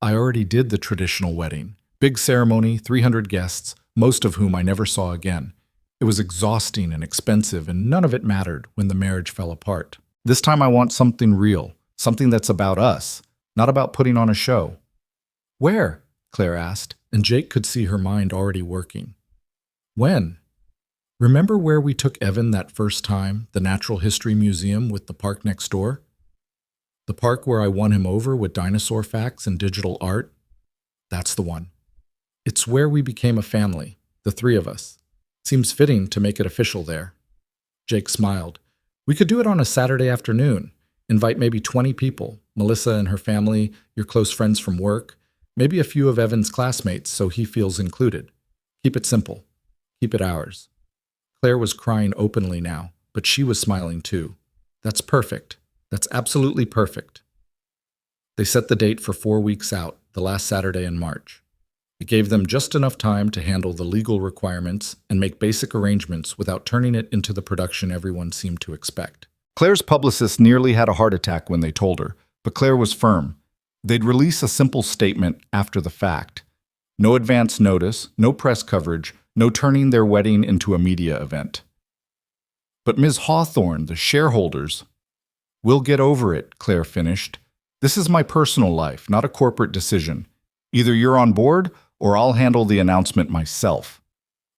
"I already did the traditional wedding. Big ceremony, 300 guests, most of whom I never saw again. It was exhausting and expensive, and none of it mattered when the marriage fell apart. This time I want something real, something that's about us, not about putting on a show." "Where?" Claire asked, and Jake could see her mind already working. "When? Remember where we took Evan that first time, the Natural History Museum with the park next door? The park where I won him over with dinosaur facts and digital art? That's the one. It's where we became a family, the 3 of us. Seems fitting to make it official there." Jake smiled. "We could do it on a Saturday afternoon. Invite maybe 20 people, Melissa and her family, your close friends from work, maybe a few of Evan's classmates so he feels included. Keep it simple. Keep it ours." Claire was crying openly now, but she was smiling too. "That's perfect. That's absolutely perfect." They set the date for 4 weeks out, the last Saturday in March. It gave them just enough time to handle the legal requirements and make basic arrangements without turning it into the production everyone seemed to expect. Claire's publicist nearly had a heart attack when they told her, but Claire was firm. They'd release a simple statement after the fact. No advance notice, no press coverage, no turning their wedding into a media event. "But Ms. Hawthorne, the shareholders..." "We'll get over it," Claire finished. "This is my personal life, not a corporate decision. Either you're on board, or I'll handle the announcement myself."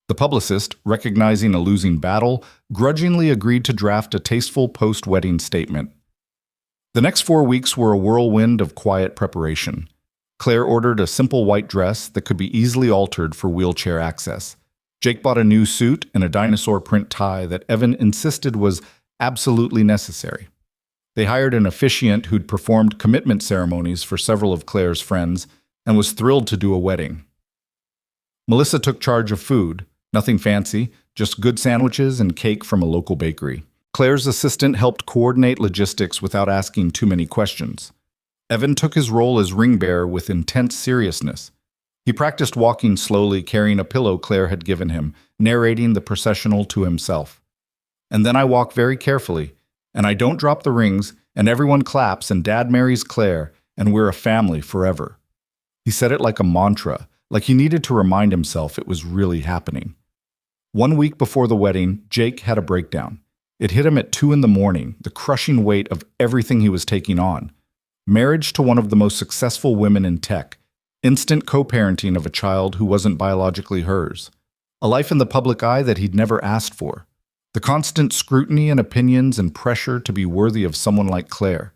The publicist, recognizing a losing battle, grudgingly agreed to draft a tasteful post-wedding statement. The next 4 weeks were a whirlwind of quiet preparation. Claire ordered a simple white dress that could be easily altered for wheelchair access. Jake bought a new suit and a dinosaur print tie that Evan insisted was absolutely necessary. They hired an officiant who'd performed commitment ceremonies for several of Claire's friends and was thrilled to do a wedding. Melissa took charge of food, nothing fancy, just good sandwiches and cake from a local bakery. Claire's assistant helped coordinate logistics without asking too many questions. Evan took his role as ring bearer with intense seriousness. He practiced walking slowly, carrying a pillow Claire had given him, narrating the processional to himself. And then I walk very carefully, and I don't drop the rings, and everyone claps, and Dad marries Claire, and we're a family forever. He said it like a mantra, like he needed to remind himself it was really happening. 1 week before the wedding, Jake had a breakdown. It hit him at 2 a.m, the crushing weight of everything he was taking on. Marriage to one of the most successful women in tech, instant co-parenting of a child who wasn't biologically hers, a life in the public eye that he'd never asked for, the constant scrutiny and opinions and pressure to be worthy of someone like Claire.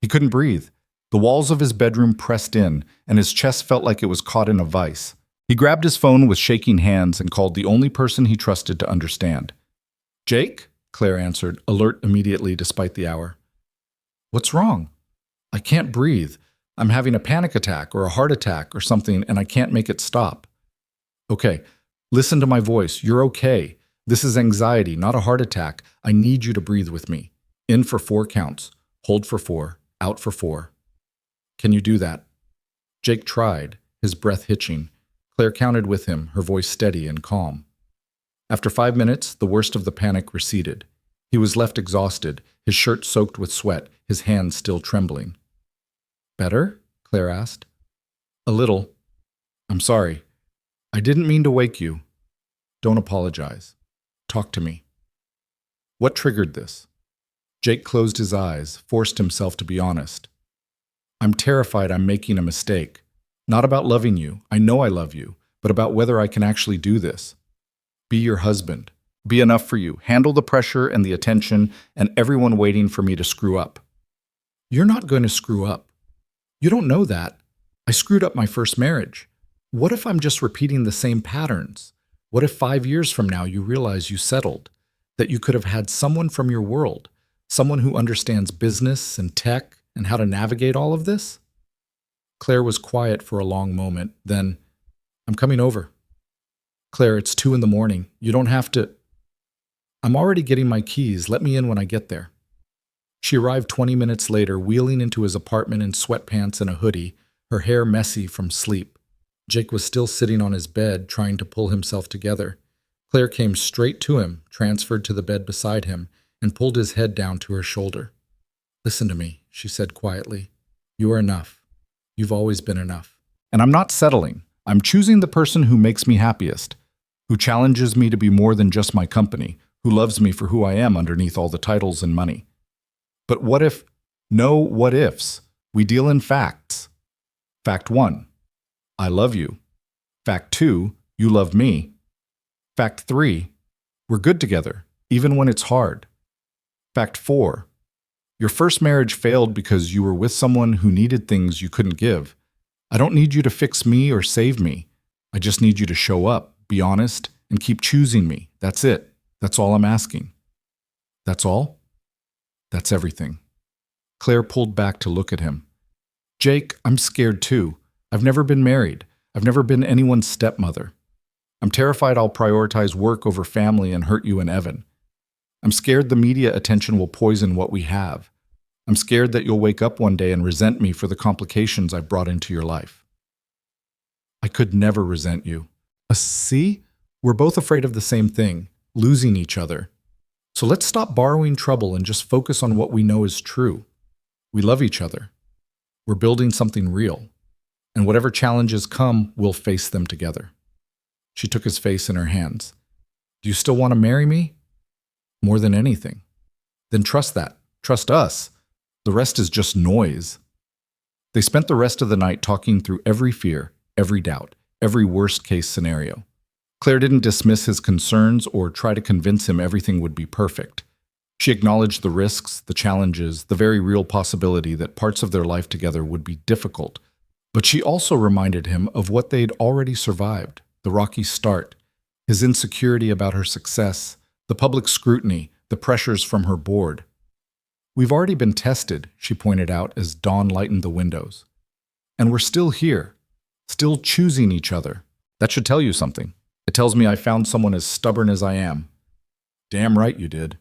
He couldn't breathe. The walls of his bedroom pressed in, and his chest felt like it was caught in a vice. He grabbed his phone with shaking hands and called the only person he trusted to understand. "Jake?" Claire answered, alert immediately despite the hour. "What's wrong?" "I can't breathe. I'm having a panic attack or a heart attack or something, and I can't make it stop." "Okay, listen to my voice. You're okay. This is anxiety, not a heart attack. I need you to breathe with me. In for 4 counts. Hold for 4. Out for 4. Can you do that?" Jake tried, his breath hitching. Claire counted with him, her voice steady and calm. After 5 minutes, the worst of the panic receded. He was left exhausted, his shirt soaked with sweat, his hands still trembling. "Better?" Claire asked. "A little. I'm sorry. I didn't mean to wake you. Don't apologize. Talk to me." What triggered this? Jake closed his eyes, forced himself to be honest. "I'm terrified I'm making a mistake. Not about loving you, I know I love you, but about whether I can actually do this. Be your husband. Be enough for you. Handle the pressure and the attention and everyone waiting for me to screw up." "You're not going to screw up. You don't know that. I screwed up my first marriage. What if I'm just repeating the same patterns? What if 5 years from now you realize you settled, that you could have had someone from your world, someone who understands business and tech and how to navigate all of this?" Claire was quiet for a long moment. Then, "I'm coming over." "Claire, it's 2 a.m. You don't have to." "I'm already getting my keys. Let me in when I get there." She arrived 20 minutes later, wheeling into his apartment in sweatpants and a hoodie, her hair messy from sleep. Jake was still sitting on his bed, trying to pull himself together. Claire came straight to him, transferred to the bed beside him, and pulled his head down to her shoulder. "Listen to me," she said quietly. "You are enough. You've always been enough. And I'm not settling. I'm choosing the person who makes me happiest, who challenges me to be more than just my company, who loves me for who I am underneath all the titles and money." But what if? No what ifs. We deal in facts. Fact 1, I love you. Fact 2, you love me. Fact 3, we're good together, even when it's hard. Fact 4, your first marriage failed because you were with someone who needed things you couldn't give. I don't need you to fix me or save me. I just need you to show up, be honest, and keep choosing me. That's it. That's all I'm asking. That's all? That's everything. Claire pulled back to look at him. "Jake, I'm scared too. I've never been married. I've never been anyone's stepmother. I'm terrified I'll prioritize work over family and hurt you and Evan. I'm scared the media attention will poison what we have. I'm scared that you'll wake up one day and resent me for the complications I've brought into your life." "I could never resent you." See? We're both afraid of the same thing, losing each other. So let's stop borrowing trouble and just focus on what we know is true. We love each other. We're building something real. And whatever challenges come, we'll face them together. She took his face in her hands. "Do you still want to marry me?" "More than anything." "Then trust that. Trust us. The rest is just noise." They spent the rest of the night talking through every fear, every doubt, every worst-case scenario. Claire didn't dismiss his concerns or try to convince him everything would be perfect. She acknowledged the risks, the challenges, the very real possibility that parts of their life together would be difficult, But she also reminded him of what they'd already survived, the rocky start, his insecurity about her success, the public scrutiny, the pressures from her board. "We've already been tested," she pointed out as dawn lightened the windows. "And we're still here, still choosing each other. That should tell you something. It tells me I found someone as stubborn as I am." "Damn right you did."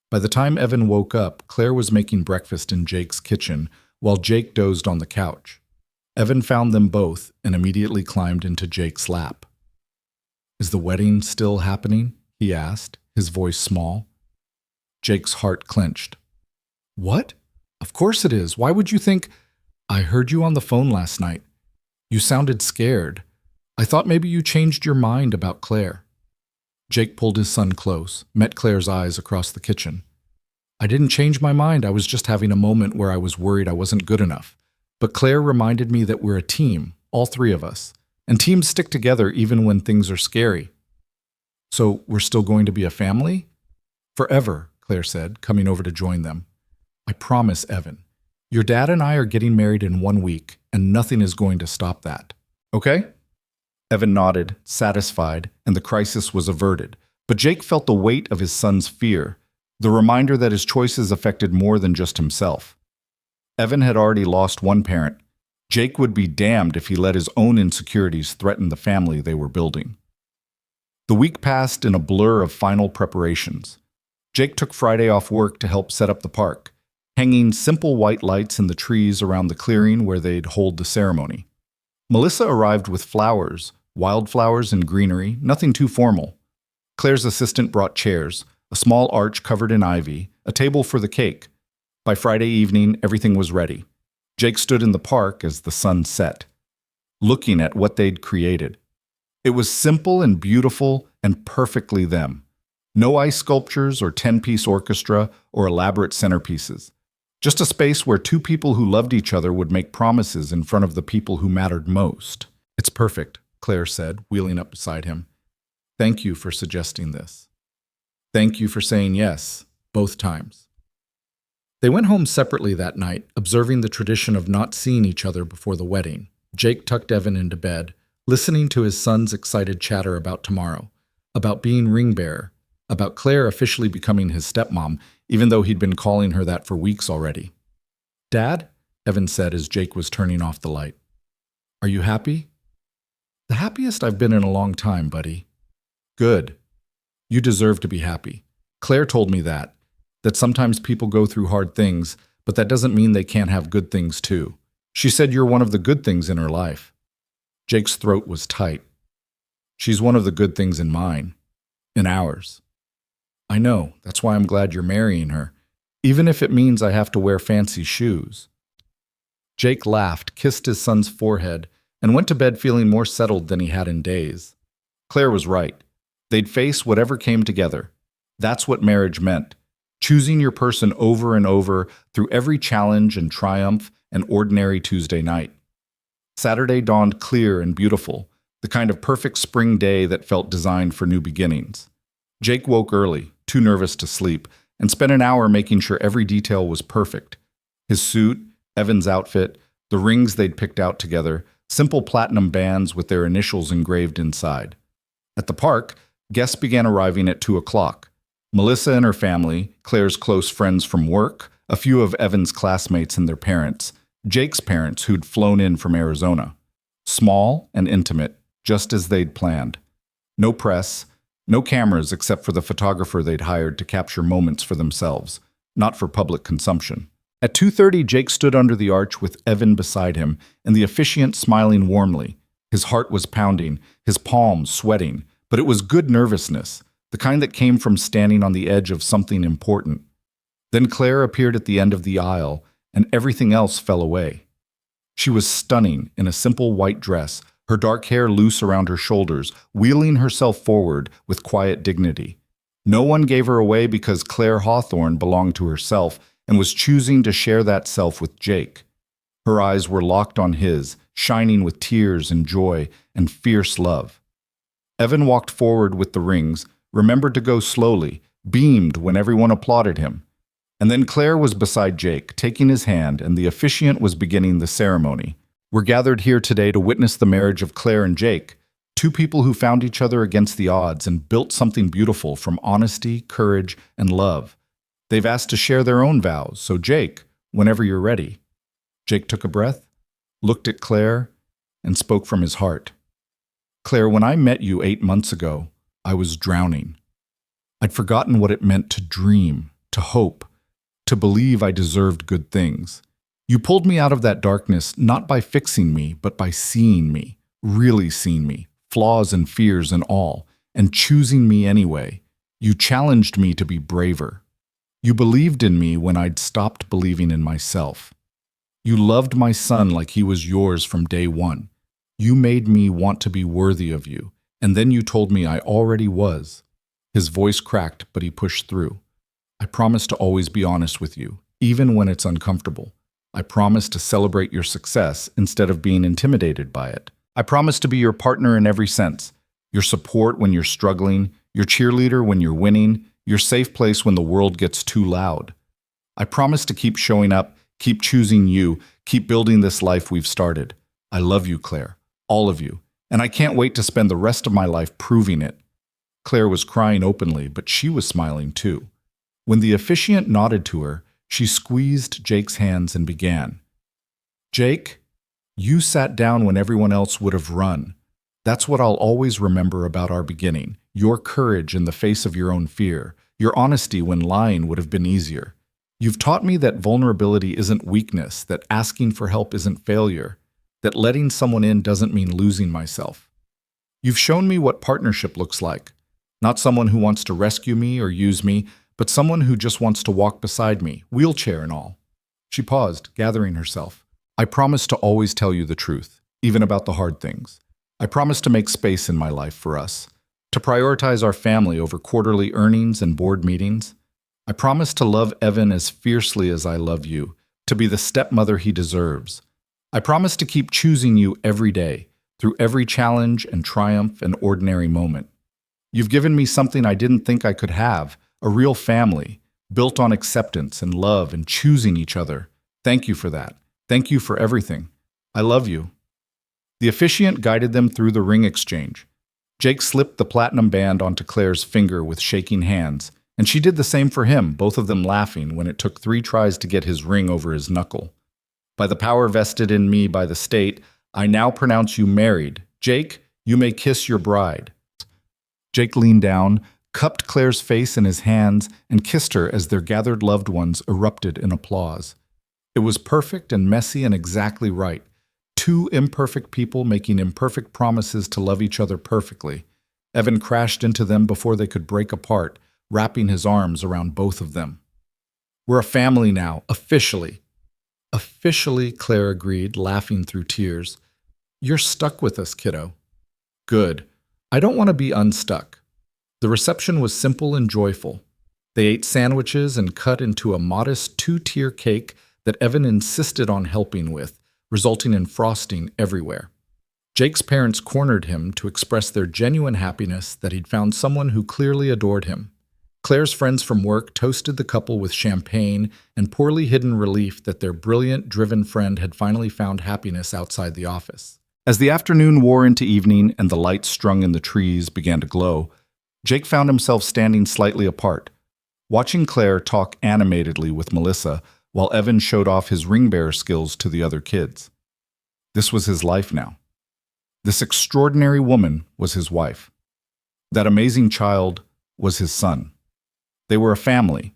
By the time Evan woke up, Claire was making breakfast in Jake's kitchen while Jake dozed on the couch. Evan found them both and immediately climbed into Jake's lap. "Is the wedding still happening?" he asked, his voice small. Jake's heart clenched. "What? Of course it is. Why would you think—" "I heard you on the phone last night. You sounded scared. I thought maybe you changed your mind about Claire." Jake pulled his son close, met Claire's eyes across the kitchen. "I didn't change my mind. I was just having a moment where I was worried I wasn't good enough. But Claire reminded me that we're a team, all three of us. And teams stick together even when things are scary." "So we're still going to be a family?" "Forever," Claire said, coming over to join them. "I promise, Evan. Your dad and I are getting married in 1 week, and nothing is going to stop that. Okay?" Evan nodded, satisfied, and the crisis was averted. But Jake felt the weight of his son's fear, the reminder that his choices affected more than just himself. Evan had already lost one parent. Jake would be damned if he let his own insecurities threaten the family they were building. The week passed in a blur of final preparations. Jake took Friday off work to help set up the park, hanging simple white lights in the trees around the clearing where they'd hold the ceremony. Melissa arrived with flowers, wildflowers and greenery, nothing too formal. Claire's assistant brought chairs, a small arch covered in ivy, a table for the cake. By Friday evening, everything was ready. Jake stood in the park as the sun set, looking at what they'd created. It was simple and beautiful and perfectly them. No ice sculptures or 10-piece orchestra or elaborate centerpieces. Just a space where two people who loved each other would make promises in front of the people who mattered most. "It's perfect," Claire said, wheeling up beside him. "Thank you for suggesting this. Thank you for saying yes, both times." They went home separately that night, observing the tradition of not seeing each other before the wedding. Jake tucked Evan into bed, listening to his son's excited chatter about tomorrow, about being ring bearer, about Claire officially becoming his stepmom, even though he'd been calling her that for weeks already. "Dad," Evan said as Jake was turning off the light. "Are you happy?" "The happiest I've been in a long time, buddy." "Good. You deserve to be happy. Claire told me that sometimes people go through hard things, but that doesn't mean they can't have good things too. She said you're one of the good things in her life." Jake's throat was tight. "She's one of the good things in mine. In ours." "I know. That's why I'm glad you're marrying her, even if it means I have to wear fancy shoes." Jake laughed, kissed his son's forehead, and went to bed feeling more settled than he had in days. Claire was right. They'd face whatever came together. That's what marriage meant. Choosing your person over and over through every challenge and triumph and ordinary Tuesday night. Saturday dawned clear and beautiful, the kind of perfect spring day that felt designed for new beginnings. Jake woke early, too nervous to sleep, and spent an hour making sure every detail was perfect. His suit, Evan's outfit, the rings they'd picked out together, simple platinum bands with their initials engraved inside. At the park, guests began arriving at 2 o'clock. Melissa and her family, Claire's close friends from work, a few of Evan's classmates and their parents, Jake's parents who'd flown in from Arizona. Small and intimate, just as they'd planned. No press, no cameras except for the photographer they'd hired to capture moments for themselves, not for public consumption. At 2:30, Jake stood under the arch with Evan beside him and the officiant smiling warmly. His heart was pounding, his palms sweating, but it was good nervousness, the kind that came from standing on the edge of something important. Then Claire appeared at the end of the aisle, and everything else fell away. She was stunning in a simple white dress, her dark hair loose around her shoulders, wheeling herself forward with quiet dignity. No one gave her away because Claire Hawthorne belonged to herself and was choosing to share that self with Jake. Her eyes were locked on his, shining with tears and joy and fierce love. Evan walked forward with the rings, remembered to go slowly, beamed when everyone applauded him. And then Claire was beside Jake, taking his hand, and the officiant was beginning the ceremony. We're gathered here today to witness the marriage of Claire and Jake, two people who found each other against the odds and built something beautiful from honesty, courage, and love. They've asked to share their own vows, so Jake, whenever you're ready. Jake took a breath, looked at Claire, and spoke from his heart. Claire, when I met you 8 months ago, I was drowning. I'd forgotten what it meant to dream, to hope, to believe I deserved good things. You pulled me out of that darkness not by fixing me, but by seeing me, really seeing me, flaws and fears and all, and choosing me anyway. You challenged me to be braver. You believed in me when I'd stopped believing in myself. You loved my son like he was yours from day one. You made me want to be worthy of you, and then you told me I already was. His voice cracked, but he pushed through. I promise to always be honest with you, even when it's uncomfortable. I promise to celebrate your success instead of being intimidated by it. I promise to be your partner in every sense, your support when you're struggling, your cheerleader when you're winning, your safe place when the world gets too loud. I promise to keep showing up, keep choosing you, keep building this life we've started. I love you, Claire, all of you, and I can't wait to spend the rest of my life proving it. Claire was crying openly, but she was smiling too. When the officiant nodded to her, she squeezed Jake's hands and began. Jake, you sat down when everyone else would have run. That's what I'll always remember about our beginning, your courage in the face of your own fear, your honesty when lying would have been easier. You've taught me that vulnerability isn't weakness, that asking for help isn't failure, that letting someone in doesn't mean losing myself. You've shown me what partnership looks like, not someone who wants to rescue me or use me, but someone who just wants to walk beside me, wheelchair and all. She paused, gathering herself. I promise to always tell you the truth, even about the hard things. I promise to make space in my life for us, to prioritize our family over quarterly earnings and board meetings. I promise to love Evan as fiercely as I love you, to be the stepmother he deserves. I promise to keep choosing you every day, through every challenge and triumph and ordinary moment. You've given me something I didn't think I could have, a real family, built on acceptance and love and choosing each other. Thank you for that. Thank you for everything. I love you. The officiant guided them through the ring exchange. Jake slipped the platinum band onto Claire's finger with shaking hands, and she did the same for him, both of them laughing when it took 3 tries to get his ring over his knuckle. By the power vested in me by the state, I now pronounce you married. Jake, you may kiss your bride. Jake leaned down, cupped Claire's face in his hands, and kissed her as their gathered loved ones erupted in applause. It was perfect and messy and exactly right. 2 imperfect people making imperfect promises to love each other perfectly. Evan crashed into them before they could break apart, wrapping his arms around both of them. We're a family now, officially. Officially, Claire agreed, laughing through tears. You're stuck with us, kiddo. Good. I don't want to be unstuck. The reception was simple and joyful. They ate sandwiches and cut into a modest 2-tier cake that Evan insisted on helping with, resulting in frosting everywhere. Jake's parents cornered him to express their genuine happiness that he'd found someone who clearly adored him. Claire's friends from work toasted the couple with champagne and poorly hidden relief that their brilliant, driven friend had finally found happiness outside the office. As the afternoon wore into evening and the lights strung in the trees began to glow, Jake found himself standing slightly apart, watching Claire talk animatedly with Melissa while Evan showed off his ring bearer skills to the other kids. This was his life now. This extraordinary woman was his wife. That amazing child was his son. They were a family,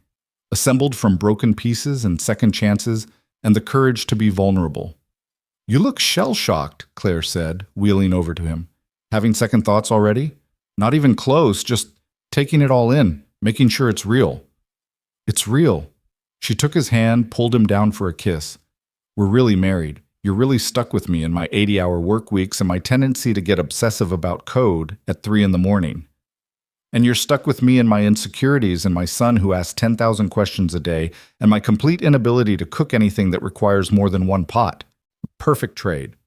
assembled from broken pieces and second chances and the courage to be vulnerable. You look shell-shocked, Claire said, wheeling over to him. Having second thoughts already? Not even close, just taking it all in, making sure it's real. It's real. She took his hand, pulled him down for a kiss. We're really married. You're really stuck with me in my 80-hour work weeks and my tendency to get obsessive about code at 3 in the morning. And you're stuck with me in my insecurities and my son who asks 10,000 questions a day and my complete inability to cook anything that requires more than 1 pot. Perfect trade.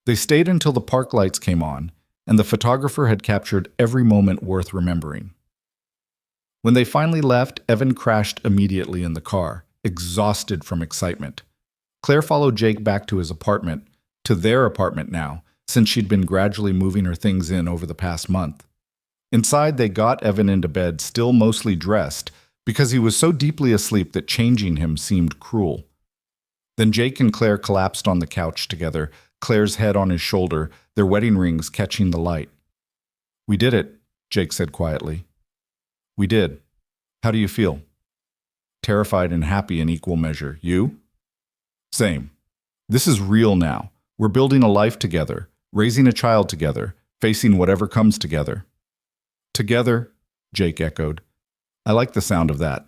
They stayed until the park lights came on, and the photographer had captured every moment worth remembering. When they finally left, Evan crashed immediately in the car, exhausted from excitement. Claire followed Jake back to his apartment, to their apartment now, since she'd been gradually moving her things in over the past month. Inside, they got Evan into bed, still mostly dressed, because he was so deeply asleep that changing him seemed cruel. Then Jake and Claire collapsed on the couch together, Claire's head on his shoulder, their wedding rings catching the light. "We did it," Jake said quietly. "We did. How do you feel?" "Terrified and happy in equal measure. You?" "Same. This is real now. We're building a life together, raising a child together, facing whatever comes together." "Together," Jake echoed. "I like the sound of that."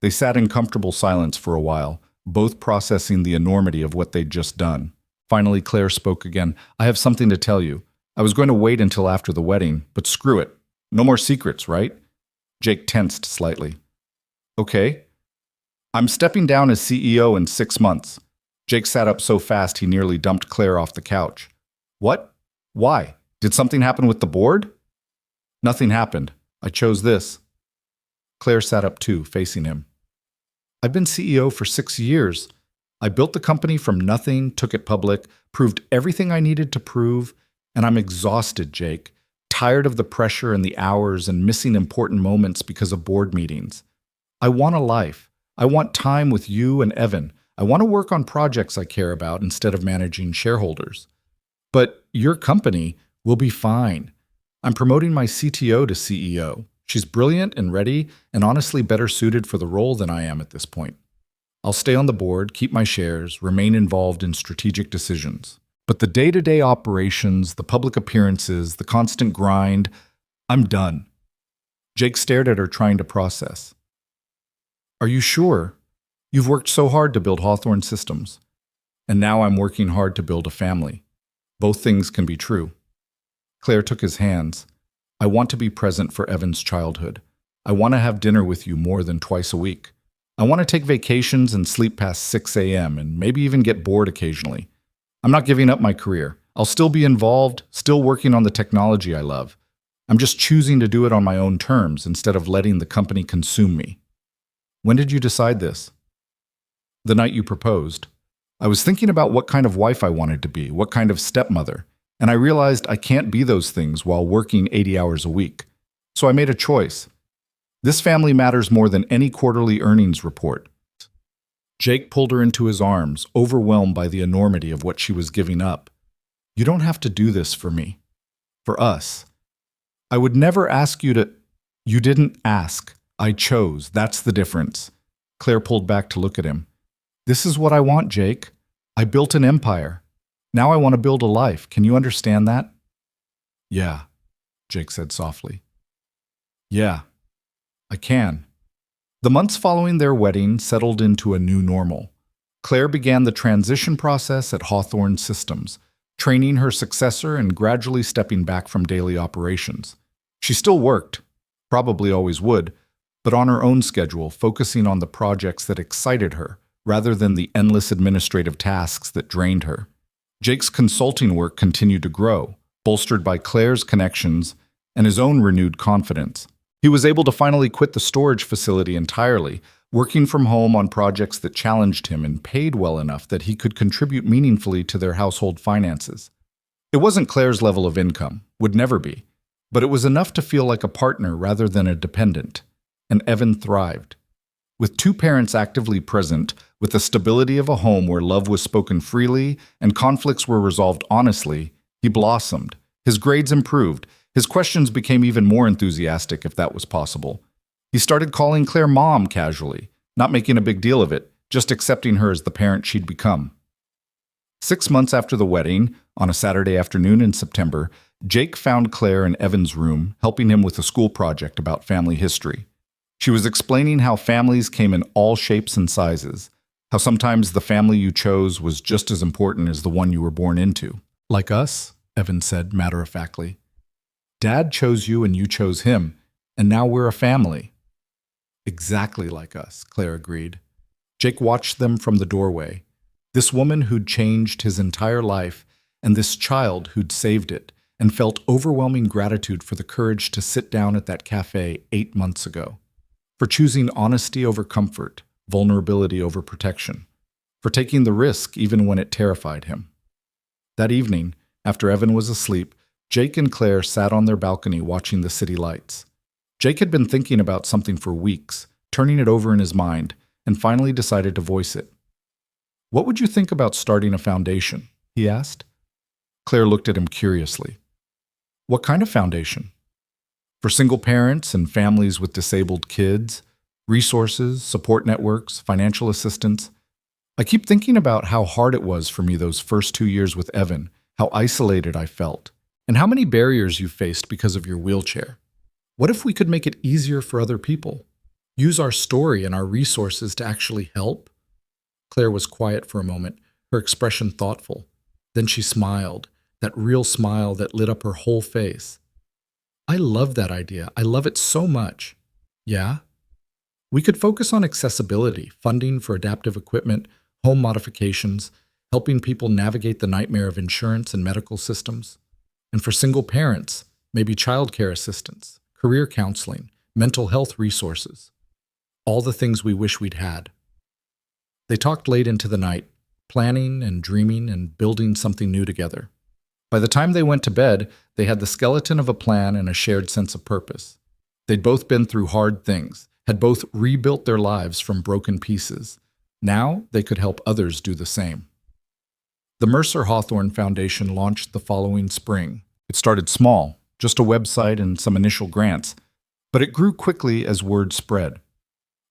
They sat in comfortable silence for a while, both processing the enormity of what they'd just done. Finally, Claire spoke again. "I have something to tell you. I was going to wait until after the wedding, but screw it. No more secrets, right?" Jake tensed slightly. "Okay. I'm stepping down as CEO in 6 months." Jake sat up so fast he nearly dumped Claire off the couch. "What? Why? Did something happen with the board?" "Nothing happened. I chose this." Claire sat up too, facing him. "I've been CEO for 6 years. I built the company from nothing, took it public, proved everything I needed to prove, and I'm exhausted, Jake. Tired of the pressure and the hours and missing important moments because of board meetings. I want a life. I want time with you and Evan. I want to work on projects I care about instead of managing shareholders. But your company will be fine. I'm promoting my CTO to CEO. She's brilliant and ready, and honestly better suited for the role than I am at this point. I'll stay on the board, keep my shares, remain involved in strategic decisions. But the day-to-day operations, the public appearances, the constant grind, I'm done." Jake stared at her, trying to process. "Are you sure? You've worked so hard to build Hawthorne Systems. And now I'm working hard to build a family. Both things can be true." Claire took his hands. "I want to be present for Evan's childhood. I want to have dinner with you more than twice a week. I want to take vacations and sleep past 6 a.m. and maybe even get bored occasionally. I'm not giving up my career. I'll still be involved, still working on the technology I love. I'm just choosing to do it on my own terms instead of letting the company consume me." "When did you decide this?" "The night you proposed. I was thinking about what kind of wife I wanted to be, what kind of stepmother, and I realized I can't be those things while working 80 hours a week. So I made a choice. This family matters more than any quarterly earnings report." Jake pulled her into his arms, overwhelmed by the enormity of what she was giving up. "You don't have to do this for me. For us. I would never ask you to—" "You didn't ask. I chose. That's the difference." Claire pulled back to look at him. "This is what I want, Jake. I built an empire. Now I want to build a life. Can you understand that?" "Yeah," Jake said softly. "Yeah, I can." The months following their wedding settled into a new normal. Claire began the transition process at Hawthorne Systems, training her successor and gradually stepping back from daily operations. She still worked, probably always would, but on her own schedule, focusing on the projects that excited her, rather than the endless administrative tasks that drained her. Jake's consulting work continued to grow, bolstered by Claire's connections and his own renewed confidence. He was able to finally quit the storage facility entirely, working from home on projects that challenged him and paid well enough that he could contribute meaningfully to their household finances. It wasn't Claire's level of income, would never be, but it was enough to feel like a partner rather than a dependent, and Evan thrived. With 2 parents actively present, with the stability of a home where love was spoken freely and conflicts were resolved honestly, he blossomed. His grades improved. His questions became even more enthusiastic, if that was possible. He started calling Claire Mom casually, not making a big deal of it, just accepting her as the parent she'd become. 6 months after the wedding, on a Saturday afternoon in September, Jake found Claire in Evan's room, helping him with a school project about family history. She was explaining how families came in all shapes and sizes, how sometimes the family you chose was just as important as the one you were born into. "Like us," Evan said matter-of-factly. "Dad chose you and you chose him, and now we're a family." "Exactly like us," Claire agreed. Jake watched them from the doorway. This woman who'd changed his entire life, and this child who'd saved it, and felt overwhelming gratitude for the courage to sit down at that cafe 8 months ago. For choosing honesty over comfort, vulnerability over protection. For taking the risk even when it terrified him. That evening, after Evan was asleep, Jake and Claire sat on their balcony watching the city lights. Jake had been thinking about something for weeks, turning it over in his mind, and finally decided to voice it. "What would you think about starting a foundation?" he asked. Claire looked at him curiously. "What kind of foundation?" "For single parents and families with disabled kids, resources, support networks, financial assistance. I keep thinking about how hard it was for me those first 2 years with Evan, how isolated I felt, and how many barriers you faced because of your wheelchair. What if we could make it easier for other people? Use our story and our resources to actually help?" Claire was quiet for a moment, her expression thoughtful. Then she smiled, that real smile that lit up her whole face. "I love that idea. I love it so much." "Yeah?" "We could focus on accessibility, funding for adaptive equipment, home modifications, helping people navigate the nightmare of insurance and medical systems. And for single parents, maybe childcare assistance, career counseling, mental health resources. All the things we wish we'd had." They talked late into the night, planning and dreaming and building something new together. By the time they went to bed, they had the skeleton of a plan and a shared sense of purpose. They'd both been through hard things, had both rebuilt their lives from broken pieces. Now they could help others do the same. The Mercer Hawthorne Foundation launched the following spring. It started small, just a website and some initial grants, but it grew quickly as word spread.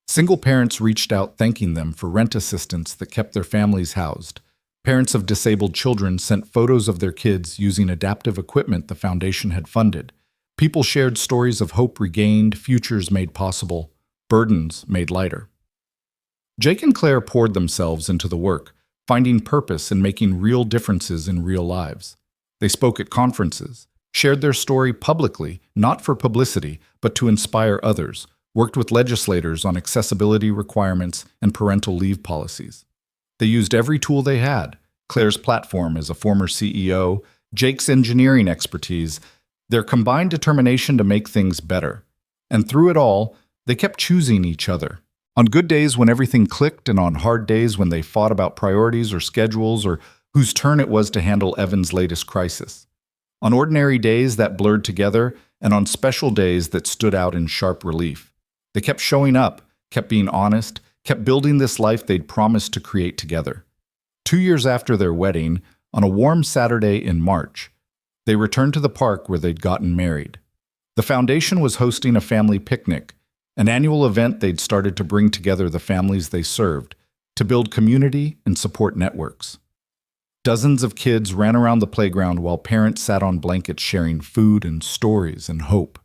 Single parents reached out thanking them for rent assistance that kept their families housed. Parents of disabled children sent photos of their kids using adaptive equipment the foundation had funded. People shared stories of hope regained, futures made possible, burdens made lighter. Jake and Claire poured themselves into the work, finding purpose and making real differences in real lives. They spoke at conferences, shared their story publicly, not for publicity, but to inspire others, worked with legislators on accessibility requirements and parental leave policies. They used every tool they had, Claire's platform as a former CEO, Jake's engineering expertise, their combined determination to make things better. And through it all, they kept choosing each other. On good days when everything clicked and on hard days when they fought about priorities or schedules or whose turn it was to handle Evan's latest crisis. On ordinary days that blurred together and on special days that stood out in sharp relief. They kept showing up, kept being honest, kept building this life they'd promised to create together. 2 years after their wedding, on a warm Saturday in March, they returned to the park where they'd gotten married. The foundation was hosting a family picnic, an annual event they'd started to bring together the families they served, to build community and support networks. Dozens of kids ran around the playground while parents sat on blankets sharing food and stories and hope.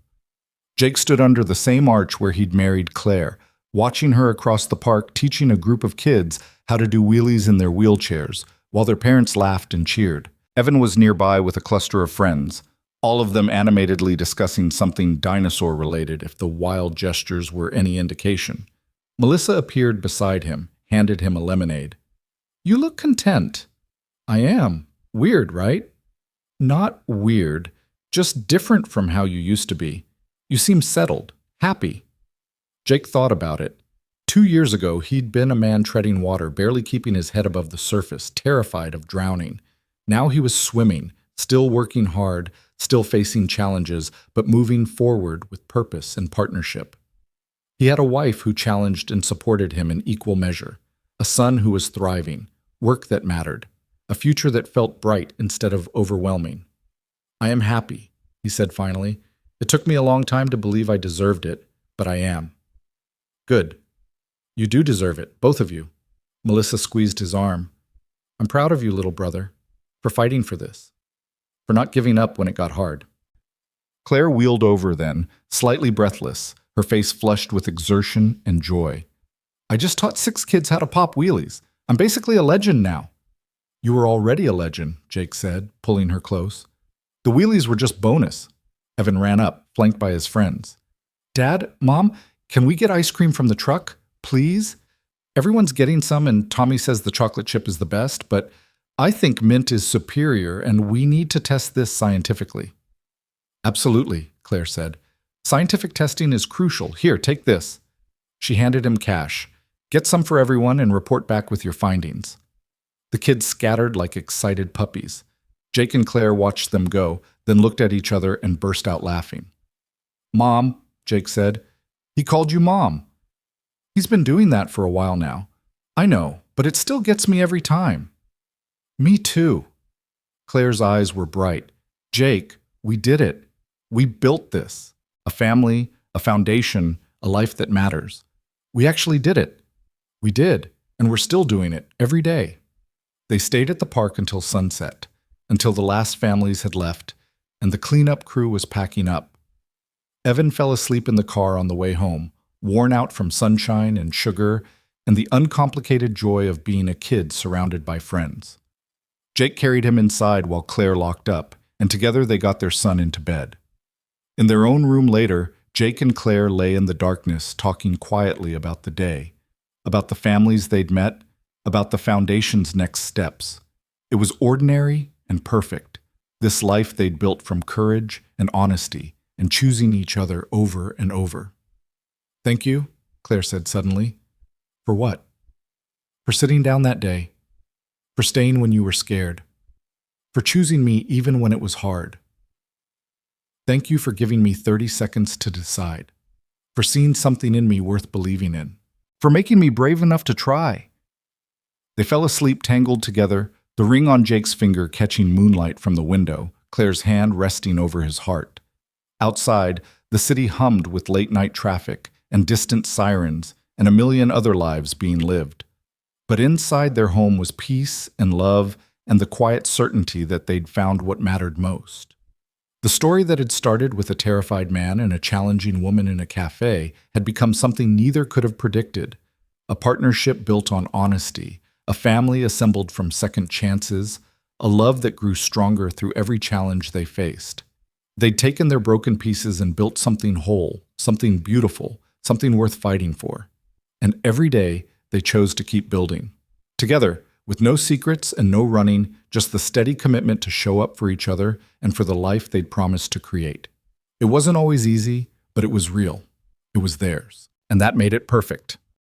Jake stood under the same arch where he'd married Claire, watching her across the park teaching a group of kids how to do wheelies in their wheelchairs, while their parents laughed and cheered. Evan was nearby with a cluster of friends, all of them animatedly discussing something dinosaur-related if the wild gestures were any indication. Melissa appeared beside him, handed him a lemonade. "You look content." "I am. Weird, right?" "Not weird, just different from how you used to be. You seem settled, happy." Jake thought about it. 2 years ago, he'd been a man treading water, barely keeping his head above the surface, terrified of drowning. Now he was swimming, still working hard, still facing challenges, but moving forward with purpose and partnership. He had a wife who challenged and supported him in equal measure, a son who was thriving, work that mattered, a future that felt bright instead of overwhelming. "I am happy," he said finally. "It took me a long time to believe I deserved it, but I am." "Good. You do deserve it, both of you." Melissa squeezed his arm. "I'm proud of you, little brother, for fighting for this, for not giving up when it got hard." Claire wheeled over then, slightly breathless, her face flushed with exertion and joy. "I just taught 6 kids how to pop wheelies. I'm basically a legend now." "You were already a legend," Jake said, pulling her close. "The wheelies were just bonus." Evan ran up, flanked by his friends. "Dad, Mom, can we get ice cream from the truck, please? Everyone's getting some and Tommy says the chocolate chip is the best, but I think mint is superior and we need to test this scientifically." "Absolutely," Claire said. "Scientific testing is crucial. Here, take this." She handed him cash. "Get some for everyone and report back with your findings." The kids scattered like excited puppies. Jake and Claire watched them go, then looked at each other and burst out laughing. "Mom," Jake said. "He called you Mom." "He's been doing that for a while now." "I know, but it still gets me every time." "Me too." Claire's eyes were bright. "Jake, we did it. We built this. A family, a foundation, a life that matters. We actually did it. We did, and we're still doing it every day." They stayed at the park until sunset, until the last families had left, and the cleanup crew was packing up. Evan fell asleep in the car on the way home, worn out from sunshine and sugar and the uncomplicated joy of being a kid surrounded by friends. Jake carried him inside while Claire locked up, and together they got their son into bed. In their own room later, Jake and Claire lay in the darkness talking quietly about the day, about the families they'd met, about the foundation's next steps. It was ordinary and perfect, this life they'd built from courage and honesty and choosing each other over and over. "Thank you," Claire said suddenly. "For what?" "For sitting down that day. For staying when you were scared. For choosing me even when it was hard. Thank you for giving me 30 seconds to decide. For seeing something in me worth believing in. For making me brave enough to try." They fell asleep tangled together, the ring on Jake's finger catching moonlight from the window, Claire's hand resting over his heart. Outside, the city hummed with late-night traffic and distant sirens and a million other lives being lived. But inside their home was peace and love and the quiet certainty that they'd found what mattered most. The story that had started with a terrified man and a challenging woman in a cafe had become something neither could have predicted. A partnership built on honesty, a family assembled from second chances, a love that grew stronger through every challenge they faced. They'd taken their broken pieces and built something whole, something beautiful, something worth fighting for. And every day, they chose to keep building. Together, with no secrets and no running, just the steady commitment to show up for each other and for the life they'd promised to create. It wasn't always easy, but it was real. It was theirs. And that made it perfect.